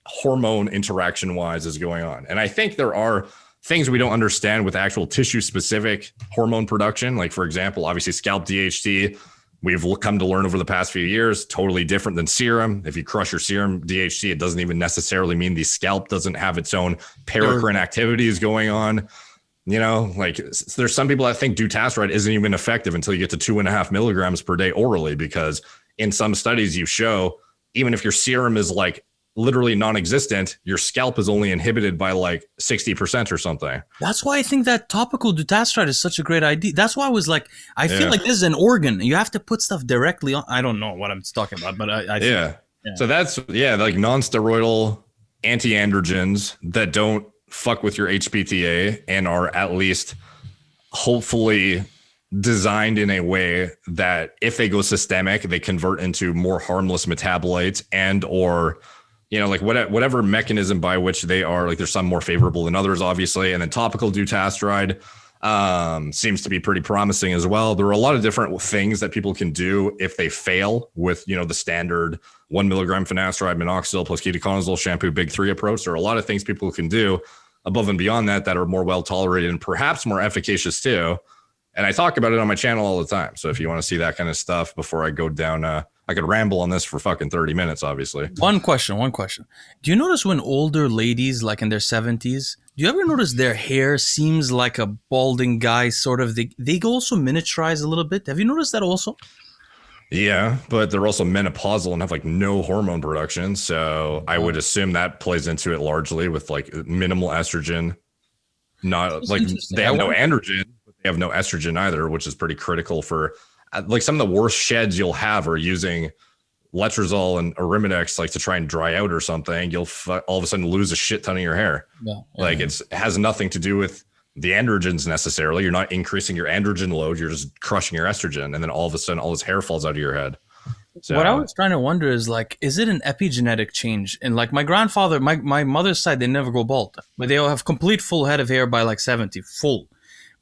hormone interaction wise is going on. And I think there are things we don't understand with actual tissue specific hormone production. Like, for example, obviously scalp DHT, we've come to learn over the past few years, totally different than serum. If you crush your serum DHT, it doesn't even necessarily mean the scalp doesn't have its own paracrine activities going on. There's some people that think dutasteride isn't even effective until you get to 2.5 milligrams per day orally, because in some studies you show, even if your serum is literally non-existent, your scalp is only inhibited by 60% or something. That's why I think that topical dutasteride is such a great idea. That's why I was I feel like this is an organ. You have to put stuff directly on. I don't know what I'm talking about, but I think, yeah. So that's, non-steroidal anti-androgens that don't fuck with your HPTA and are at least hopefully designed in a way that if they go systemic, they convert into more harmless metabolites and or whatever mechanism by which they are, there's some more favorable than others, obviously. And then topical dutasteride seems to be pretty promising as well. There are a lot of different things that people can do if they fail with, the standard 1 milligram finasteride, minoxidil plus ketoconazole shampoo, big 3 approach. There are a lot of things people can do above and beyond that are more well tolerated and perhaps more efficacious too. And I talk about it on my channel all the time. So if you want to see that kind of stuff before I go down, I could ramble on this for fucking 30 minutes, obviously. One question. Do you notice when older ladies, in their 70s, do you ever notice their hair seems like a balding guy, sort of? They also miniaturize a little bit. Have you noticed that also? Yeah, but they're also menopausal and have no hormone production. So I would assume that plays into it largely with minimal estrogen. Not they have no androgen, but they have no estrogen either, which is pretty critical for some of the worst sheds you'll have are using letrozole and arimidex to try and dry out or something. You'll all of a sudden lose a shit ton of your hair. Yeah. It has nothing to do with the androgens necessarily. You're not increasing your androgen load. You're just crushing your estrogen. And then all of a sudden all this hair falls out of your head. So, what I was trying to wonder is is it an epigenetic change? And my grandfather, my mother's side, they never go bald, but they'll have complete full head of hair by 70, full.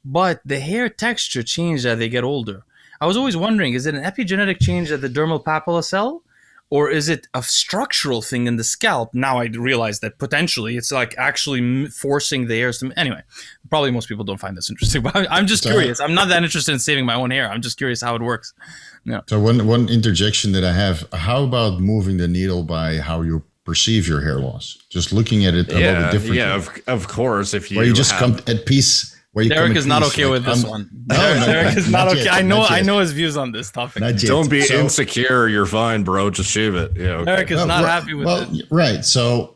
But the hair texture changed as they get older. I was always wondering, is it an epigenetic change at the dermal papilla cell, or is it a structural thing in the scalp? Now I realize that potentially it's actually forcing the hairs to... Anyway, probably most people don't find this interesting, but I'm just curious. I'm not that interested in saving my own hair. I'm just curious how it works. Yeah. So one interjection that I have, how about moving the needle by how you perceive your hair loss? Just looking at it a little bit differently. Yeah, of course. If you Where you just come at peace... Derek is not okay with this one. Derek is not okay. I know his views on this topic. Don't be insecure. You're fine, bro. Just shave it. Yeah. Okay. Derek is not happy with it. Right. So,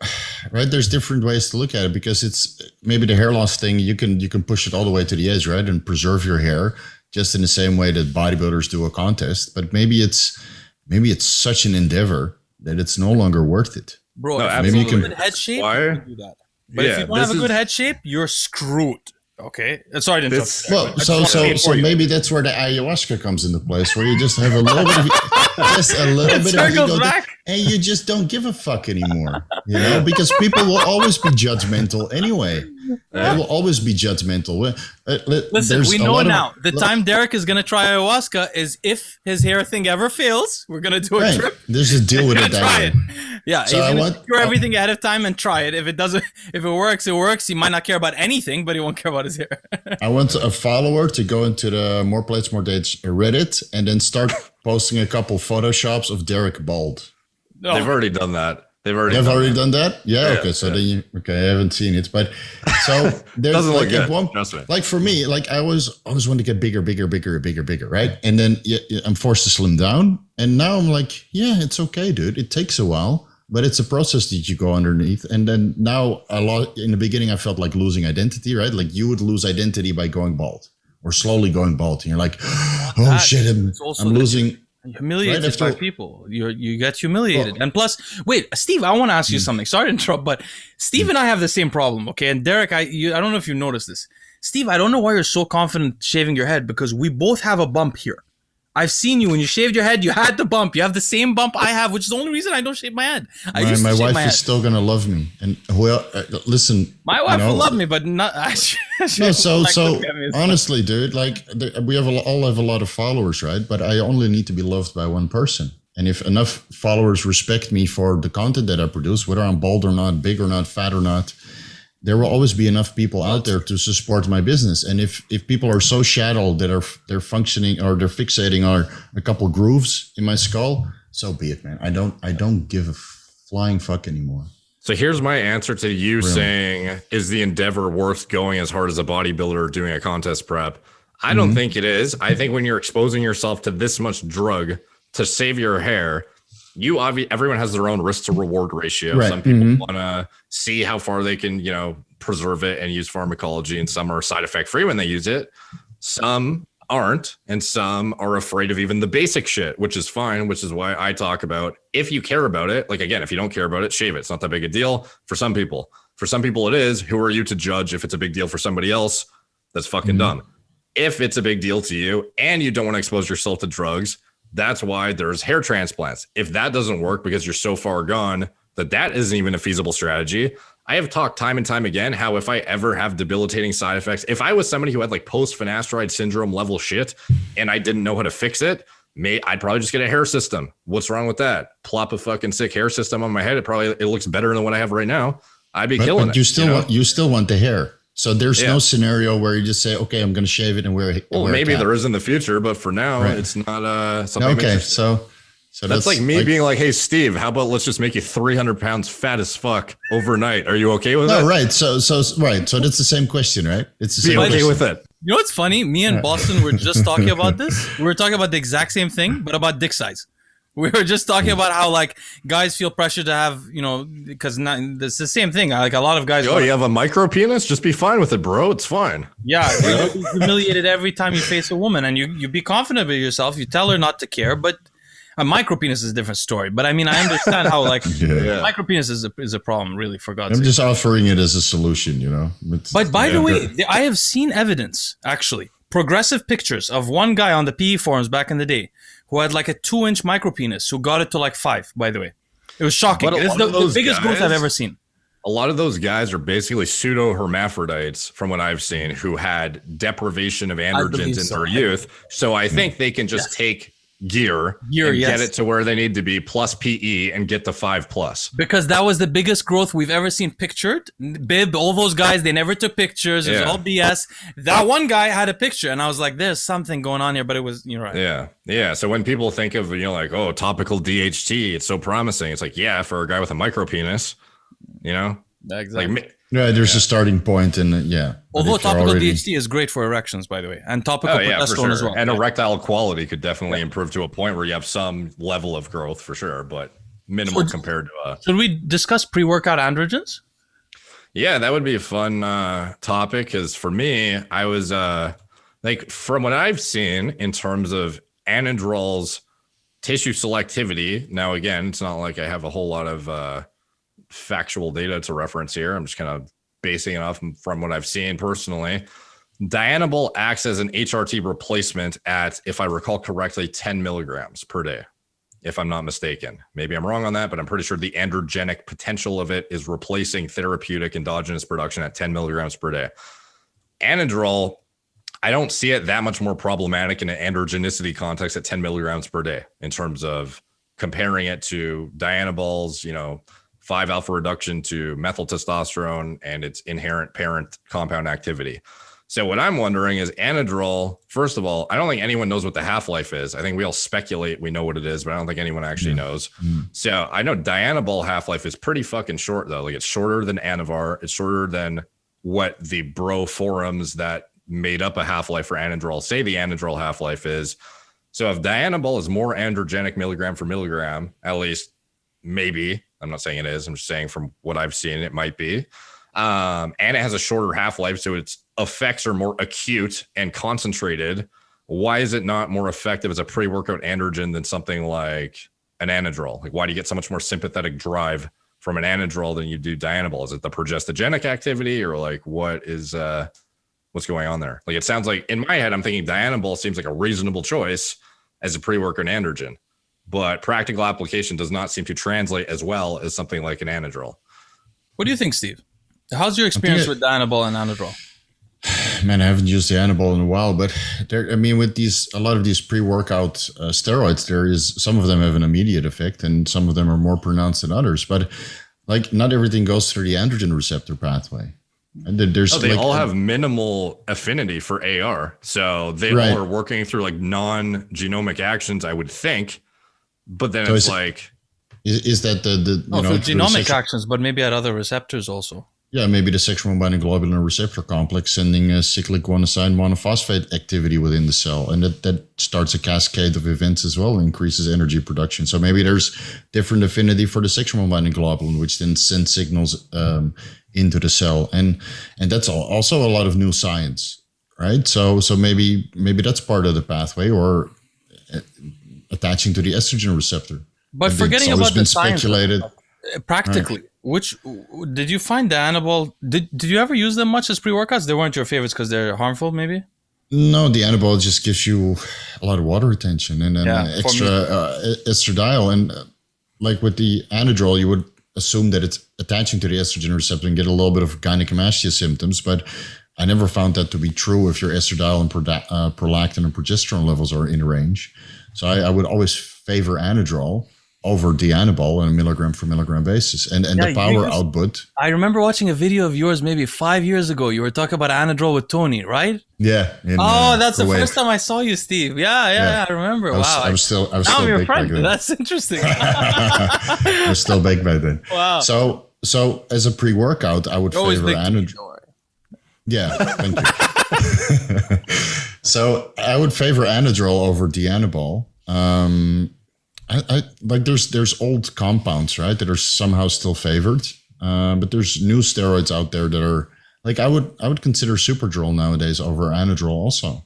there's different ways to look at it, because it's maybe the hair loss thing. You can push it all the way to the edge, right, and preserve your hair just in the same way that bodybuilders do a contest. But maybe it's such an endeavor that it's no longer worth it. Bro, maybe you can good head shape. You can do that. But if you don't have a good head shape, you're screwed. Okay, sorry to interrupt. Well, so maybe that's where the ayahuasca comes into place, where you just have a little bit of ego, and you just don't give a fuck anymore, because people will always be judgmental anyway. They will always be judgmental. Listen, we know now. The time Derek is going to try ayahuasca is if his hair thing ever fails. We're going to do a trip. There's a deal with it that way. Yeah, so he's going to secure everything ahead of time and try it. If it works, it works. He might not care about anything, but he won't care about his hair. I want a follower to go into the More Plates, More Dates Reddit and then start posting a couple photoshops of Derek bald. They've already done that. They've already done that. Yeah. Yeah, Okay. So then I haven't seen it, but so there's Doesn't look like good. Trust me. like for me, like I always want to get bigger, right? And then I'm forced to slim down, and now I'm like, yeah, it's okay, dude. It takes a while, but it's a process that you go underneath. And then now a lot in the beginning, I felt like losing identity, right? Like you would lose identity by going bald or slowly going bald, and you're like, oh shit, I'm losing. Humiliated by people. You get humiliated. And plus, wait, Steve, I want to ask you something. Sorry to interrupt, but Steve and I have the same problem, okay? And Derek, I don't know if you noticed this. Steve, I don't know why you're so confident shaving your head, because we both have a bump here. I've seen you when you shaved your head, you had the bump. You have the same bump I have, which is the only reason I don't shave my head. My wife is still gonna love me, and listen. My wife will love me, but not. No, so honestly, dude, like we all have a lot of followers, right? But I only need to be loved by one person, and if enough followers respect me for the content that I produce, whether I'm bald or not, big or not, fat or not, there will always be enough people out there to support my business. And if people are so shadowed that they're functioning or they're fixating on a couple grooves in my skull, so be it, man. I don't give a flying fuck anymore. So here's my answer to you saying, is the endeavor worth going as hard as a bodybuilder doing a contest prep? I don't think it is. I think when you're exposing yourself to this much drug to save your hair, everyone has their own risk to reward ratio. Right. Some people want to see how far they can, preserve it and use pharmacology, and some are side effect free when they use it. Some aren't, and some are afraid of even the basic shit, which is fine, which is why I talk about, if you care about it, like again, if you don't care about it, shave it. It's not that big a deal for some people. For some people it is. Who are you to judge if it's a big deal for somebody else? That's fucking dumb. If it's a big deal to you and you don't want to expose yourself to drugs, that's why there's hair transplants. If that doesn't work because you're so far gone that isn't even a feasible strategy. I have talked time and time again how if I ever have debilitating side effects, if I was somebody who had like post-finasteride syndrome level shit and I didn't know how to fix it, I'd probably just get a hair system. What's wrong with that? Plop a fucking sick hair system on my head. It looks better than what I have right now. I'd be killing it. You still want the hair. So there's no scenario where you just say, okay, I'm going to shave it and wear it. Well, maybe there is in the future, but for now, it's not something. Okay, so that's like me being like, hey, Steve, how about let's just make you 300 pounds fat as fuck overnight? Are you okay with that? Oh, right. So that's the same question, right? It's the same okay question. with it. You know what's funny? Me and Boston were just talking about this. We were talking about the exact same thing, but about dick size. We were just talking about how like guys feel pressure to have, because it's the same thing. Like a lot of guys. Oh, you have a micro penis? Just be fine with it, bro. It's fine. Yeah, you'll be humiliated every time you face a woman, and you be confident with yourself. You tell her not to care, but a micro penis is a different story. But I mean, I understand how like micro penis is a problem, really, for God's sake. I'm just offering it as a solution, But by the way, I have seen evidence, actually, progressive pictures of one guy on the PE forums back in the day who had like a 2-inch micro penis who got it to like 5, by the way. It was shocking. It's the biggest growth I've ever seen. A lot of those guys are basically pseudo hermaphrodites from what I've seen who had deprivation of androgens in their youth. So I think they can just take gear and get it to where they need to be plus PE and get the 5+. Because that was the biggest growth we've ever seen pictured. Bib, all those guys, they never took pictures. It was all BS. That one guy had a picture and I was like, there's something going on here, but it was, you're right. Yeah. So when people think of, like, oh, topical DHT, it's so promising. It's like, yeah, for a guy with a micro penis, Exactly. Like, there's a starting point, and although topical DHT is great for erections, by the way, and topical progesterone as well. And erectile quality could definitely improve to a point where you have some level of growth for sure, but minimal compared to. Should we discuss pre-workout androgens? Yeah, that would be a fun topic. Because for me, I was like, from what I've seen in terms of anadrol's tissue selectivity. Now, again, it's not like I have a whole lot of factual data to reference here. I'm just kind of basing it off from what I've seen personally. Dianabol acts as an HRT replacement at, if I recall correctly, 10 milligrams per day, if I'm not mistaken. Maybe I'm wrong on that, but I'm pretty sure the androgenic potential of it is replacing therapeutic endogenous production at 10 milligrams per day. Anadrol, I don't see it that much more problematic in an androgenicity context at 10 milligrams per day in terms of comparing it to Dianabol's, 5-alpha reduction to methyl testosterone and its inherent parent compound activity. So what I'm wondering is Anadrol, first of all, I don't think anyone knows what the half-life is. I think we all speculate we know what it is, but I don't think anyone actually knows. So I know Dianabol half-life is pretty fucking short, though. Like, it's shorter than Anavar. It's shorter than what the bro forums that made up a half-life for Anadrol say the Anadrol half-life is. So if Dianabol is more androgenic milligram for milligram, at least maybe, I'm not saying it is, I'm just saying from what I've seen, it might be. And it has a shorter half-life, so its effects are more acute and concentrated. Why is it not more effective as a pre-workout androgen than something like an Anadrol? Like, why do you get so much more sympathetic drive from an Anadrol than you do Dianabol? Is it the progestogenic activity, or like what is what's going on there? Like, it sounds like in my head, I'm thinking Dianabol seems like a reasonable choice as a pre-workout androgen, but practical application does not seem to translate as well as something like an Anadrol. What do you think, Steve? How's your experience with Dianabol and Anadrol? Man, I haven't used the Anabol in a while, but with a lot of these pre-workout steroids, there is some of them have an immediate effect, and some of them are more pronounced than others. But like, not everything goes through the androgen receptor pathway. And they all have minimal affinity for AR, so they all are working through like non-genomic actions, I would think. But then so it's like, is that the genomic actions, but maybe at other receptors also? Yeah, maybe the sexual binding globulin receptor complex sending a cyclic guanosine monophosphate activity within the cell. And that starts a cascade of events as well, increases energy production. So maybe there's different affinity for the sexual binding globulin, which then sends signals into the cell. And that's also a lot of new science, right? So maybe that's part of the pathway, or attaching to the estrogen receptor. But forgetting about the science, practically. Right. Which did you find Dianabol? Did you ever use them much as pre-workouts? They weren't your favorites because they're harmful, maybe? No, the Dianabol just gives you a lot of water retention and then extra estradiol. And like with the Anadrol, you would assume that it's attaching to the estrogen receptor and get a little bit of gynecomastia symptoms. But I never found that to be true if your estradiol and prolactin and progesterone levels are in range. So I would always favor Anadrol over Dianabol on a milligram for milligram basis. And the power output. I remember watching a video of yours maybe 5 years ago. You were talking about Anadrol with Tony, right? Yeah. That's the first time I saw you, Steve. Yeah, I remember. I was still your friend. That's interesting. I was still baked back then. Wow. So as a pre-workout, I would favor Anadrol. Yeah, thank you. So I would favor Anadrol over Dianabol. I like there's old compounds, right, that are somehow still favored, but there's new steroids out there that are like I would consider Superdrol nowadays over Anadrol also.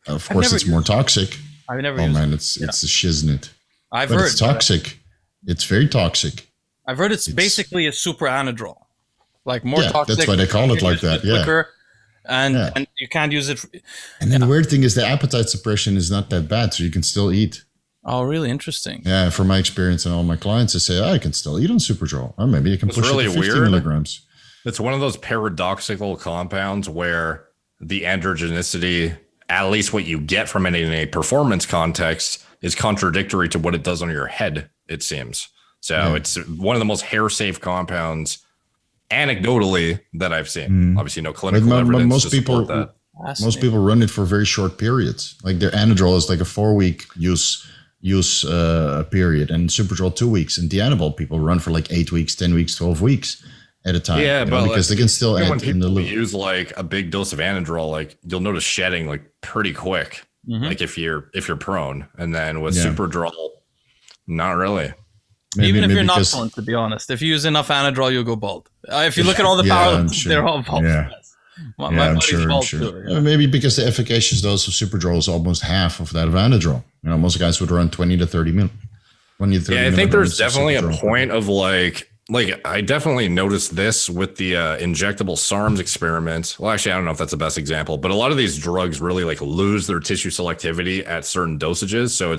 Of course, it's more toxic. I've never. Oh man, it's a shiznit. I've heard it's toxic. It's very toxic. I've heard it's basically a super Anadrol, like more toxic. That's why they call it like that. Quicker, and you can't use it. And then the weird thing is the appetite suppression is not that bad, so you can still eat. Oh, really interesting. Yeah, from my experience and all my clients, they say, I can still eat on Superdrol. Or maybe you can push it to 50 milligrams. It's one of those paradoxical compounds where the androgenicity, at least what you get from it in a performance context, is contradictory to what it does on your head, it seems. So it's one of the most hair-safe compounds, anecdotally, that I've seen. Obviously, no clinical evidence most to people, support that. Most people run it for very short periods. Like their Anadrol is like a 4-week use period, and Superdrol 2 weeks, and Dianabol people run for like 8 weeks, 10 weeks, 12 weeks at a time. Yeah, but because they can still add when in the loop. Use like a big dose of Anadrol, like you'll notice shedding like pretty quick, like if you're prone, and then with Superdrol, not really. Even if you're not prone, to be honest, if you use enough Anadrol, you'll go bald. If you look at all the power, they're all bald. I'm sure. Maybe because the efficacious dose of Superdrol is almost half of that of Anadrol. Most guys would run 20 to 30 mil. I think there's definitely a point of like I definitely noticed this with the injectable SARMs experiment. Well, actually, I don't know if that's the best example, but a lot of these drugs really like lose their tissue selectivity at certain dosages. So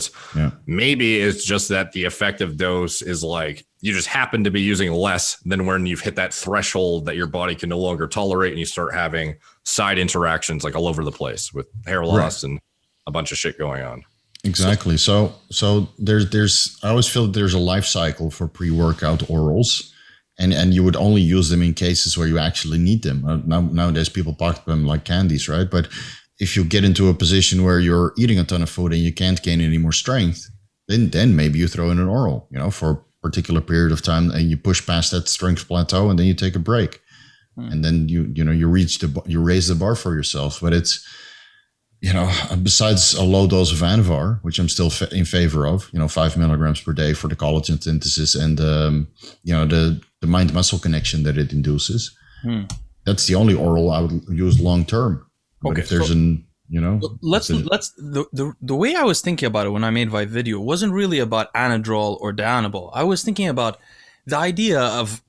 maybe it's just that the effective dose is like you just happen to be using less than when you've hit that threshold that your body can no longer tolerate, and you start having side interactions like all over the place with hair loss and a bunch of shit going on. Exactly. So there's I always feel that there's a life cycle for pre-workout orals, and you would only use them in cases where you actually need them. Nowadays, people pocket them like candies, right? But if you get into a position where you're eating a ton of food and you can't gain any more strength, then maybe you throw in an oral, for a particular period of time, and you push past that strength plateau, and then you take a break, and then you raise the bar for yourself. But it's besides a low dose of Anavar, which I'm still in favor of, 5 milligrams per day for the collagen synthesis and the mind muscle connection that it induces. That's the only oral I would use long term. But if there's the way I was thinking about it when I made my video wasn't really about Anadrol or Dianabol. I was thinking about the idea of,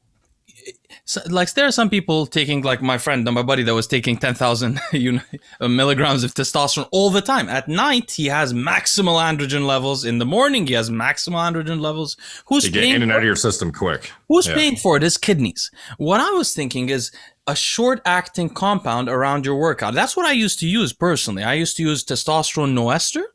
like, there are some people taking, like my friend, my buddy that was taking 10,000 milligrams of testosterone all the time. At night, he has maximal androgen levels. In the morning, he has maximal androgen levels. Who's get in and out of your system quick? Who's paying for it? His kidneys. What I was thinking is a short-acting compound around your workout. That's what I used to use personally. I used to use testosterone no ester,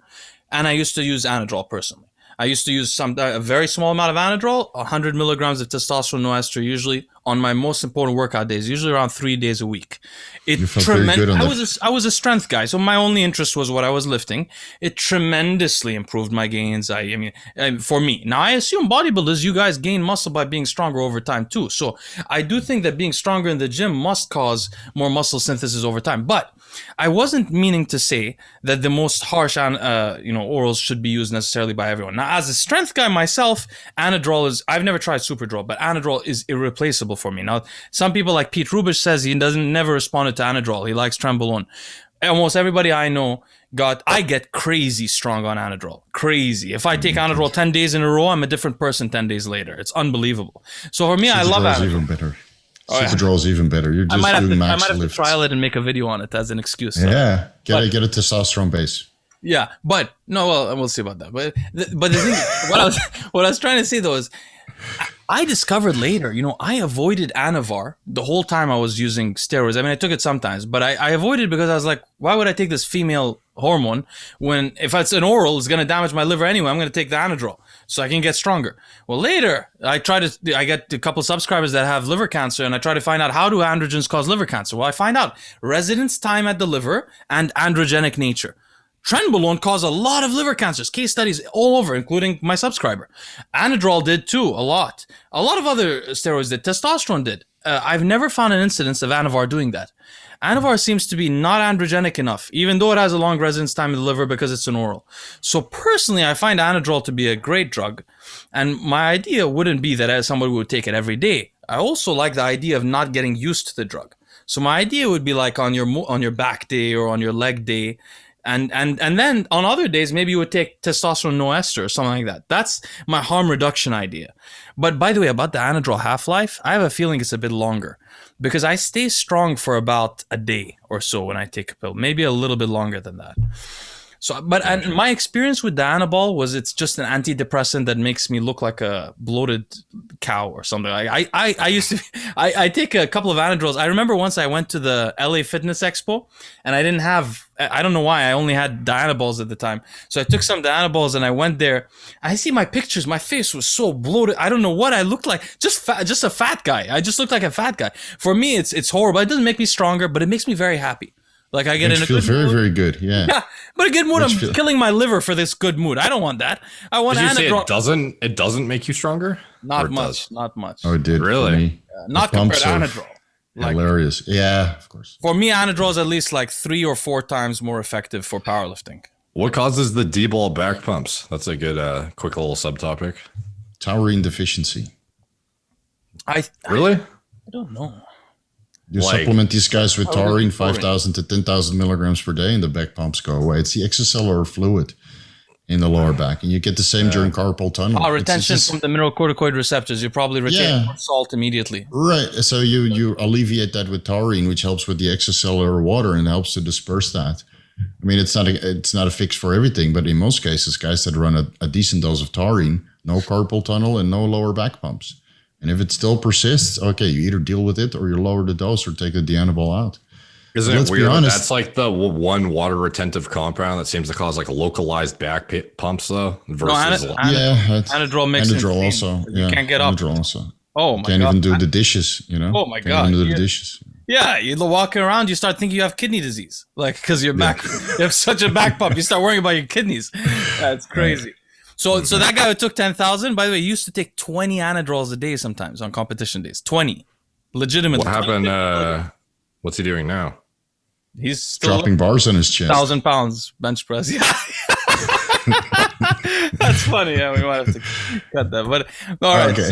and I used to use Anadrol personally. I used to use a very small amount of Anadrol, 100 milligrams of testosterone no ester, usually on my most important workout days, usually around 3 days a week. It I was a strength guy, so my only interest was what I was lifting. It tremendously improved my gains. I mean, for me. Now, I assume bodybuilders, you guys gain muscle by being stronger over time too. So I do think that being stronger in the gym must cause more muscle synthesis over time. But I wasn't meaning to say that the most harsh, orals should be used necessarily by everyone. Now, as a strength guy myself, Anadrol is, I've never tried Superdrol, but Anadrol is irreplaceable for me. Now, some people like Pete Rubish says he never responded to Anadrol. He likes Trenbolone. Almost everybody I know I get crazy strong on Anadrol. Crazy. If I take Anadrol 10 days in a row, I'm a different person 10 days later. It's unbelievable. So for me, I love Anadrol. Even better. Superdrol is even better. You're just doing max lifts. I might have to trial it and make a video on it as an excuse. So. Yeah, get a testosterone base. Yeah, but no, well, we'll see about that. But the thing, what I was trying to say though is, I discovered later, I avoided Anavar the whole time I was using steroids. I mean, I took it sometimes, but I avoided because I was like, why would I take this female hormone when if it's an oral, it's going to damage my liver anyway? I'm going to take the Anadrol so I can get stronger. Well, later, I get a couple subscribers that have liver cancer, and I try to find out how do androgens cause liver cancer. Well, I find out residence time at the liver and androgenic nature. Trenbolone caused a lot of liver cancers, case studies all over, including my subscriber. Anadrol did too, a lot. A lot of other steroids did. Testosterone did. I've never found an incidence of Anavar doing that. Anavar seems to be not androgenic enough, even though it has a long residence time in the liver because it's an oral. So personally, I find Anadrol to be a great drug, and my idea wouldn't be that somebody would take it every day. I also like the idea of not getting used to the drug. So my idea would be like on your back day or on your leg day, and then on other days, maybe you would take testosterone no ester or something like that. That's my harm reduction idea. But by the way, about the Anadrol half-life, I have a feeling it's a bit longer because I stay strong for about a day or so when I take a pill, maybe a little bit longer than that. So, and my experience with the Anabol was it's just an antidepressant that makes me look like a bloated cow or something. I used to, I take a couple of Anadrols. I remember once I went to the LA Fitness Expo and I didn't have, I don't know why, I only had Dianabols at the time. So I took some Dianabols and I went there. I see my pictures. My face was so bloated. I don't know what I looked like. Just a fat guy. I just looked like a fat guy. For me, it's horrible. It doesn't make me stronger, but it makes me very happy. Like I get in a good mood. Feel very, very good. Yeah. Yeah, but a good mood. I'm killing my liver for this good mood. I don't want that. I want Anadrol. It doesn't make you stronger? Not much. Not much. Oh, it did. Really? Not compared to Anadrol. Hilarious. Yeah, of course. For me, Anadrol is at least like 3 or 4 times more effective for powerlifting. What causes the D-ball back pumps? That's a good, quick little subtopic. Taurine deficiency. Really? I don't know. You supplement these guys with taurine, 5,000 to 10,000 milligrams per day, and the back pumps go away. It's the extracellular fluid in the lower back, and you get the same during carpal tunnel. Retention from the mineralocorticoid receptors. You probably retain more salt immediately. Right. So you alleviate that with taurine, which helps with the extracellular water and helps to disperse that. I mean, it's not a fix for everything, but in most cases, guys that run a decent dose of taurine, no carpal tunnel and no lower back pumps. And if it still persists, okay, you either deal with it or you lower the dose or take the Dianabol out. Isn't it weird? That's like the one water retentive compound that seems to cause like localized back pumps though. Versus Anadrol makes Anadrol also. You can't get up. Anadrol also. Oh You my can't god. even do the dishes, you know? Oh my Can't even god. do the dishes. Yeah, you walking around, you start thinking you have kidney disease, like because your Yeah. back, you have such a back pump. You start worrying about your kidneys. That's Right. crazy. So that guy who took 10,000, by the way, he used to take 20 anadrols a day sometimes on competition days. 20, What legitimately. happened? What's he doing now? He's still Dropping bars on his chest. 1,000 pounds bench press. Yeah, that's funny. Yeah, we might have to cut that. But all right. Okay.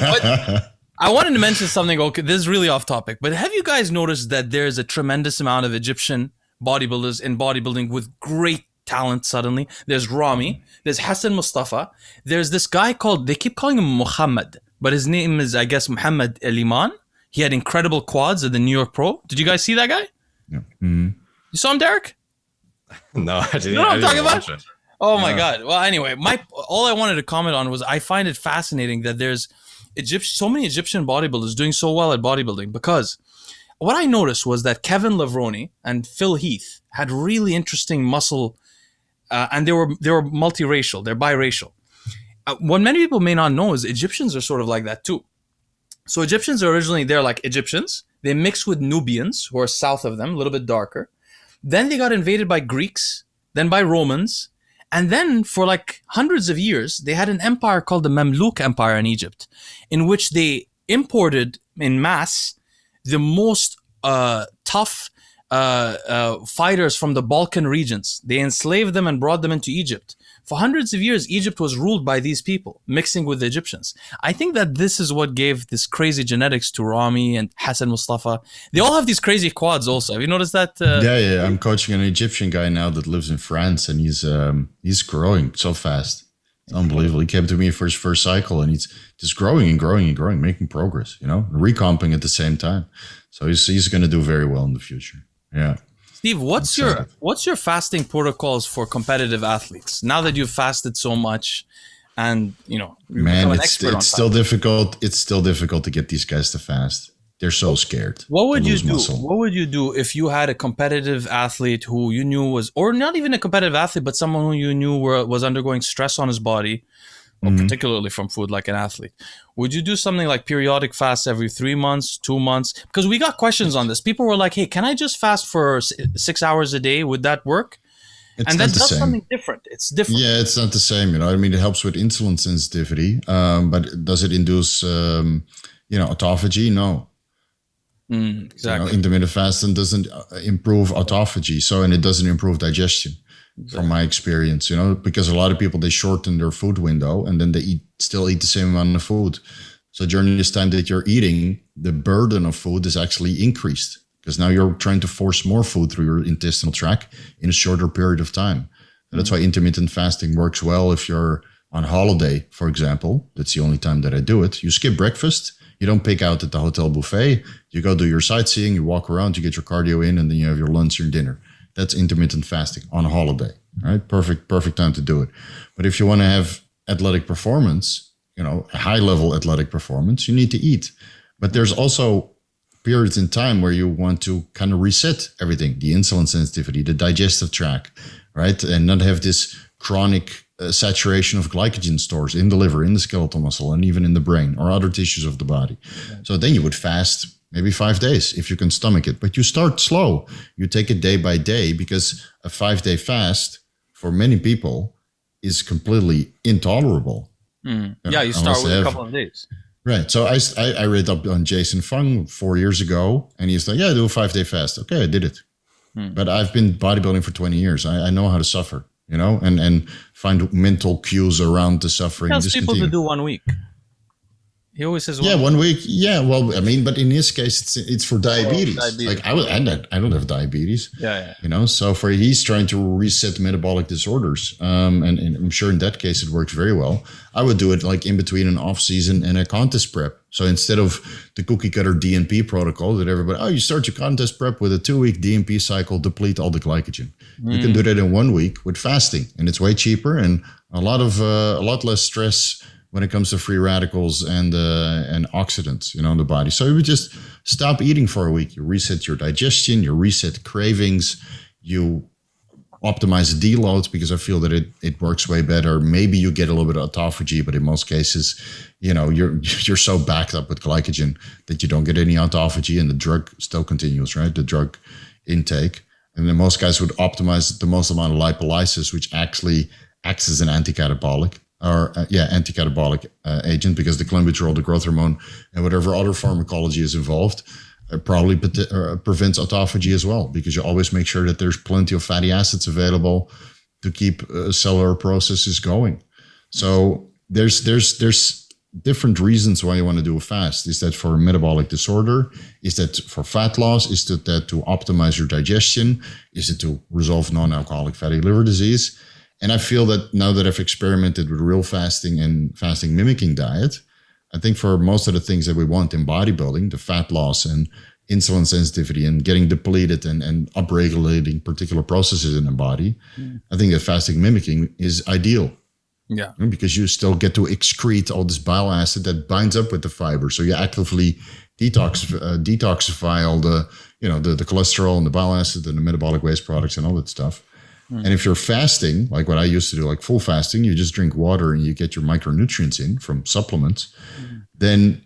But I wanted to mention something. Okay, this is really off topic, but have you guys noticed that there's a tremendous amount of Egyptian bodybuilders in bodybuilding with great talent suddenly? There's Rami, there's Hassan Mustafa, there's this guy called, they keep calling him Muhammad, but his name is, I guess, Muhammad Eliman. He had incredible quads at the New York Pro. Did you guys see that guy? Yeah. Mhm. You saw him, Derek? No, I didn't. You know what I I'm didn't talking about? watch it. Oh my god. Well, anyway, all I wanted to comment on was I find it fascinating that there's so many Egyptian bodybuilders doing so well at bodybuilding, because what I noticed was that Kevin Lavroni and Phil Heath had really interesting muscle, and they were multiracial, they're biracial. What many people may not know is Egyptians are sort of like that too. So Egyptians are originally, they're like Egyptians. They mix with Nubians who are south of them, a little bit darker. Then they got invaded by Greeks, then by Romans. And then for like hundreds of years, they had an empire called the Mamluk Empire in Egypt, in which they imported in mass the most tough fighters from the Balkan regions. They enslaved them and brought them into Egypt. For hundreds of years, Egypt was ruled by these people, mixing with the Egyptians. I think that this is what gave this crazy genetics to Rami and Hassan Mustafa. They all have these crazy quads also. Have you noticed that? Yeah. I'm coaching an Egyptian guy now that lives in France, and he's growing so fast. It's unbelievable. He came to me for his first cycle, and he's just growing and growing and growing, making progress, recomping at the same time. So he's going to do very well in the future. Yeah. Steve, what's your fasting protocols for competitive athletes now that you've fasted so much, and Man, it's still difficult. It's still difficult to get these guys to fast. They're so scared. What would you do? Muscle. What would you do if you had a competitive athlete who you knew was, or not even a competitive athlete, but someone who you knew was undergoing stress on his body, or particularly from food, like an athlete? Would you do something like periodic fasts every 3 months, 2 months? Because we got questions on this. People were like, hey, can I just fast for 6 hours a day? Would that work? It's and not that the does same. something different. It's different. Yeah, it's not the same. I mean, it helps with insulin sensitivity, but does it induce, autophagy? No. Exactly. Intermittent fasting doesn't improve autophagy, and it doesn't improve digestion. From my experience, because a lot of people, they shorten their food window and then they still eat the same amount of food. So during this time that you're eating, the burden of food is actually increased because now you're trying to force more food through your intestinal tract in a shorter period of time. And that's why intermittent fasting works well if you're on holiday, for example. That's the only time that I do it. You skip breakfast. You don't pick out at the hotel buffet. You go do your sightseeing, you walk around, you get your cardio in, and then you have your lunch, your dinner. That's intermittent fasting on a holiday, right? Perfect time to do it. But if you want to have athletic performance, high level athletic performance, you need to eat. But there's also periods in time where you want to kind of reset everything, the insulin sensitivity, the digestive tract, right? And not have this chronic saturation of glycogen stores in the liver, in the skeletal muscle, and even in the brain or other tissues of the body. Right. So then you would fast maybe 5 days if you can stomach it. But you start slow. You take it day by day, because a 5-day fast for many people is completely intolerable. Yeah, you start with a couple of days. Right. So I read up on Jason Fung 4 years ago, and he's like, yeah, do a 5-day fast. Okay, I did it. But I've been bodybuilding for 20 years. I know how to suffer, and find mental cues around the suffering. He tells people to do 1 week. He always says, yeah, 1 week. Yeah, well, I mean, but in his case, it's for diabetes. Like I don't have diabetes. Yeah. So he's trying to reset metabolic disorders. And I'm sure in that case, it works very well. I would do it like in between an off season and a contest prep. So instead of the cookie cutter DNP protocol that everybody, you start your contest prep with a 2-week DNP cycle, deplete all the glycogen. You can do that in 1 week with fasting, and it's way cheaper and a lot less stress when it comes to free radicals and oxidants, in the body. So you would just stop eating for a week. You reset your digestion, you reset cravings, you optimize the deload because I feel that it works way better. Maybe you get a little bit of autophagy, but in most cases, you're so backed up with glycogen that you don't get any autophagy, and the drug still continues, right? The drug intake. And then most guys would optimize the most amount of lipolysis, which actually acts as an anticatabolic agent, because the clenbuterol, the growth hormone, and whatever other pharmacology is involved, probably prevents autophagy as well, because you always make sure that there's plenty of fatty acids available to keep cellular processes going. So there's different reasons why you want to do a fast. Is that for a metabolic disorder? Is that for fat loss? Is that to optimize your digestion? Is it to resolve non-alcoholic fatty liver disease? And I feel that now that I've experimented with real fasting and fasting mimicking diet, I think for most of the things that we want in bodybuilding, the fat loss and insulin sensitivity and getting depleted and upregulating particular processes in the body, I think that fasting mimicking is ideal. Yeah. Because you still get to excrete all this bile acid that binds up with the fiber. So you actively detoxify all the cholesterol and the bile acid and the metabolic waste products and all that stuff. And if you're fasting, like what I used to do, like full fasting, you just drink water and you get your micronutrients in from supplements, then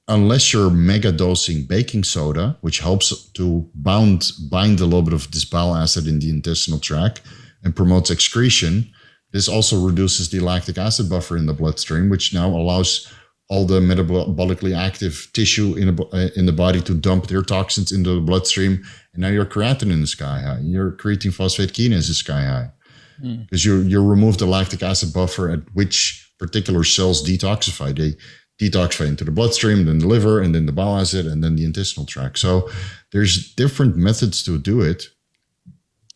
unless you're mega dosing baking soda, which helps to bind a little bit of this bile acid in the intestinal tract and promotes excretion, this also reduces the lactic acid buffer in the bloodstream, which now allows all the metabolically active tissue in the body to dump their toxins into the bloodstream. And now your creatinine is sky high. Your creatine phosphate kinase is sky high. Because you remove the lactic acid buffer at which particular cells detoxify. They detoxify into the bloodstream, then the liver, and then the bile acid, and then the intestinal tract. So there's different methods to do it.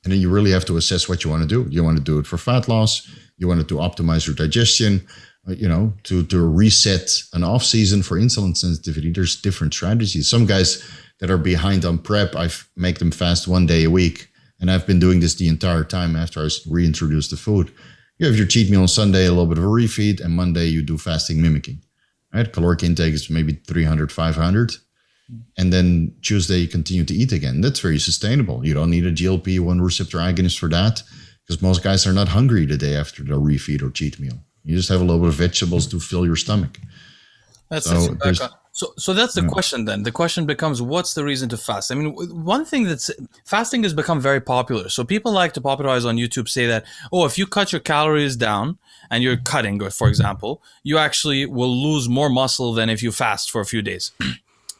And then you really have to assess what you want to do. You want to do it for fat loss. You want it to optimize your digestion. To reset an off season for insulin sensitivity. There's different strategies. Some guys that are behind on prep, I make them fast 1 day a week. And I've been doing this the entire time after I reintroduced the food. You have your cheat meal on Sunday, a little bit of a refeed, and Monday you do fasting mimicking. Right? Caloric intake is maybe 300, 500. And then Tuesday you continue to eat again. That's very sustainable. You don't need a GLP-1 receptor agonist for that, because most guys are not hungry the day after their refeed or cheat meal. You just have a little bit of vegetables to fill your stomach. So that's the question then. The question becomes, what's the reason to fast? I mean, one thing fasting has become very popular. So people like to popularize on YouTube, say that, if you cut your calories down and you're cutting, for example, you actually will lose more muscle than if you fast for a few days.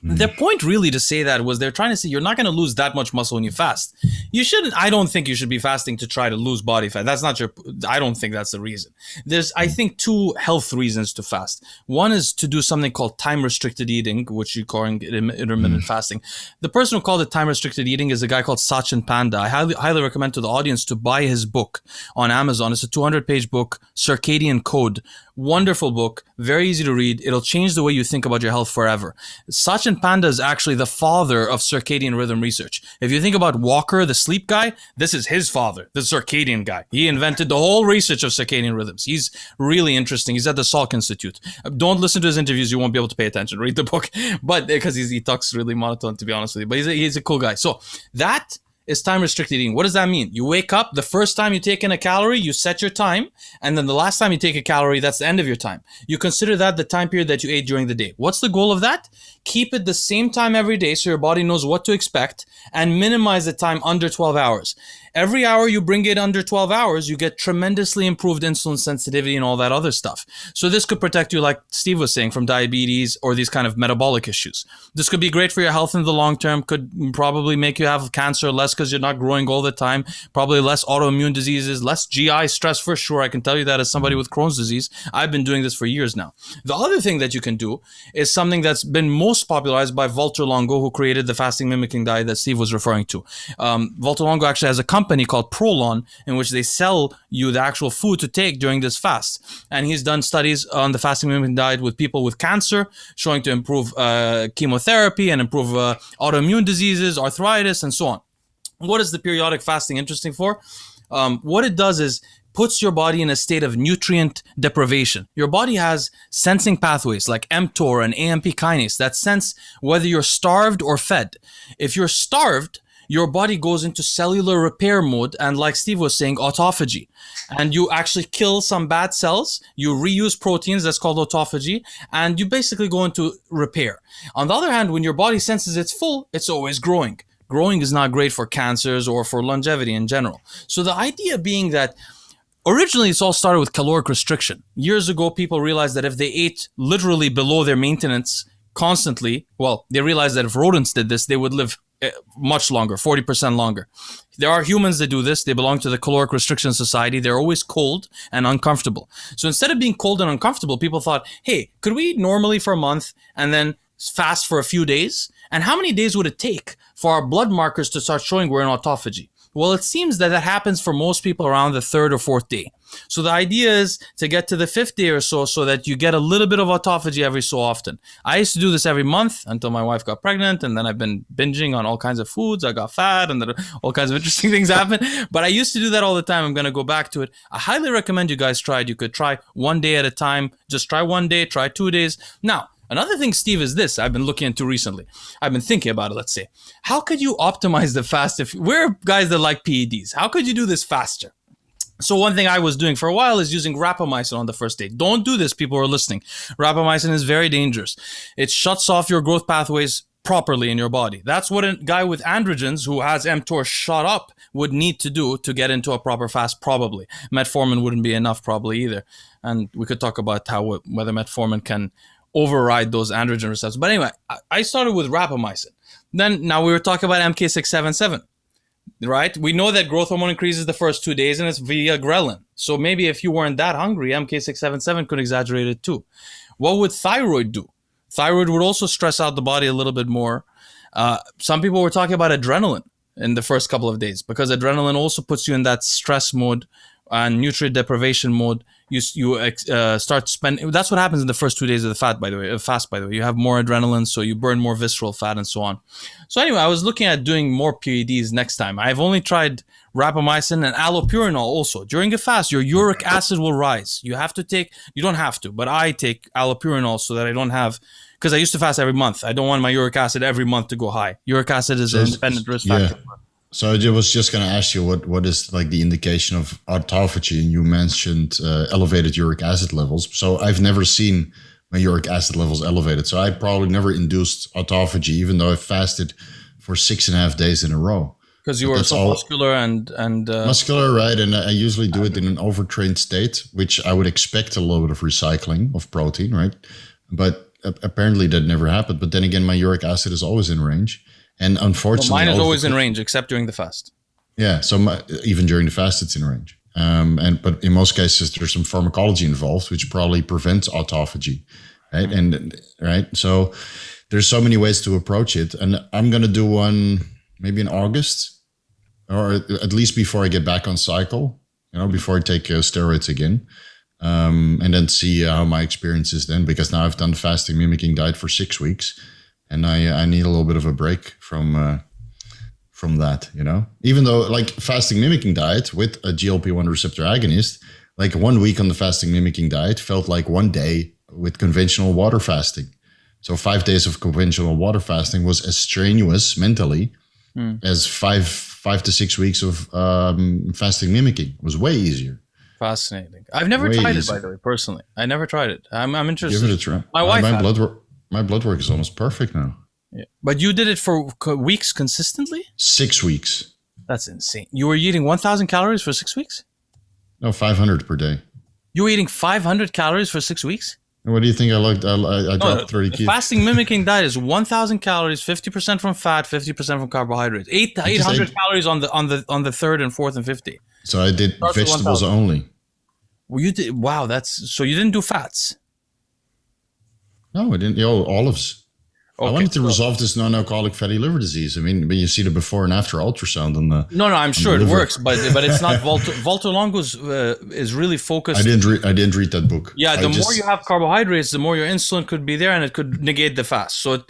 Their point really to say that was they're trying to say you're not going to lose that much muscle when you fast. You shouldn't. I don't think you should be fasting to try to lose body fat. That's not I don't think that's the reason. There's, I think, two health reasons to fast. One is to do something called time restricted eating, which you call intermittent fasting. The person who called it time restricted eating is a guy called Satchin Panda. I highly recommend to the audience to buy his book on Amazon. It's a 200-page book, Circadian Code. Wonderful book, very easy to read. It'll change the way you think about your health forever. Satchin Panda is actually the father of circadian rhythm research. If you think about Walker, the sleep guy, this is his father, the circadian guy. He invented the whole research of circadian rhythms. He's really interesting. He's at the Salk Institute. Don't listen to his interviews. You won't be able to pay attention. Read the book. But because he talks really monotone, to be honest with you. But he's a cool guy. So that is time restricted eating. What does that mean? You wake up, the first time you take in a calorie, you set your time, and then the last time you take a calorie, that's the end of your time. You consider that the time period that you ate during the day. What's the goal of that? Keep it the same time every day so your body knows what to expect, and minimize the time under 12 hours. Every hour you bring it under 12 hours, you get tremendously improved insulin sensitivity and all that other stuff. So this could protect you, like Steve was saying, from diabetes or these kind of metabolic issues. This could be great for your health in the long term, could probably make you have cancer less because you're not growing all the time, probably less autoimmune diseases, less GI stress for sure. I can tell you that as somebody with Crohn's disease. I've been doing this for years now. The other thing that you can do is something that's been most popularized by Valter Longo, who created the fasting mimicking diet that Steve was referring to. Valter Longo actually has a company called Prolon, in which they sell you the actual food to take during this fast. And he's done studies on the fasting mimicking diet with people with cancer, showing to improve chemotherapy and improve autoimmune diseases, arthritis, and so on. What is the periodic fasting interesting for? What it does is puts your body in a state of nutrient deprivation. Your body has sensing pathways like mTOR and AMP kinase that sense whether you're starved or fed. If you're starved, your body goes into cellular repair mode, and like Steve was saying, autophagy. And you actually kill some bad cells, you reuse proteins, that's called autophagy, and you basically go into repair. On the other hand, when your body senses it's full, it's always growing. Growing is not great for cancers or for longevity in general. So the idea being that originally, it's all started with caloric restriction. Years ago, people realized that if they ate literally below their maintenance constantly, well, they realized that if rodents did this, they would live much longer, 40% longer. There are humans that do this. They belong to the caloric restriction society. They're always cold and uncomfortable. So instead of being cold and uncomfortable, people thought, hey, could we eat normally for a month and then fast for a few days? And how many days would it take for our blood markers to start showing we're in autophagy? Well, it seems that happens for most people around the third or fourth day. So the idea is to get to the fifth day or so that you get a little bit of autophagy every so often. I used to do this every month until my wife got pregnant, and then I've been binging on all kinds of foods. I got fat, and then all kinds of interesting things happened. But I used to do that all the time. I'm going to go back to it. I highly recommend you guys try it. You could try 1 day at a time. Just try 1 day, try 2 days. Now, another thing, Steve, is this I've been looking into recently. I've been thinking about it, let's say. How could you optimize the fast if we're guys that like PEDs? How could you do this faster? So one thing I was doing for a while is using rapamycin on the first day. Don't do this, people who are listening. Rapamycin is very dangerous. It shuts off your growth pathways properly in your body. That's what a guy with androgens who has mTOR shot up would need to do to get into a proper fast, probably. Metformin wouldn't be enough probably either. And we could talk about whether metformin can override those androgen receptors. But anyway, I started with rapamycin. Now we were talking about MK677, right? We know that growth hormone increases the first 2 days and it's via ghrelin. So maybe if you weren't that hungry, MK677 could exaggerate it too. What would thyroid do? Thyroid would also stress out the body a little bit more. Some people were talking about adrenaline in the first couple of days because adrenaline also puts you in that stress mode and nutrient deprivation mode. You start spending. That's what happens in the first 2 days of the fast. By the way, you have more adrenaline, so you burn more visceral fat and so on. So anyway, I was looking at doing more PEDs next time. I've only tried rapamycin and allopurinol also. During a fast, your uric acid will rise. You don't have to, but I take allopurinol so that I don't have, because I used to fast every month. I don't want my uric acid every month to go high. Uric acid is an independent risk factor. So I was just going to ask you what is like the indication of autophagy, and you mentioned elevated uric acid levels. So I've never seen my uric acid levels elevated. So I probably never induced autophagy, even though I fasted for 6.5 days in a row. Because you were so muscular and muscular, right? And I usually do it in an overtrained state, which I would expect a little bit of recycling of protein, right? But apparently that never happened. But then again, my uric acid is always in range. And unfortunately, mine is always in range, except during the fast. Yeah, so even during the fast, it's in range. But in most cases, there's some pharmacology involved, which probably prevents autophagy, right? So there's so many ways to approach it, and I'm gonna do one maybe in August, or at least before I get back on cycle. Before I take steroids again, and then see how my experience is then. Because now I've done the fasting mimicking diet for 6 weeks. And I need a little bit of a break from that, Even though like fasting mimicking diet with a GLP-1 receptor agonist, like 1 week on the fasting mimicking diet felt like 1 day with conventional water fasting. So 5 days of conventional water fasting was as strenuous mentally as five to 6 weeks of fasting mimicking. It was way easier. Fascinating. I've never tried it, by the way, personally. I never tried it. I'm interested. Give it a try. My wife My blood work is almost perfect now. Yeah. But you did it for weeks consistently? 6 weeks. That's insane. You were eating 1,000 calories for 6 weeks? No, 500 per day. You were eating 500 calories for 6 weeks? And what do you think I dropped 30 kilos. Fasting mimicking diet is 1,000 calories, 50% from fat, 50% from carbohydrates. 800 calories on the third and fourth and 50. So I did vegetables only. Well, you did. Wow, so you didn't do fats. No, I didn't. Olives. Okay, I wanted to resolve this non-alcoholic fatty liver disease. I mean, when you see the before and after ultrasound on the I'm sure it works, but it's not. Valter Longo is really focused. I didn't read that book. Yeah, the more you have carbohydrates, the more your insulin could be there, and it could negate the fast. So,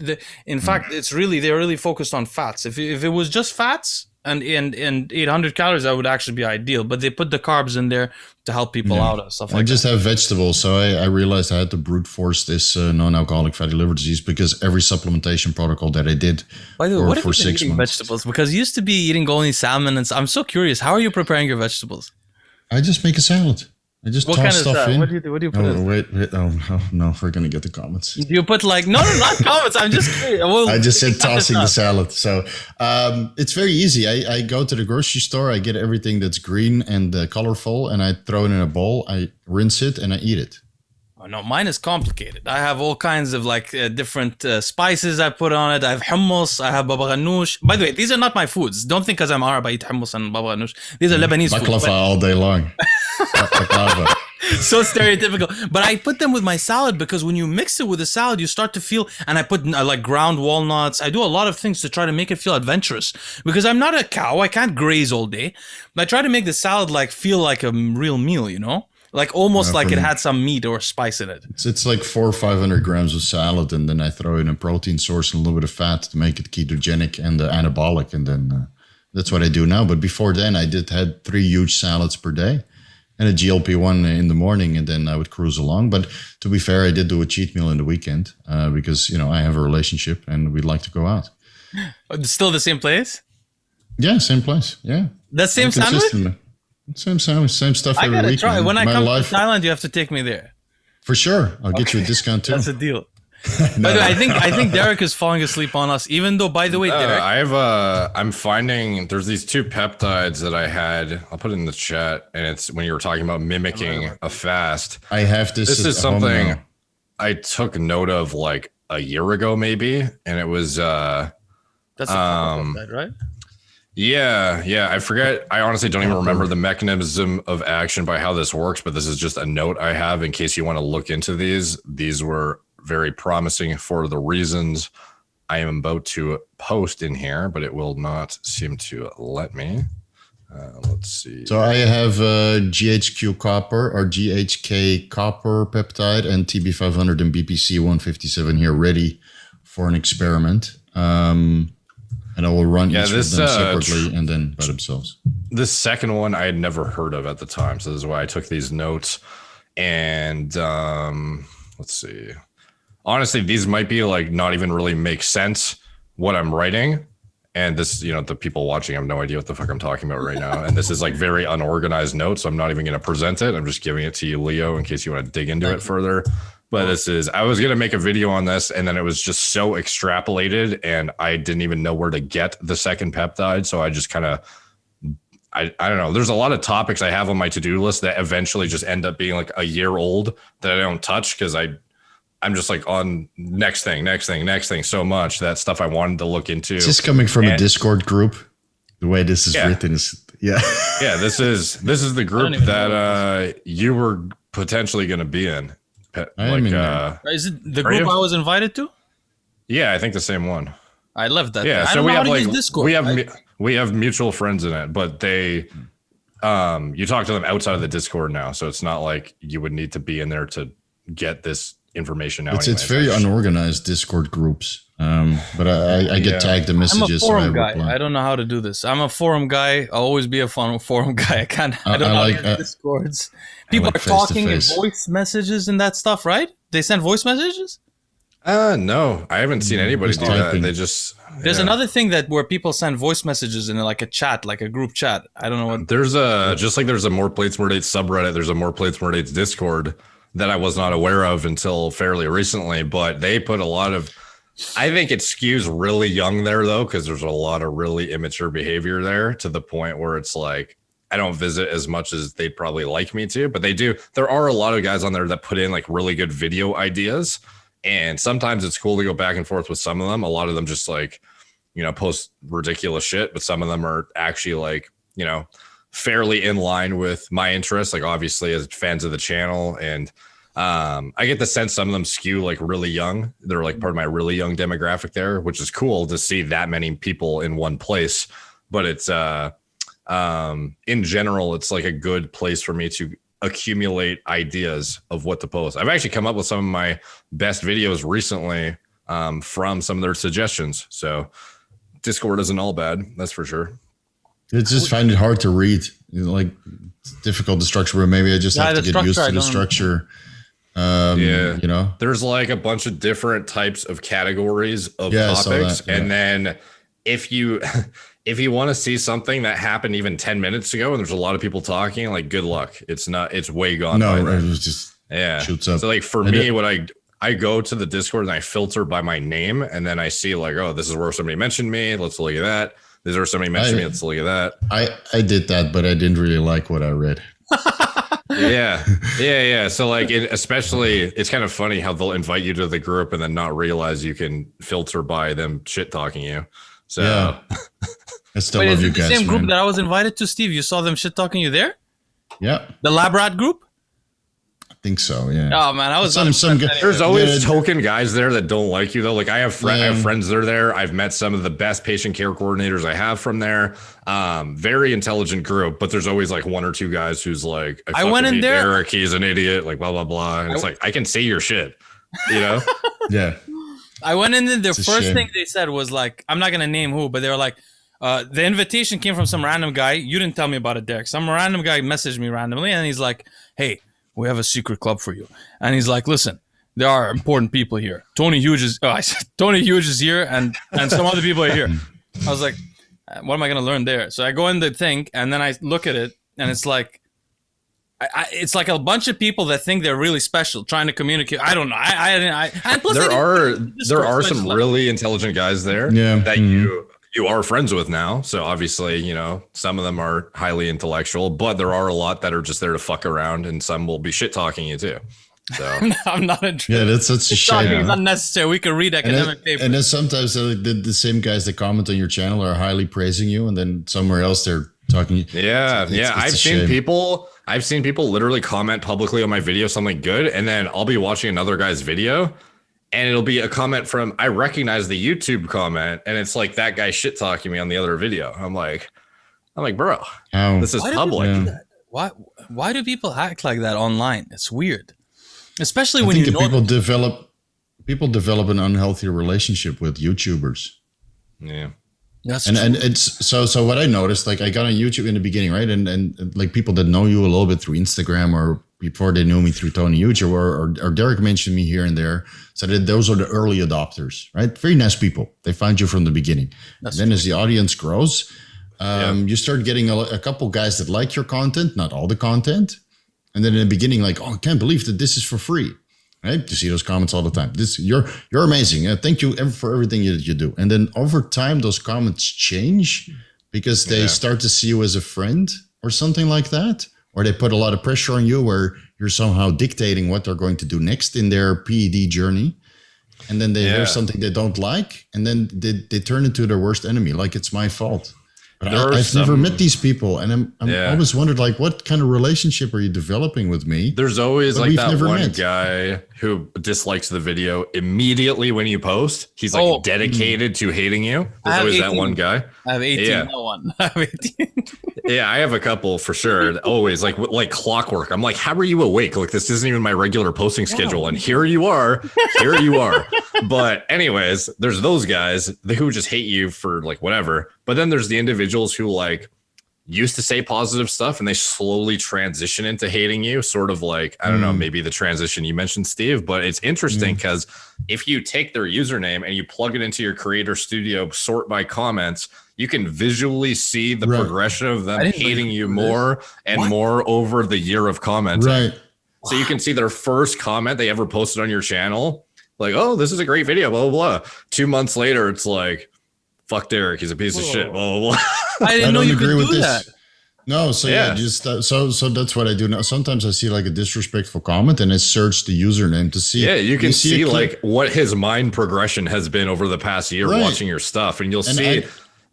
in fact, they're really focused on fats. If it was just fats, and 800 calories that would actually be ideal, but they put the carbs in there to help people out and stuff I like just that. have vegetables, so I realized I had to brute force this non-alcoholic fatty liver disease because every supplementation protocol that I did By the way, what have for you been 6 eating months, vegetables? Because you used to be eating only salmon, and I'm so curious. How are you preparing your vegetables? I just make a salad. I just What toss kind of stuff salad? in. What do you do? What do you put Oh, in? wait. Oh, no, we're going to get the comments. Do you put like no, not comments? I'm just curious. Well, I just said cut this tossing the out. salad. So it's very easy. I go to the grocery store, I get everything that's green and colorful, and I throw it in a bowl. I rinse it and I eat it. Oh, no, mine is complicated. I have all kinds of like different spices I put on it. I have hummus. I have baba ganoush. By the way, these are not my foods. Don't think because I'm Arab I eat hummus and baba ganoush. These are Lebanese Baklava foods. all day long. Baklava. So stereotypical. But I put them with my salad because when you mix it with the salad, you start to feel. And I put like ground walnuts. I do a lot of things to try to make it feel adventurous because I'm not a cow. I can't graze all day. But I try to make the salad like feel like a real meal. You know. Like almost like it had some meat or spice in it. It's like 400 or 500 grams of salad, and then I throw in a protein source and a little bit of fat to make it ketogenic and anabolic, and then that's what I do now. But before then, I had 3 huge salads per day and a GLP-1 in the morning, and then I would cruise along. But to be fair, I did do a cheat meal in the weekend because I have a relationship and we'd like to go out. Still the same place? Yeah, same place. Yeah, That same sandwich? Same sandwich, same stuff I every gotta week. try. Man. When I My come life, to Thailand, you have to take me there. for sure. I'll get you a discount too. That's a deal. By the way, I think Derek is falling asleep on us. Even though, by the way, Derek, I'm finding there's these 2 peptides that I had. I'll put it in the chat, and it's when you were talking about mimicking a fast. I have this. This is something I took note of like a year ago, maybe, and it was that's a peptide, right? Yeah. I forget. I honestly don't even remember the mechanism of action by how this works, but this is just a note I have in case you want to look into these. These were very promising for the reasons I am about to post in here, but it will not seem to let me. Let's see. So I have GHQ copper or GHK copper peptide and TB500 and BPC 157 here ready for an experiment. And I will run each of them separately and then by themselves. This second one I had never heard of at the time. So this is why I took these notes. And let's see. Honestly, these might be like not even really make sense what I'm writing. And this, the people watching have no idea what the fuck I'm talking about right now. And this is like very unorganized notes. So I'm not even going to present it. I'm just giving it to you, Leo, in case you want to dig into it further. But I was going to make a video on this, and then it was just so extrapolated, and I didn't even know where to get the second peptide. So I just kind of, I don't know. There's a lot of topics I have on my to-do list that eventually just end up being like a year old that I don't touch because I'm just like on next thing so much that stuff I wanted to look into. It's just coming from a Discord group. The way this is written is, yeah. This is the group that you were potentially going to be in. Is it the group I was invited to? Yeah, I think the same one. I love that. Yeah, so we have like Discord. We have mutual friends in it, but they you talk to them outside of the Discord now, so it's not like you would need to be in there to get this information now. It's very unorganized Discord groups. But I get tagged in messages. I'm a forum guy. I don't know how to do this. I'm a forum guy. I'll always be a forum guy. I don't know how to Discords. People are talking in voice messages and that stuff, right? They send voice messages? No, I haven't seen anybody do that. They just there's another thing where people send voice messages in like a chat, like a group chat. I don't know what. There's just like there's a More Plates More Dates subreddit. There's a More Plates More Dates Discord that I was not aware of until fairly recently. But they put a lot of. I think it skews really young there though, because there's a lot of really immature behavior there to the point where it's like. I don't visit as much as they'd probably like me to, but they do. There are a lot of guys on there that put in like really good video ideas. And sometimes it's cool to go back and forth with some of them. A lot of them just like, post ridiculous shit, but some of them are actually like, fairly in line with my interests, like obviously as fans of the channel. And I get the sense some of them skew like really young. They're like part of my really young demographic there, which is cool to see that many people in one place. But it's, in general, it's like a good place for me to accumulate ideas of what to post. I've actually come up with some of my best videos recently from some of their suggestions. So Discord isn't all bad. That's for sure. It's just find it hard to read. Like it's difficult to structure, but maybe I just have to get used to the structure. There's like a bunch of different types of categories of topics, and then if you want to see something that happened even 10 minutes ago and there's a lot of people talking, like good luck. It's way gone. No, it was just shoots up. So like for me, what I go to the Discord and I filter by my name, and then I see like, oh, this is where somebody mentioned me. Let's look at that. This is where somebody mentioned me. Let's look at that. I did that, but I didn't really like what I read. Yeah. So like, especially, it's kind of funny how they'll invite you to the group and then not realize you can filter by them shit talking you. So I still love you guys. The same group that I was invited to, Steve. You saw them shit talking you there? Yeah. The Lab Rat group? I think so. Yeah. Oh man, I was There's always token guys there that don't like you though. Like I have friends that are there. I've met some of the best patient care coordinators I have from there. Very intelligent group, but there's always like one or two guys who's like, I went in there. Eric, he's an idiot. Like blah blah blah. And it's like I can see your shit. You know? Yeah. I went in there. The first thing they said was like, I'm not gonna name who, but they were like, the invitation came from some random guy. You didn't tell me about it, Derek. Some random guy messaged me randomly, and he's like, "Hey, we have a secret club for you." And he's like, "Listen, there are important people here. Tony Hughes is here, and some other people are here." I was like, "What am I gonna learn there?" So I go in the thing, and then I look at it, and it's like, it's like a bunch of people that think they're really special, trying to communicate. I don't know. And plus there are some really intelligent guys there that you are friends with now. So obviously, some of them are highly intellectual, but there are a lot that are just there to fuck around, and some will be shit talking you too. So I'm not interested. Yeah, that's a shame. It's unnecessary. We can read academic papers. And then sometimes the same guys that comment on your channel are highly praising you, and then somewhere else they're talking. It's I've seen people literally comment publicly on my video something good, and then I'll be watching another guy's video, and it'll be a comment from, I recognize the YouTube comment, and it's like that guy shit talking me on the other video. I'm like, bro, this is public. Why do people act like that online? It's weird, especially when people develop an unhealthy relationship with YouTubers. Yeah. And it's so what I noticed, like I got on YouTube in the beginning, right? And like people that know you a little bit through Instagram or before they knew me through Tony YouTube or Derek mentioned me here and there. So that those are the early adopters, right? Very nice people. They find you from the beginning. Then as the audience grows, you start getting a couple guys that like your content, not all the content. And then in the beginning, like, oh, I can't believe that this is for free. Right? You see those comments all the time. You're amazing. Thank you for everything you do. And then over time, those comments change because they start to see you as a friend or something like that. Or they put a lot of pressure on you where you're somehow dictating what they're going to do next in their PED journey. And then they hear something they don't like. And then they turn into their worst enemy. Like it's my fault. But I've never met these people, and I'm always wondered, like, what kind of relationship are you developing with me? There's always like that one guy who dislikes the video immediately when you post. He's like dedicated to hating you. There's always 18. That one guy. I have 18. Yeah. No one. I have 18. Yeah, I have a couple for sure. Always like clockwork. I'm like, how are you awake? Like this isn't even my regular posting schedule, and here you are. But anyways, there's those guys who just hate you for like whatever. But then there's the individuals who like used to say positive stuff and they slowly transition into hating you. Sort of like, I don't know, maybe the transition you mentioned, Steve, but it's interesting because if you take their username and you plug it into your creator studio, sort by comments, you can visually see the progression of them hating you more and more over the year of commenting. Right. So you can see their first comment they ever posted on your channel. Like, oh, this is a great video, blah, blah, blah. 2 months later, it's like, fuck Derek, he's a piece of shit, blah, blah, blah. I didn't know you could do that. No, so so that's what I do now. Sometimes I see like a disrespectful comment and I search the username to see. Yeah, you can see like what his mind progression has been over the past year watching your stuff, and you'll see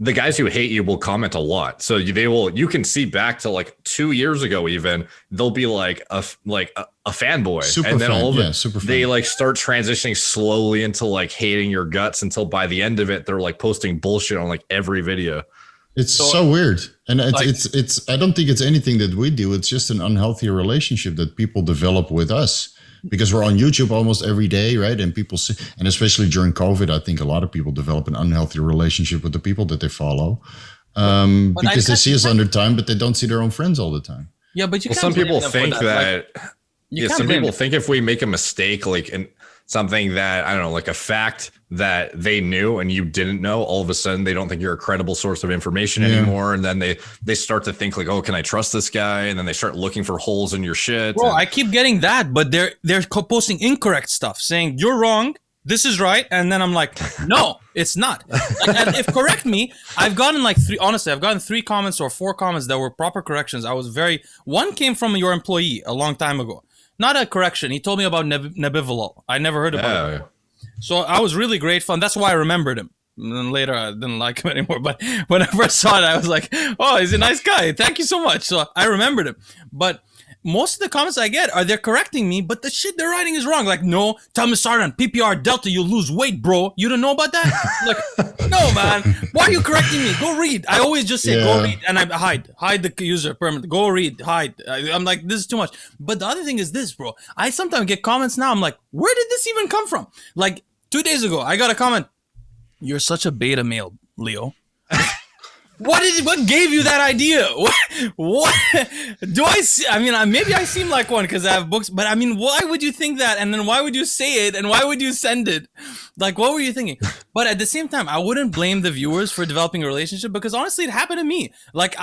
the guys who hate you will comment a lot. So you can see back to like 2 years ago, even they'll be like a fanboy, and then all of it they like start transitioning slowly into like hating your guts until by the end of it they're like posting bullshit on like every video. It's so weird, and it's I don't think it's anything that we do. It's just an unhealthy relationship that people develop with us because we're on YouTube almost every day, right? And people see, and especially during COVID, I think a lot of people develop an unhealthy relationship with the people that they follow. because they see us under time, but they don't see their own friends all the time. Yeah, but you Well, can't some blame people them for think that, Like, you yeah, can't some blame people them. think if we make a mistake, like in something that, I don't know, like a fact that they knew and you didn't know, all of a sudden they don't think you're a credible source of information anymore. And then they start to think like, oh, can I trust this guy? And then they start looking for holes in your shit. Bro, And, I keep getting that, but they're posting incorrect stuff, saying you're wrong, this is right, and then I'm like, no, it's not. Like, and if correct me, I've gotten like I've gotten 3 comments or 4 comments that were proper corrections. One came from your employee a long time ago. Not a correction. He told me about Nebivolol. I never heard about it. So I was really grateful, and that's why I remembered him. And then later I didn't like him anymore. But when I first saw it, I was like, oh, he's a nice guy. Thank you so much. So I remembered him. But most of the comments I get they're correcting me, but the shit they're writing is wrong. Like, no, tell me Sardan, PPR Delta, you lose weight, bro. You don't know about that? Like, no, man. Why are you correcting me? Go read. I always just say, go read, and I hide the user permanent. Go read, hide. I'm like, this is too much. But the other thing is this, bro. I sometimes get comments now. I'm like, where did this even come from? Like 2 days ago, I got a comment. You're such a beta male, Leo. What gave you that idea? What do I see? I mean, maybe I seem like one because I have books, but I mean, why would you think that? And then why would you say it? And why would you send it? Like, what were you thinking? But at the same time, I wouldn't blame the viewers for developing a relationship because honestly, it happened to me. Like,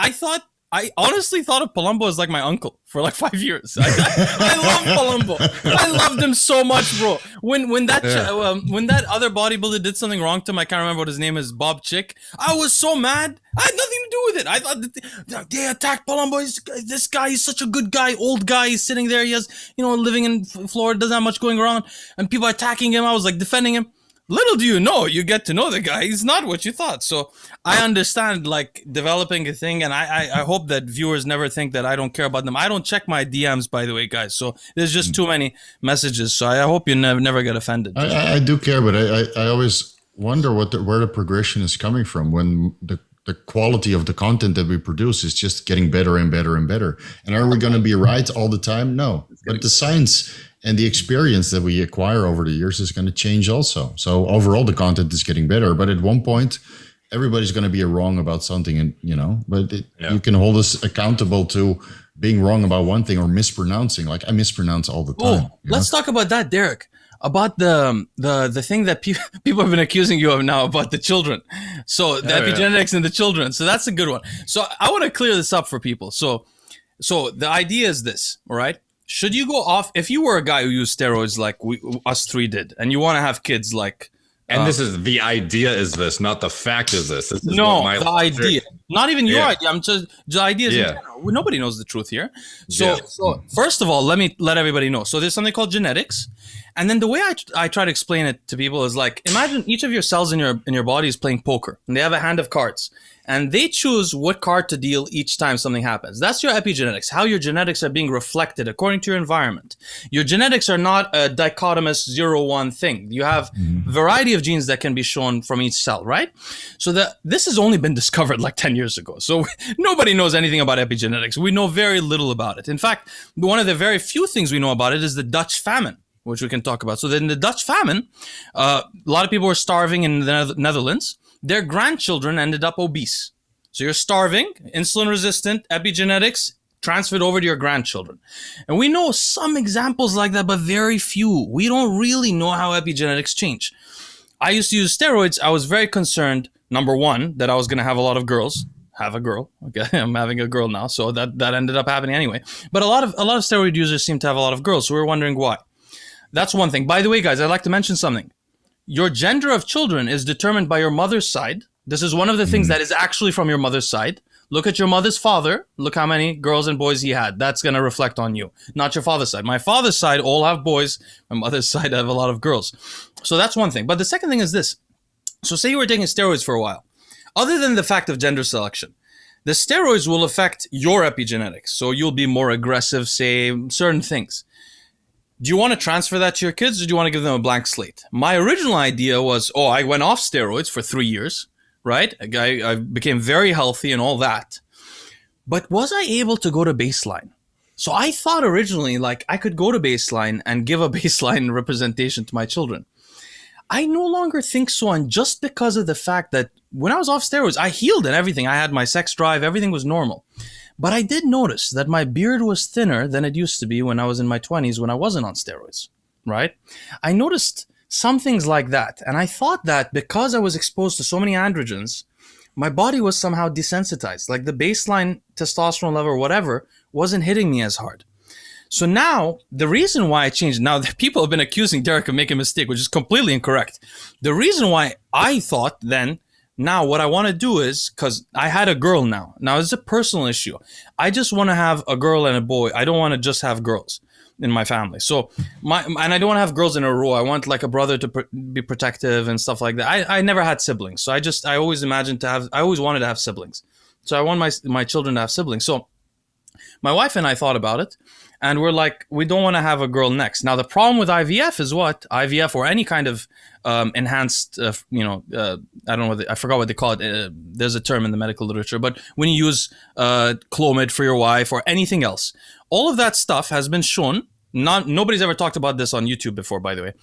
I honestly thought of Palumbo as like my uncle for like 5 years. I love Palumbo. I loved him so much, bro. When that other bodybuilder did something wrong to him, I can't remember what his name is, Bob Chick. I was so mad. I had nothing to do with it. I thought that they attacked Palumbo. This guy, he's such a good guy, old guy. He's sitting there. He has, living in Florida, doesn't have much going around, and people are attacking him. I was like defending him. Little do you know, you get to know the guy. He's not what you thought. So I understand like developing a thing. And I hope that viewers never think that I don't care about them. I don't check my DMs, by the way, guys. So there's just too many messages. So I hope you never get offended. I do care, but I always wonder where the progression is coming from when the quality of the content that we produce is just getting better and better and better. And are we going to be right all the time? No. But the science and the experience that we acquire over the years is going to change also. So overall, the content is getting better. But at one point, everybody's going to be wrong about something, and you can hold us accountable to being wrong about one thing or mispronouncing. Like I mispronounce all the time. Let's talk about that, Derek. About the thing that people have been accusing you of now about the children. So the epigenetics in the children. So that's a good one. So I want to clear this up for people. So the idea is this, all right? Should you go off, if you were a guy who used steroids like us 3 did, and you want to have kids like... And this is, the idea is this, not the fact is this. This is no, the idea. Not even your idea. I'm just, the idea is in general. Nobody knows the truth here. So first of all, let everybody know. So there's something called genetics. And then the way I try to explain it to people is like, imagine each of your cells in your body is playing poker, and they have a hand of cards, and they choose what card to deal each time something happens. That's your epigenetics, how your genetics are being reflected according to your environment. Your genetics are not a dichotomous 0-1 thing. You have a variety of genes that can be shown from each cell, right? So this has only been discovered like 10 years ago. So nobody knows anything about epigenetics. We know very little about it. In fact, one of the very few things we know about it is the Dutch famine, which we can talk about. So then the Dutch famine, a lot of people were starving in the Netherlands. Their grandchildren ended up obese. So you're starving, insulin resistant, epigenetics transferred over to your grandchildren. And we know some examples like that, but very few. We don't really know how epigenetics change. I used to use steroids. I was very concerned, number one, that I was going to have a lot of girls. Have a girl. Okay, I'm having a girl now. So that ended up happening anyway. But a lot of steroid users seem to have a lot of girls. So we were wondering why. That's one thing. By the way, guys, I'd like to mention something. Your gender of children is determined by your mother's side. This is one of the things that is actually from your mother's side. Look at your mother's father. Look how many girls and boys he had. That's going to reflect on you, not your father's side. My father's side all have boys. My mother's side have a lot of girls. So that's one thing. But the second thing is this. So say you were taking steroids for a while. Other than the fact of gender selection, the steroids will affect your epigenetics. So you'll be more aggressive, say, certain things. Do you want to transfer that to your kids, or do you want to give them a blank slate? My original idea was, I went off steroids for 3 years, right? I became very healthy and all that. But was I able to go to baseline? So I thought originally, like, I could go to baseline and give a baseline representation to my children. I no longer think so, and just because of the fact that when I was off steroids, I healed and everything. I had my sex drive, everything was normal. But I did notice that my beard was thinner than it used to be when I was in my 20s when I wasn't on steroids, right? I noticed some things like that. And I thought that because I was exposed to so many androgens, my body was somehow desensitized. Like the baseline testosterone level or whatever wasn't hitting me as hard. So now, the reason why I changed, now people have been accusing Derek of making a mistake, which is completely incorrect. The reason why I thought then, now what I want to do is, because I had a girl now. Now, it's a personal issue. I just want to have a girl and a boy. I don't want to just have girls in my family. So, and I don't want to have girls in a row. I want like a brother to be protective and stuff like that. I never had siblings. So I always wanted to have siblings. So I want my children to have siblings. So my wife and I thought about it. And we're like, we don't want to have a girl next. Now, the problem with IVF is what? IVF or any kind of enhanced, I don't know, I forgot what they call it. There's a term in the medical literature. But when you use Clomid for your wife or anything else, all of that stuff has been shown. Nobody's ever talked about this on YouTube before, by the way.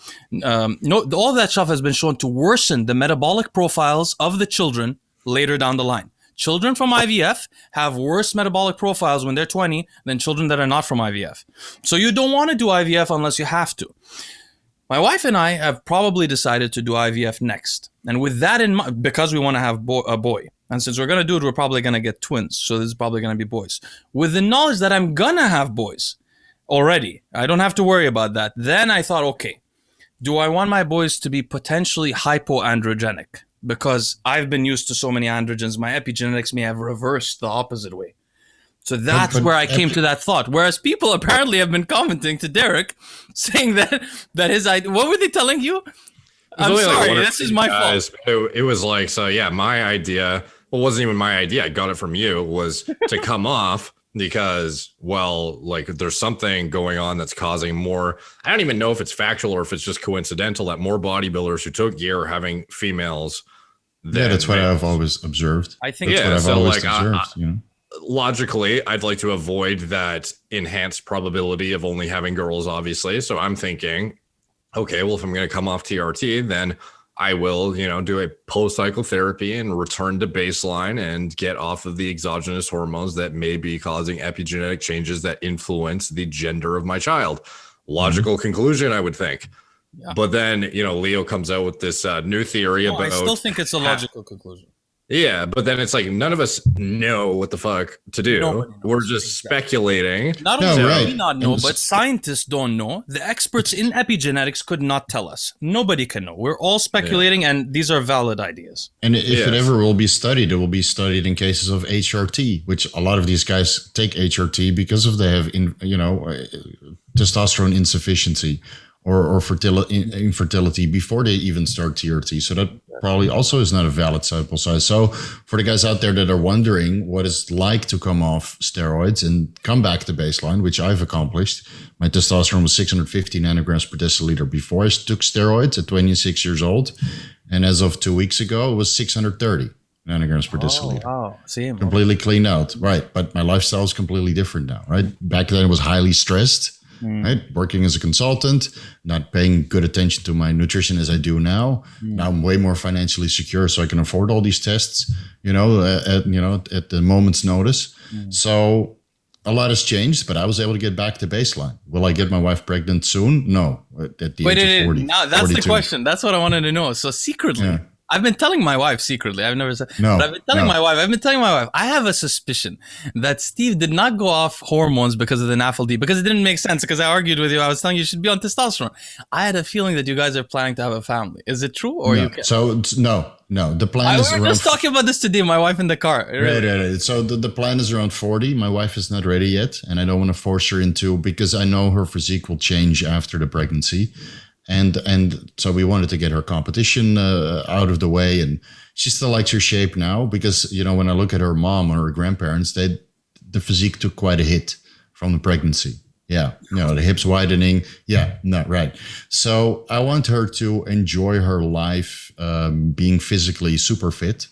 All of that stuff has been shown to worsen the metabolic profiles of the children later down the line. Children from IVF have worse metabolic profiles when they're 20 than children that are not from IVF. So you don't want to do IVF unless you have to. My wife and I have probably decided to do IVF next. And with that in mind, because we want to have a boy. And since we're going to do it, we're probably going to get twins. So this is probably going to be boys. With the knowledge that I'm going to have boys already, I don't have to worry about that. Then I thought, okay, do I want my boys to be potentially hypoandrogenic? Because I've been used to so many androgens, my epigenetics may have reversed the opposite way. So that's where I came to that thought. Whereas people apparently have been commenting to Derek, saying that his idea. What were they telling you? I'm sorry, this is my fault. It was like, so yeah, my idea, well, it wasn't even my idea. I got it from you, was to come off because, well, like there's something going on that's causing more. I don't even know if it's factual or if it's just coincidental that more bodybuilders who took gear are having females. Yeah, that's what I've always observed. I think that's what I've always observed. Logically, I'd like to avoid that enhanced probability of only having girls, obviously. So I'm thinking, okay, well, if I'm going to come off TRT, then I will, do a post-cycle therapy and return to baseline and get off of the exogenous hormones that may be causing epigenetic changes that influence the gender of my child. Logical conclusion, I would think. Yeah. But then, Leo comes out with this new theory about. I still think it's a logical conclusion. Yeah, but then it's like none of us know what the fuck to do. We're just speculating. Not only do we not know, but scientists don't know. The experts in epigenetics could not tell us. Nobody can know. We're all speculating, and these are valid ideas. And if it ever will be studied, it will be studied in cases of HRT, which a lot of these guys take HRT because of they have, testosterone insufficiency or infertility before they even start TRT. So that probably also is not a valid sample size. So for the guys out there that are wondering what it's like to come off steroids and come back to baseline, which I've accomplished, my testosterone was 650 nanograms per deciliter before I took steroids at 26 years old. And as of 2 weeks ago, it was 630 nanograms per deciliter. Wow. See, completely cleaned out. Right. But my lifestyle is completely different now, right? Back then it was highly stressed. Right, working as a consultant, not paying good attention to my nutrition as I do now. Now I'm way more financially secure, so I can afford all these tests. At the moment's notice. So a lot has changed, but I was able to get back to baseline. Will I get my wife pregnant soon? No, at the age of 40. Now that's 42. The question. That's what I wanted to know. So secretly. Yeah. I've been telling my wife secretly. I've never said. No, but I've been telling my wife. I have a suspicion that Steve did not go off hormones because of the NAFLD, because it didn't make sense. Because I argued with you. I was telling you should be on testosterone. I had a feeling that you guys are planning to have a family. Is it true, or you? So no. The plan is. We were just talking about this today. My wife in the car. Really. Right. So the plan is around 40. My wife is not ready yet, and I don't want to force her into, because I know her physique will change after the pregnancy. And so we wanted to get her competition out of the way, and she still likes her shape now because, when I look at her mom or her grandparents, the physique took quite a hit from the pregnancy. Yeah. The hips widening. Yeah. Not right. So I want her to enjoy her life being physically super fit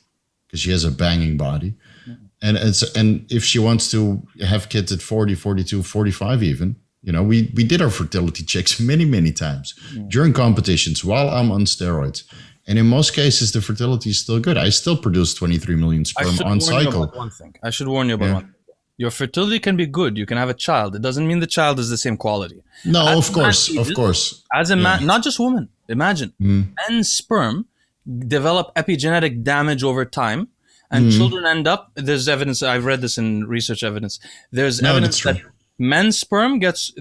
because she has a banging body. And if she wants to have kids at 40, 42, 45 even, we did our fertility checks many, many times during competitions while I'm on steroids. And in most cases, the fertility is still good. I still produce 23 million sperm on cycle. One thing. I should warn you about one thing. Your fertility can be good. You can have a child. It doesn't mean the child is the same quality. No, of course. As a man, not just women. Imagine men's sperm develop epigenetic damage over time, and children end up. There's evidence. I've read this in research evidence. There's evidence that men's sperm gets.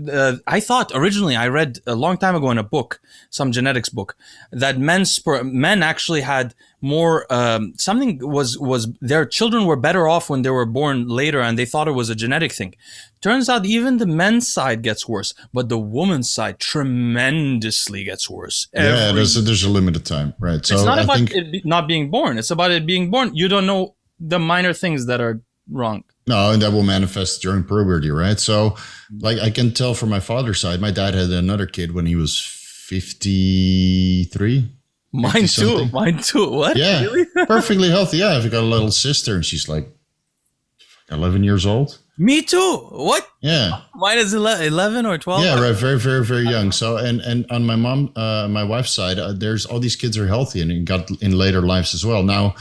I thought originally I read a long time ago in a book, some genetics book, that men actually had more. Something was their children were better off when they were born later, and they thought it was a genetic thing. Turns out even the men's side gets worse, but the woman's side tremendously gets worse. There's a limited time, right? So it's not about it not being born. It's about it being born. You don't know the minor things that are wrong. No, and that will manifest during puberty, right? So, like, I can tell from my father's side, my dad had another kid when he was 53. Mine too. What? Yeah, really? Perfectly healthy. Yeah, I've got a little sister, and she's like 11 years old. Me too. What? Yeah. Mine is 11 or 12. Yeah, right. Very, very, very young. So, and on my wife's side, there's all these kids are healthy and got in later lives as well. Now,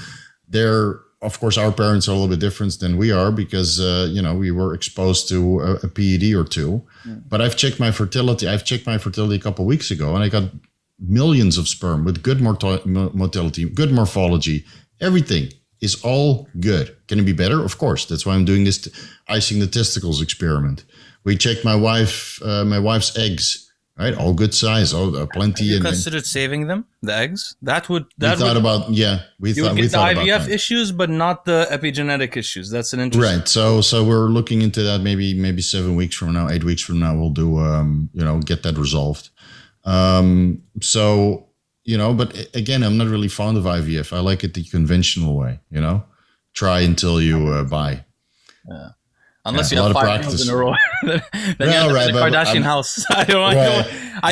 of course, our parents are a little bit different than we are because, we were exposed to a PED or two. But I've checked my fertility. a couple of weeks ago, and I got millions of sperm with good motility, good morphology. Everything is all good. Can it be better? Of course. That's why I'm doing this icing the testicles experiment. We checked my wife's eggs, right? All good size, plenty. Have you considered saving them, the eggs? We thought about IVF issues, but not the epigenetic issues. That's an interesting. Right. So we're looking into that. Maybe 7 weeks from now, 8 weeks from now, we'll do get that resolved. But again, I'm not really fond of IVF. I like it the conventional way, try until you buy. Yeah. Unless you have 5 meals in a row, then you end up in the Kardashian house. I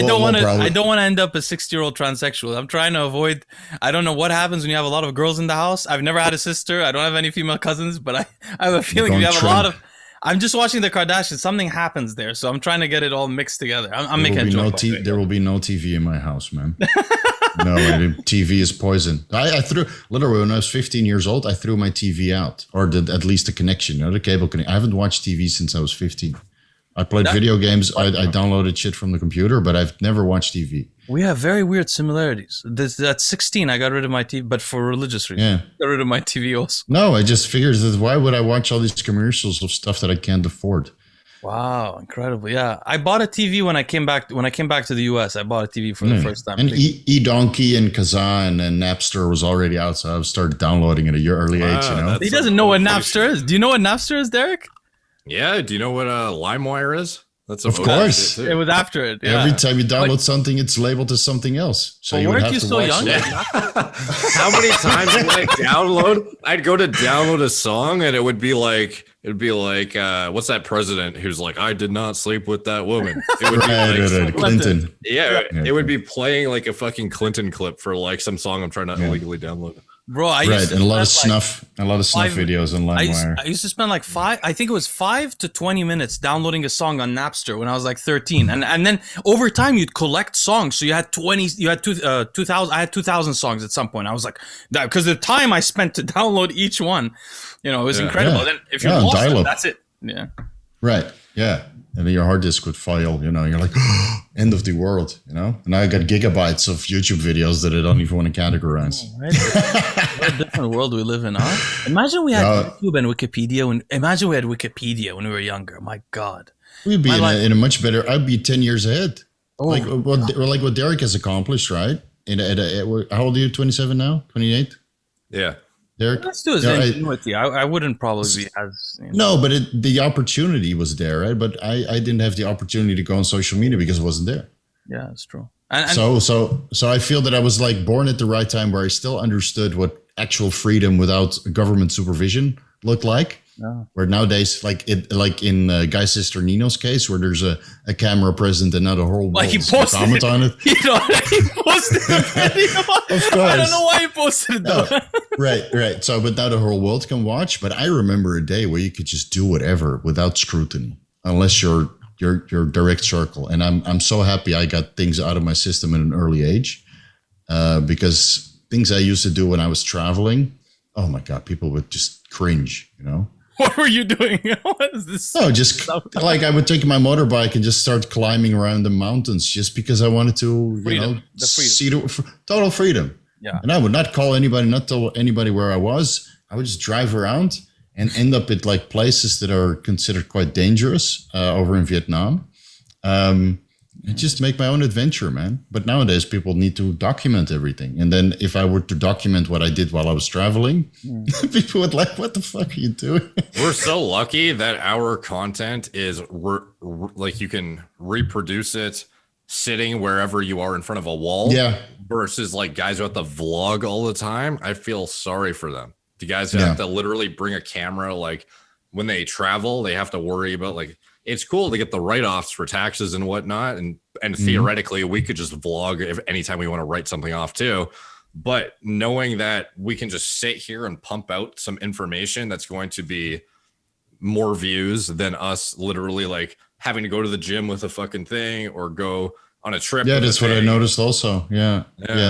don't want to end up a 60-year-old transsexual. I'm trying to avoid. I don't know what happens when you have a lot of girls in the house. I've never had a sister. I don't have any female cousins, but I have a feeling you have a lot of. I'm just watching the Kardashians. Something happens there, so I'm trying to get it all mixed together. I'm making a joke. There will be no TV in my house, man. No, TV is poison. I threw, literally when I was 15 years old, I threw my TV out, or at least the connection, the cable connection. I haven't watched TV since I was 15. I played video games. I downloaded shit from the computer, but I've never watched TV. We have very weird similarities. At 16, I got rid of my TV, but for religious reasons. Yeah. I got rid of my TV also. No, I just figured that why would I watch all these commercials of stuff that I can't afford? Wow, incredible! Yeah, I bought a TV when I came back. When I came back to the US, I bought a TV for the first time. And eDonkey and Kazaa and Napster was already out, so I started downloading at a early age. He doesn't know what Napster is. Do you know what Napster is, Derek? Yeah. Do you know what LimeWire is? That's of course. It was after it. Yeah. Every time you download something, it's labeled as something else. So you weren't you so young? How many times did I download? I'd go to download a song, and it would be like, what's that president who's like, I did not sleep with that woman? It would be like Clinton. Yeah, it would be playing like a fucking Clinton clip for like some song I'm trying to illegally download. Bro, and a lot of snuff videos on LimeWire. I used to spend like 5 to 20 minutes downloading a song on Napster when I was like 13, and then over time you'd collect songs. So you had 2,000. I had 2,000 songs at some point. I was like, that because the time I spent to download each one, it was incredible. Yeah. Then if you lost it, that's it. Yeah. Right. Yeah. And then your hard disk would fail, you're like, end of the world, And now I got gigabytes of YouTube videos that I don't even want to categorize. Oh, right. What a different world we live in, huh? Imagine we had YouTube and Wikipedia. Imagine we had Wikipedia when we were younger. My God. We'd be in a much better, I'd be 10 years ahead. Oh, like what Derek has accomplished, right? How old are you, 27 now? 28? Yeah. Derek? Let's do his ingenuity. I wouldn't probably be as... No, but the opportunity was there, right? But I didn't have the opportunity to go on social media because it wasn't there. Yeah, that's true. So I feel that I was like born at the right time where I still understood what actual freedom without government supervision looked like. Yeah. Where nowadays, like in Guy's sister Nino's case, where there's a camera present and not a whole world he posted comment on it. He posted the video. Of course. I don't know why he posted it though. Right. So, but now the whole world can watch. But I remember a day where you could just do whatever without scrutiny, unless you're direct circle. And I'm so happy I got things out of my system at an early age, because things I used to do when I was traveling. Oh my God, people would just cringe, you know? What were you doing? What is this? No, just like I would take my motorbike and just start climbing around the mountains just because I wanted to, see total freedom. Yeah. And I would not call anybody, not tell anybody where I was. I would just drive around and end up at like places that are considered quite dangerous over in Vietnam. And just make my own adventure, man. But nowadays people need to document everything. And then if I were to document what I did while I was traveling, people would like, what the fuck are you doing? We're so lucky that our content is like you can reproduce it sitting wherever you are in front of a wall. Yeah. Versus like guys who have to vlog all the time. I feel sorry for them. The guys who have to literally bring a camera, like when they travel, they have to worry about like, it's cool to get the write-offs for taxes and whatnot. And theoretically, we could just vlog if anytime we want to write something off too. But knowing that we can just sit here and pump out some information that's going to be more views than us literally like having to go to the gym with a fucking thing or go on a trip. Yeah, that's what I noticed also. Yeah.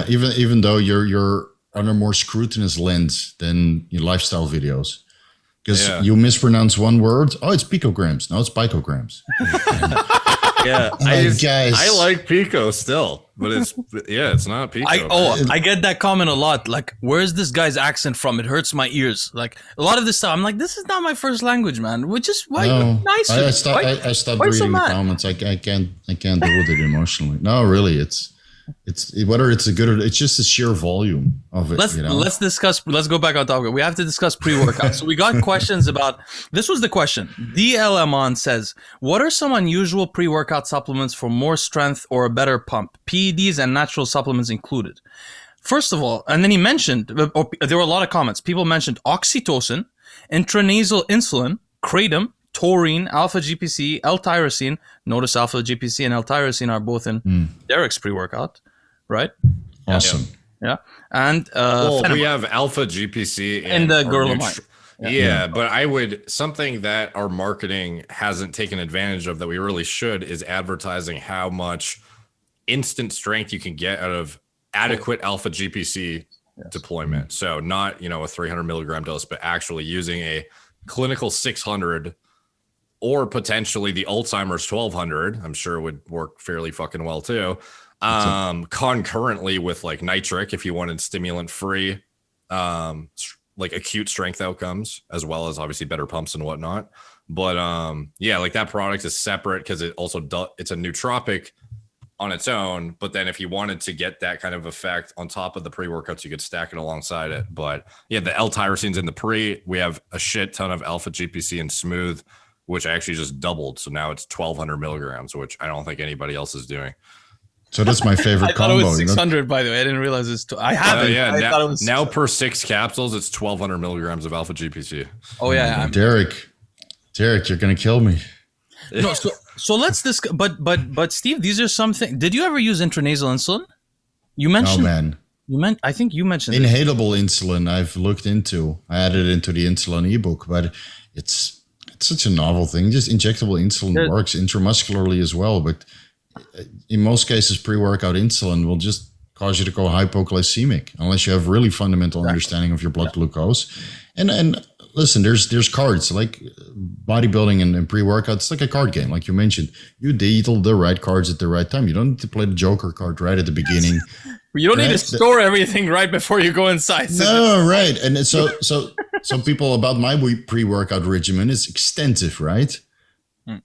Even though you're under more scrutinous lens than your lifestyle videos. Because you mispronounce one word. Oh, it's picograms. No, it's picograms. I like pico still, but it's not pico. I get that comment a lot. Like, where's this guy's accent from? It hurts my ears. Like a lot of this stuff, I'm like, this is not my first language, man. Which is why nicer. I stopped reading the comments. I can't deal with it emotionally. No, really, it's whether it's a good or it's just the sheer volume of it. Let's go back on topic. We have to discuss pre-workout. So we got questions about this. Was the question. DLMon says, what are some unusual pre-workout supplements for more strength or a better pump? PEDs and natural supplements included. First of all, and then he mentioned, there were a lot of comments. People mentioned oxytocin, intranasal insulin, kratom, taurine, alpha GPC, L-tyrosine. Notice alpha GPC and L-tyrosine are both in Derek's pre-workout, right? Awesome. Yeah. And we have alpha GPC and the Ghrelin. But something that our marketing hasn't taken advantage of that we really should is advertising how much instant strength you can get out of adequate alpha GPC deployment. So not, a 300 milligram dose, but actually using a clinical 600 or potentially the Alzheimer's 1200, I'm sure would work fairly fucking well too. Concurrently with like nitric, if you wanted stimulant free, like acute strength outcomes, as well as obviously better pumps and whatnot. But like that product is separate because it also it's a nootropic on its own. But then if you wanted to get that kind of effect on top of the pre-workouts, you could stack it alongside it. But yeah, the L-tyrosine's in the pre. We have a shit ton of alpha GPC and smooth, which actually just doubled. So now it's 1,200 milligrams, which I don't think anybody else is doing. So that's my favorite I thought combo. it was 600, by the way. I didn't realize it's. I haven't. Now per 6 capsules, it's 1,200 milligrams of alpha GPC. Oh yeah, Derek, you're gonna kill me. No, so let's discuss. But Steve, these are something. Did you ever use intranasal insulin? You mentioned. No, man. I think you mentioned inhalable insulin. I've looked into. I added it into the insulin ebook, but it's such a novel thing. Just injectable insulin works intramuscularly as well, but in most cases, pre-workout insulin will just cause you to go hypoglycemic unless you have really fundamental understanding of your blood glucose. And listen, there's cards like bodybuilding and pre-workout. It's like a card game, like you mentioned. You deal the right cards at the right time. You don't need to play the Joker card right at the beginning. You don't need to store everything right before you go inside. No, right. And so some people about my pre-workout regimen is extensive, right?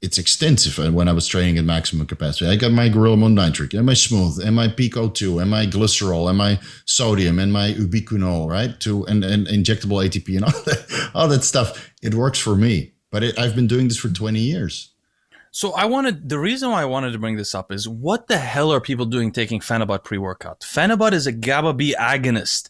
It's extensive. When I was training at maximum capacity, I got my gorilla nitric and my smooth and my pico 2 and my glycerol and my sodium and my ubiquinol, right? And injectable ATP and all that stuff. It works for me, but I've been doing this for 20 years. So the reason why I wanted to bring this up is what the hell are people doing taking Phenibut pre-workout? Phenibut is a GABA B agonist.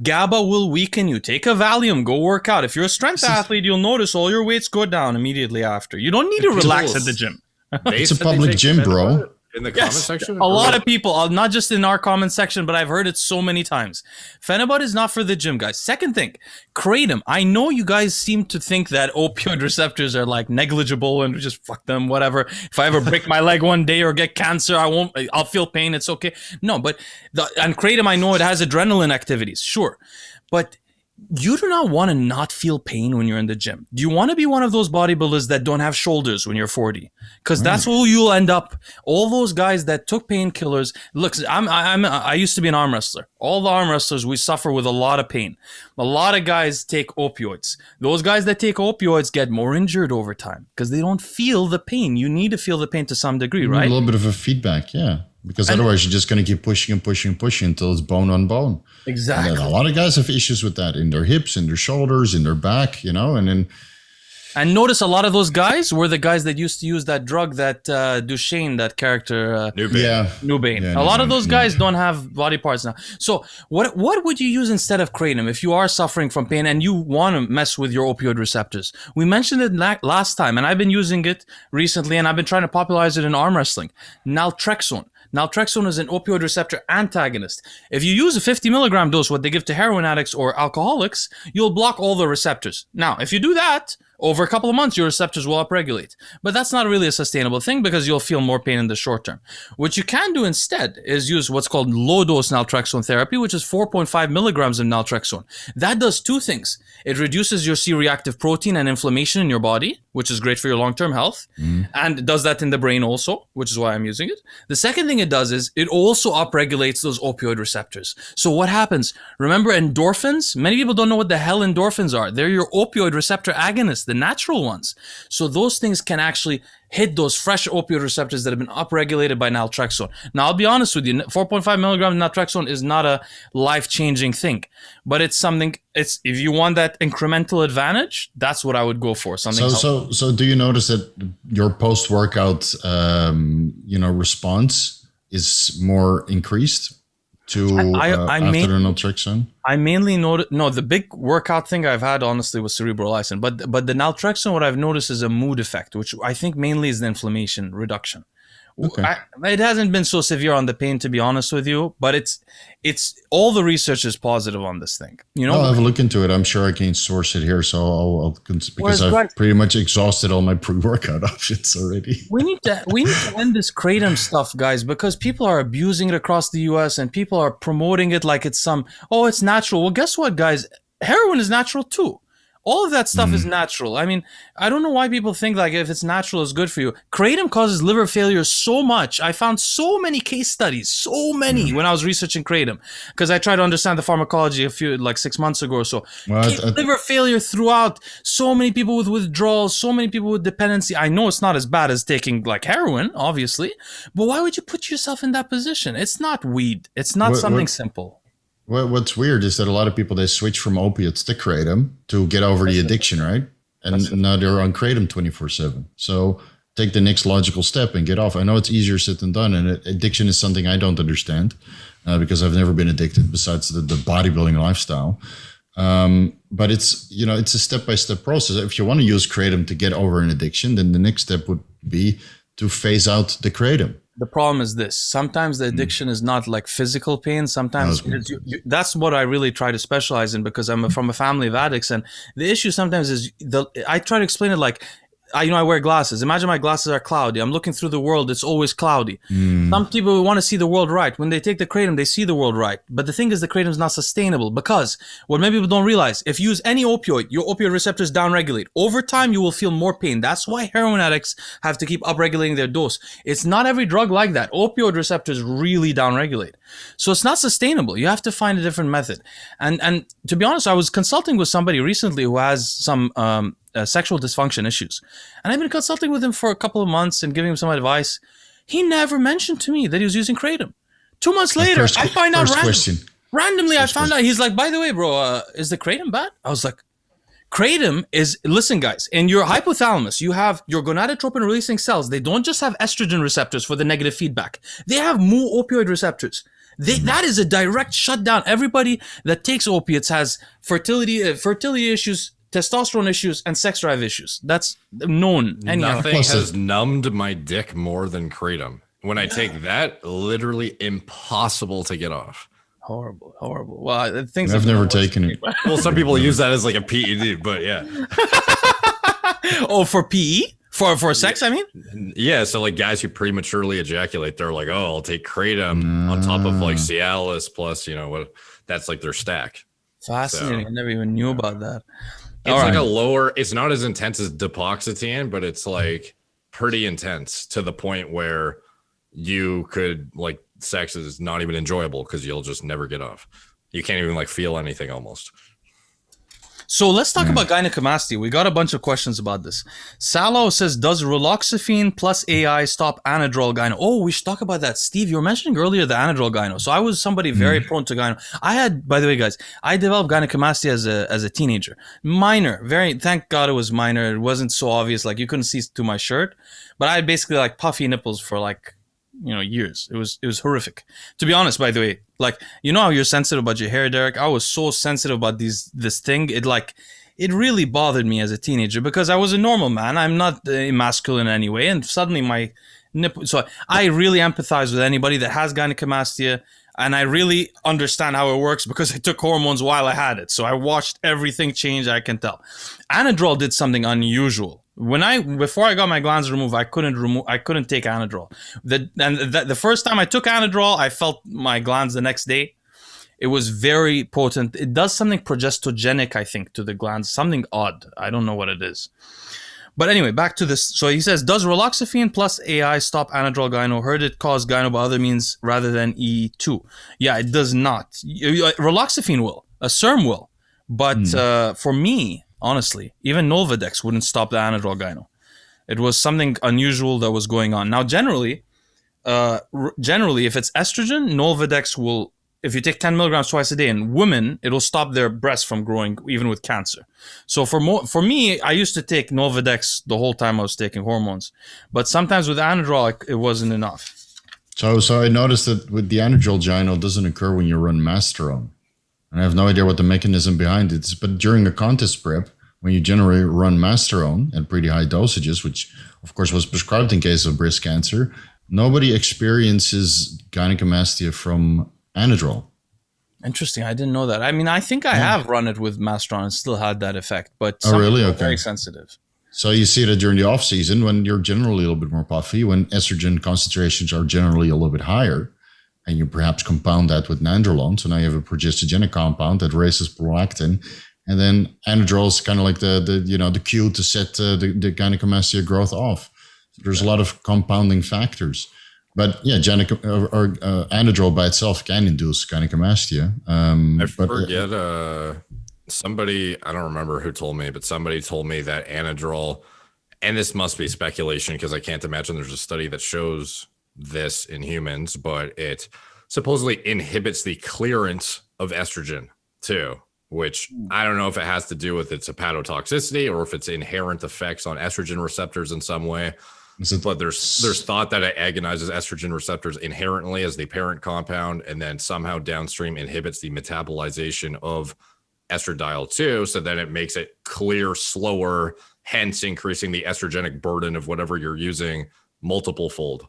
GABA will weaken you. Take a Valium, go work out. If you're a strength athlete, you'll notice all your weights go down immediately after. You don't need to relax at the gym. It's a public gym, bro. in the comment section? A lot of people, not just in our comment section, but I've heard it so many times. Phenibut is not for the gym, guys. Second thing, Kratom. I know you guys seem to think that opioid receptors are like negligible and just fuck them, whatever. If I ever break my leg one day or get cancer, I'll feel pain. It's okay. No, but and Kratom, I know it has adrenaline activities, sure, but you do not want to not feel pain when you're in the gym. Do you want to be one of those bodybuilders that don't have shoulders when you're 40? Because that's where you'll end up. All those guys that took painkillers. Look, I used to be an arm wrestler. All the arm wrestlers, we suffer with a lot of pain. A lot of guys take opioids. Those guys that take opioids get more injured over time because they don't feel the pain. You need to feel the pain to some degree, right? A little bit of a feedback, yeah. Because otherwise you're just going to keep pushing and pushing and pushing until it's bone on bone. Exactly. And a lot of guys have issues with that in their hips, in their shoulders, in their back, and then... And notice a lot of those guys were the guys that used to use that drug that Duchenne, that character... Newbane. Yeah, a lot of those guys don't have body parts now. So what would you use instead of Kratom if you are suffering from pain and you want to mess with your opioid receptors? We mentioned it last time, and I've been using it recently, and I've been trying to popularize it in arm wrestling. Naltrexone. Naltrexone is an opioid receptor antagonist. If you use a 50 milligram dose, what they give to heroin addicts or alcoholics, you'll block all the receptors. Now, if you do that, over a couple of months, your receptors will upregulate. But that's not really a sustainable thing because you'll feel more pain in the short term. What you can do instead is use what's called low-dose naltrexone therapy, which is 4.5 milligrams of naltrexone. That does two things. It reduces your C-reactive protein and inflammation in your body, which is great for your long-term health, and it does that in the brain also, which is why I'm using it. The second thing it does is it also upregulates those opioid receptors. So what happens? Remember endorphins? Many people don't know what the hell endorphins are. They're your opioid receptor agonists, the natural ones. So those things can actually hit those fresh opioid receptors that have been upregulated by naltrexone. Now, I'll be honest with you, 4.5 milligrams of naltrexone is not a life-changing thing, but it's something, if you want that incremental advantage, that's what I would go for. So do you notice that your post-workout, response is more increased to after the naltrexone? I mainly noticed, the big workout thing I've had, honestly, was cerebral icing. But the naltrexone, what I've noticed is a mood effect, which I think mainly is the inflammation reduction. Okay. It hasn't been so severe on the pain, to be honest with you, but it's all the research is positive on this thing. I'll have a look into it. I'm sure I can source it here, so because I've pretty much exhausted all my pre-workout options already. We need to end this Kratom stuff, guys, because people are abusing it across the U.S. and people are promoting it like it's it's natural. Well, guess what, guys? Heroin is natural too. All of that stuff is natural. I mean, I don't know why people think like if it's natural, it's good for you. Kratom causes liver failure so much. I found so many case studies, when I was researching Kratom, because I tried to understand the pharmacology 6 months ago or so. Liver failure throughout. So many people with withdrawals, so many people with dependency. I know it's not as bad as taking like heroin, obviously, but why would you put yourself in that position? It's not weed. It's not something simple. What's weird is that a lot of people, they switch from opiates to Kratom to get over the addiction, right? And now they're on Kratom 24/7. So take the next logical step and get off. I know it's easier said than done, and addiction is something I don't understand because I've never been addicted besides the bodybuilding lifestyle. But it's a step-by-step process. If you want to use Kratom to get over an addiction, then the next step would be to phase out the Kratom. The problem is this. Sometimes the addiction is not like physical pain. Sometimes that's what I really try to specialize in because I'm from a family of addicts. And the issue sometimes is I try to explain it like, I wear glasses. Imagine my glasses are cloudy. I'm looking through the world. It's always cloudy. Some people want to see the world right. When they take the Kratom, they see the world right. But the thing is, the Kratom is not sustainable because what many people don't realize, if you use any opioid, your opioid receptors downregulate. Over time, you will feel more pain. That's why heroin addicts have to keep upregulating their dose. It's not every drug like that. Opioid receptors really downregulate. So it's not sustainable. You have to find a different method. And to be honest, I was consulting with somebody recently who has some sexual dysfunction issues. And I've been consulting with him for a couple of months and giving him some advice. He never mentioned to me that he was using Kratom. 2 months later, I find out randomly, I found out. He's like, by the way, bro, is the Kratom bad? I was like, Kratom is, listen guys, in your hypothalamus, you have your gonadotropin releasing cells. They don't just have estrogen receptors for the negative feedback. They have mu opioid receptors. That is a direct shutdown. Everybody that takes opiates has fertility issues, testosterone issues, and sex drive issues. That's known. Nothing has numbed my dick more than Kratom. When I take that, literally impossible to get off. Horrible, horrible. Well, things I've never taken it. Well, some people use that as like a PED, but yeah. Oh, for PE? For sex, I mean? Yeah, so like guys who prematurely ejaculate, they're like, oh, I'll take kratom on top of like Cialis plus, what that's like their stack. Fascinating. I never even knew about that. It's like a lower, it's not as intense as Dupoxetine, but it's like pretty intense to the point where you could like sex is not even enjoyable because you'll just never get off. You can't even like feel anything almost. So let's talk about gynecomastia. We got a bunch of questions about this. Salo says, does raloxifene plus AI stop anadrol gyno? Oh, we should talk about that. Steve, you were mentioning earlier the anadrol gyno. So I was somebody very prone to gyno. I had, by the way, guys, I developed gynecomastia as a teenager. Minor, thank God it was minor. It wasn't so obvious. Like you couldn't see through my shirt. But I had basically like puffy nipples for like, years. It was horrific. To be honest, by the way, like, how you're sensitive about your hair, Derek? I was so sensitive about this thing. It really bothered me as a teenager because I was a normal man. I'm not masculine in any way. And suddenly my nipple. So I really empathize with anybody that has gynecomastia. And I really understand how it works because I took hormones while I had it. So I watched everything change, I can tell. Anadrol did something unusual. Before I got my glands removed, I couldn't take Anadrol. The first time I took Anadrol, I felt my glands the next day. It was very potent. It does something progestogenic, I think, to the glands. Something odd. I don't know what it is. But anyway, back to this. So he says, does raloxifene plus AI stop anadrol gyno? Heard it cause gyno by other means rather than E2. Yeah, it does not. Raloxifene will. A SERM will. But for me, honestly, even Nolvadex wouldn't stop the anadrol gyno. It was something unusual that was going on. Now, generally, if it's estrogen, Nolvadex will, if you take 10 milligrams twice a day, in women, it'll stop their breasts from growing, even with cancer. So for me, I used to take Nolvadex the whole time I was taking hormones. But sometimes with anadrol, it wasn't enough. So I noticed that with the anadrol gyno, it doesn't occur when you run masterone. And I have no idea what the mechanism behind it is. But during a contest prep, when you generally run masterone at pretty high dosages, which of course was prescribed in case of breast cancer, nobody experiences gynecomastia from anadrol. Interesting. I didn't know that. I mean, I think I have run it with masterone and still had that effect. But some really? people are Okay. very sensitive. So you see that during the off season when you're generally a little bit more puffy, when estrogen concentrations are generally a little bit higher, and you perhaps compound that with nandrolone. So now you have a progestogenic compound that raises prolactin. And then anadrol is kind of like the cue to set the gynecomastia growth off. So there's a lot of compounding factors. But yeah, anadrol by itself can induce gynecomastia. I forget somebody, I don't remember who told me, but somebody told me that anadrol, and this must be speculation because I can't imagine there's a study that shows this in humans, but it supposedly inhibits the clearance of estrogen too, which I don't know if it has to do with its hepatotoxicity or if it's inherent effects on estrogen receptors in some way. But there's thought that it agonizes estrogen receptors inherently as the parent compound, and then somehow downstream inhibits the metabolization of estradiol too. So then it makes it clear slower, hence increasing the estrogenic burden of whatever you're using multiple fold.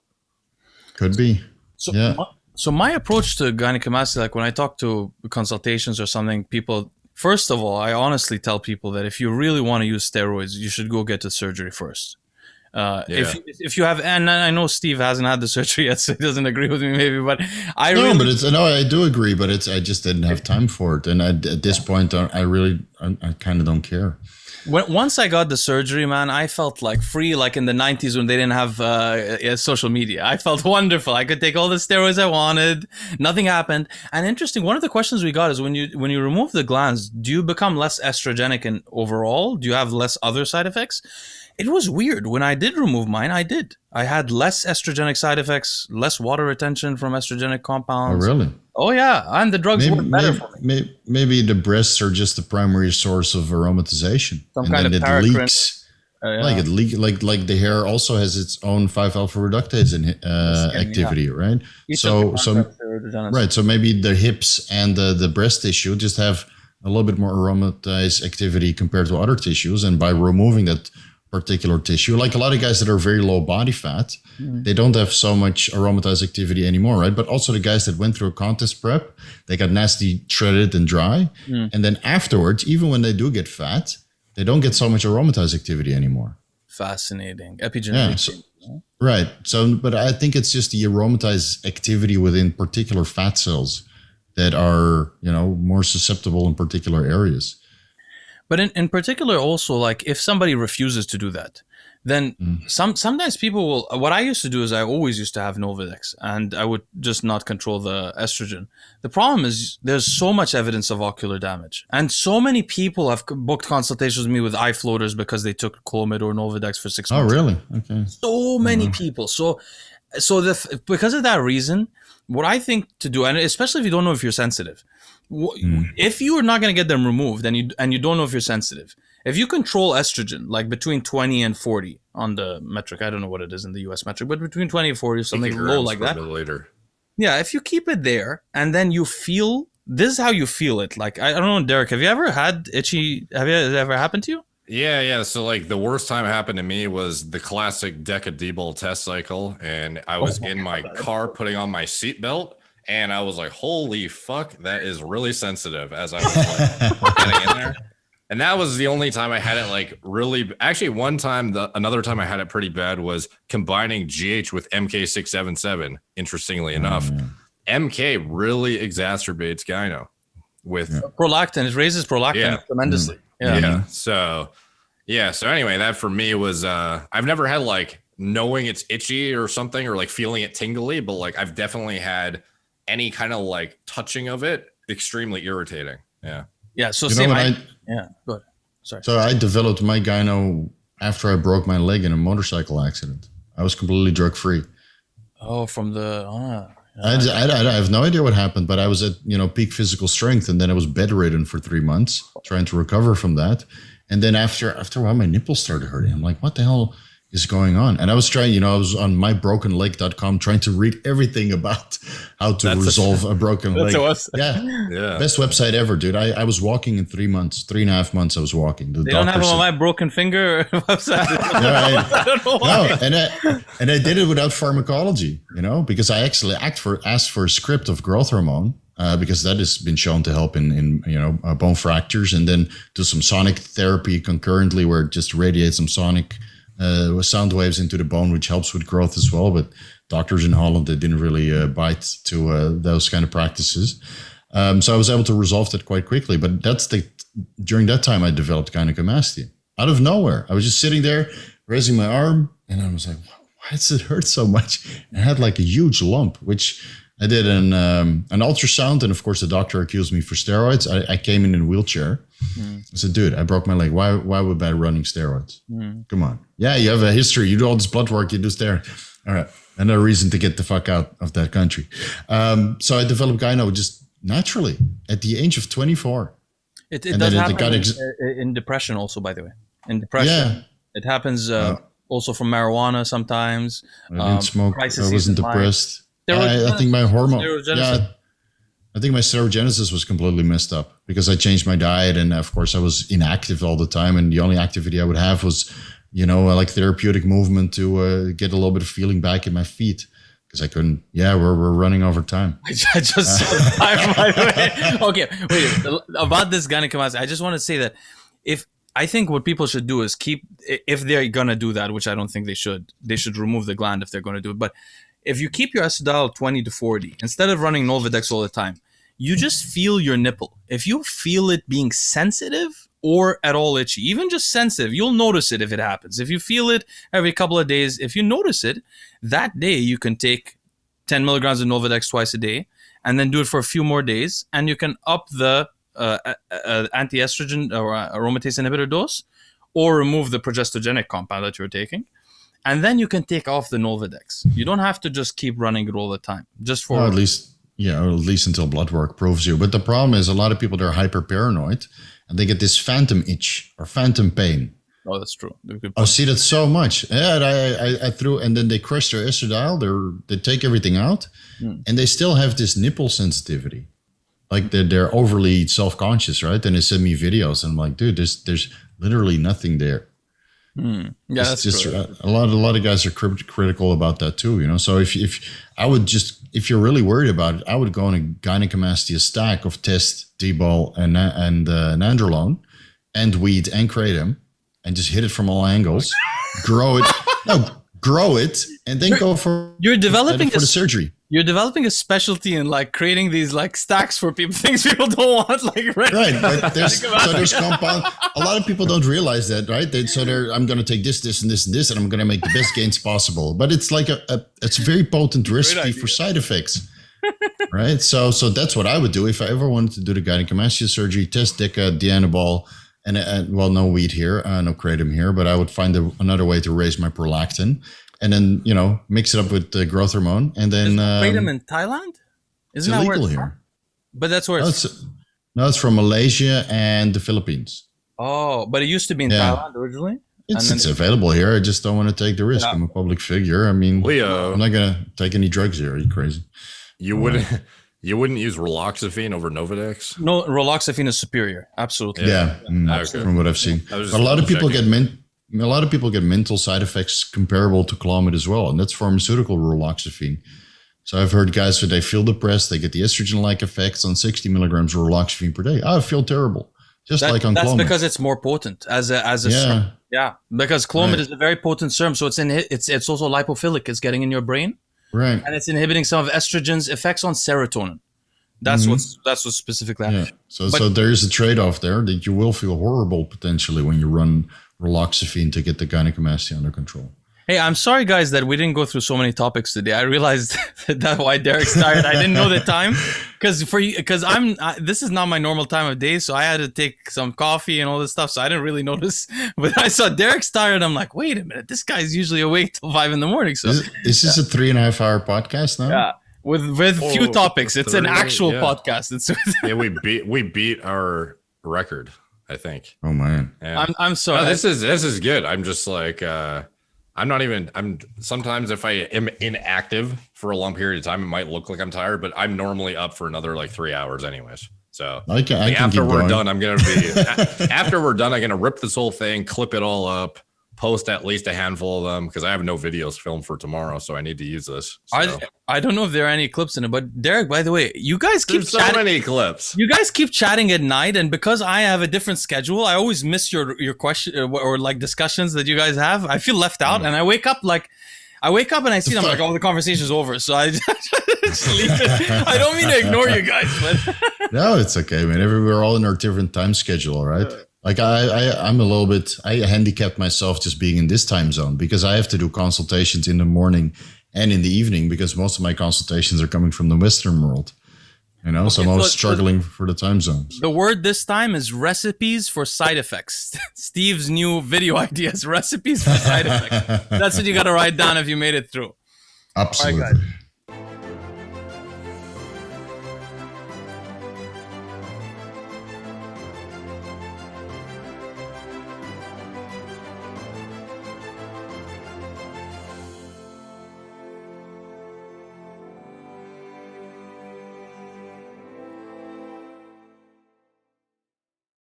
Could be. So, yeah. So my approach to gynecomastia, like when I talk to consultations or something, people, first of all, I honestly tell people that if you really want to use steroids, you should go get the surgery first. If you have, and I know Steve hasn't had the surgery yet, so he doesn't agree with me, maybe, but I do agree, but I just didn't have time for it, and at this point, I kind of don't care. Once I got the surgery, man, I felt like free, like in the 90s when they didn't have social media. I felt wonderful. I could take all the steroids I wanted. Nothing happened. And interesting, one of the questions we got is when you remove the glands, do you become less estrogenic and overall? Do you have less other side effects? It was weird. When I did remove mine, I did. I had less estrogenic side effects, less water retention from estrogenic compounds. Oh, really? Oh, yeah. And the drugs work better for me. Maybe the breasts are just the primary source of aromatization. Some and kind then of it leaks. Like the hair also has its own 5-alpha reductase activity, right? So maybe the hips and the breast tissue just have a little bit more aromatase activity compared to other tissues. And by removing that particular tissue. Like a lot of guys that are very low body fat, they don't have so much aromatase activity anymore, right? But also the guys that went through a contest prep, they got nasty, shredded, and dry. And then afterwards, even when they do get fat, they don't get so much aromatase activity anymore. Fascinating. Epigenetic. Right. So, but I think it's just the aromatase activity within particular fat cells that are, more susceptible in particular areas. But in particular, also, like if somebody refuses to do that, then sometimes people will. What I used to do is I always used to have Novadex, and I would just not control the estrogen. The problem is there's so much evidence of ocular damage, and so many people have booked consultations with me with eye floaters because they took Clomid or Novadex for 6 months. Oh, really? Okay. So many people. So because of that reason, what I think to do, and especially if you don't know if you're sensitive. If you are not going to get them removed and you don't know if you're sensitive, if you control estrogen like between 20 and 40 on the metric, I don't know what it is in the US metric, but between 20 and 40 or something low like that. Yeah, if you keep it there and then you feel, this is how you feel it. Like, I don't know, Derek, have you ever had itchy, has it ever happened to you? Yeah. So like the worst time it happened to me was the classic decadebol test cycle. And I was in my car putting on my seatbelt. And I was like, holy fuck, that is really sensitive as I was like getting in there. And that was the only time I had it like really. Actually, one time, another time I had it pretty bad was combining GH with MK677. Interestingly enough, MK really exacerbates gyno with prolactin. It raises prolactin tremendously. So anyway, that for me was, I've never had like knowing it's itchy or something or like feeling it tingly, but like I've definitely had any kind of like touching of it extremely irritating. So go ahead. Sorry. So I developed my gyno after I broke my leg in a motorcycle accident. I was completely drug free. From the I have no idea what happened, but I was at peak physical strength, and then I was bedridden for 3 months trying to recover from that. And then after a while, my nipples started hurting. I'm like, what the hell is going on? And I was trying, I was on mybrokenleg.com trying to read everything about how to resolve a broken leg. Awesome. Yeah. Best website ever, dude. I was walking in 3.5 months. I was walking. They don't have it on my broken finger website. I don't know why. No, and I did it without pharmacology, because I actually asked for a script of growth hormone. Because that has been shown to help in bone fractures, and then do some sonic therapy concurrently, where it just radiates some sonic sound waves into the bone, which helps with growth as well. But doctors in Holland, they didn't really bite to those kind of practices. So I was able to resolve that quite quickly. But during that time, I developed gynecomastia out of nowhere. I was just sitting there, raising my arm, and I was like, why does it hurt so much? And I had like a huge lump, which I did an ultrasound, and of course the doctor accused me for steroids. I came in a wheelchair. I said, dude, I broke my leg. Why would I running steroids? Come on. Yeah, you have a history. You do all this blood work. You do steroids. All right. Another reason to get the fuck out of that country. So I developed gyno just naturally at the age of 24. It does happen in depression also, by the way. In depression, it happens also from marijuana sometimes. I didn't smoke. I wasn't depressed. I think my hormone. I think my steroids was completely messed up because I changed my diet, and of course I was inactive all the time, and the only activity I would have was, like therapeutic movement to get a little bit of feeling back in my feet because I couldn't. Yeah, we're running over time. I just saw the time, by the way. Okay, wait. About this gynecomastia, I just want to say that I think what people should do is if they're gonna do that, which I don't think they should remove the gland if they're gonna do it, but if you keep your estradiol 20 to 40, instead of running Novadex all the time, you just feel your nipple. If you feel it being sensitive or at all itchy, even just sensitive, you'll notice it if it happens. If you feel it every couple of days, if you notice it, that day you can take 10 milligrams of Novadex twice a day and then do it for a few more days, and you can up the anti-estrogen or aromatase inhibitor dose or remove the progestogenic compound that you're taking. And then you can take off the Novadex. You don't have to just keep running it all the time. Just for at least until blood work proves you. But the problem is a lot of people, they're hyper paranoid and they get this phantom itch or phantom pain. Oh, that's true. I see that so much. Yeah, I threw, and then they crush their estradiol. They take everything out, and they still have this nipple sensitivity. Like they're overly self-conscious, right? And they send me videos, and I'm like, dude, there's literally nothing there. Yeah, It's that's just true. a lot of guys are critical about that too. So if you're really worried about it, I would go on a gynecomastia stack of test, D-bol, and nandrolone, and weed and kratom, and just hit it from all angles, grow it, and then go for You're developing the surgery. You're developing a specialty in like creating these like stacks for people, things people don't want, like Right, but there's compound. A lot of people don't realize that, right? I'm going to take this, and this, and this, and I'm going to make the best gains possible. But it's like it's a very potent recipe for side effects, right? So that's what I would do if I ever wanted to do the gynecomastia surgery. Test Dica, Dianabol, and well, no weed here, no kratom here, but I would find another way to raise my prolactin. And then, mix it up with the growth hormone. And then... kratom in Thailand? Isn't it's that illegal where here. But that's where it's from Malaysia and the Philippines. Oh, but it used to be in Thailand originally? It's available here. I just don't want to take the risk. I'm a public figure. I mean, Leo, I'm not going to take any drugs here. Are you crazy? You wouldn't use raloxifene over Novadex? No, raloxifene is superior. Absolutely. Yeah, Okay. from what I've seen. But a lot of people get mental side effects comparable to Clomid as well, and that's pharmaceutical raloxifene. So I've heard guys they feel depressed, they get the estrogen-like effects on 60 milligrams of raloxifene per day. I feel terrible, like on Clomid. That's because it's more potent as a SERM. Yeah, because Clomid is a very potent SERM, so it's also lipophilic. It's getting in your brain, right, and it's inhibiting some of estrogen's effects on serotonin. That's what's specifically happening. Yeah. So there is a trade-off there that you will feel horrible potentially when you run raloxifene to get the gynecomastia under control. Hey, I'm sorry, guys, that we didn't go through so many topics today. I realized that's why Derek's tired. I didn't know the time because this is not my normal time of day, so I had to take some coffee and all this stuff. So I didn't really notice. But I saw Derek's tired. I'm like, wait a minute, this guy's usually awake till 5 a.m. So is this a 3.5 hour podcast now? Yeah, with few topics. It's an actual podcast. We beat our record, I think. Oh man, yeah. I'm sorry. No, this is good. I'm just like I'm sometimes if I am inactive for a long period of time, it might look like I'm tired, but I'm normally up for another like 3 hours anyways. So after we're done, I'm gonna rip this whole thing, clip it all up, post at least a handful of them because I have no videos filmed for tomorrow, so I need to use this. So. I don't know if there are any clips in it, but Derek, by the way, you guys keep so many clips. You guys keep chatting at night, and because I have a different schedule, I always miss your question or like discussions that you guys have. I feel left out, and I wake up and I see them like, oh, the conversation's over, so I just leave it. I don't mean to ignore you guys, but no, it's okay, man. We're all in our different time schedule, right? Like I'm a little bit, I handicapped myself just being in this time zone because I have to do consultations in the morning and in the evening because most of my consultations are coming from the Western world, so I'm always struggling for the time zones. The word this time is recipes for side effects. Steve's new video ideas, recipes for side effects. That's what you got to write down if you made it through. Absolutely. All right, guys.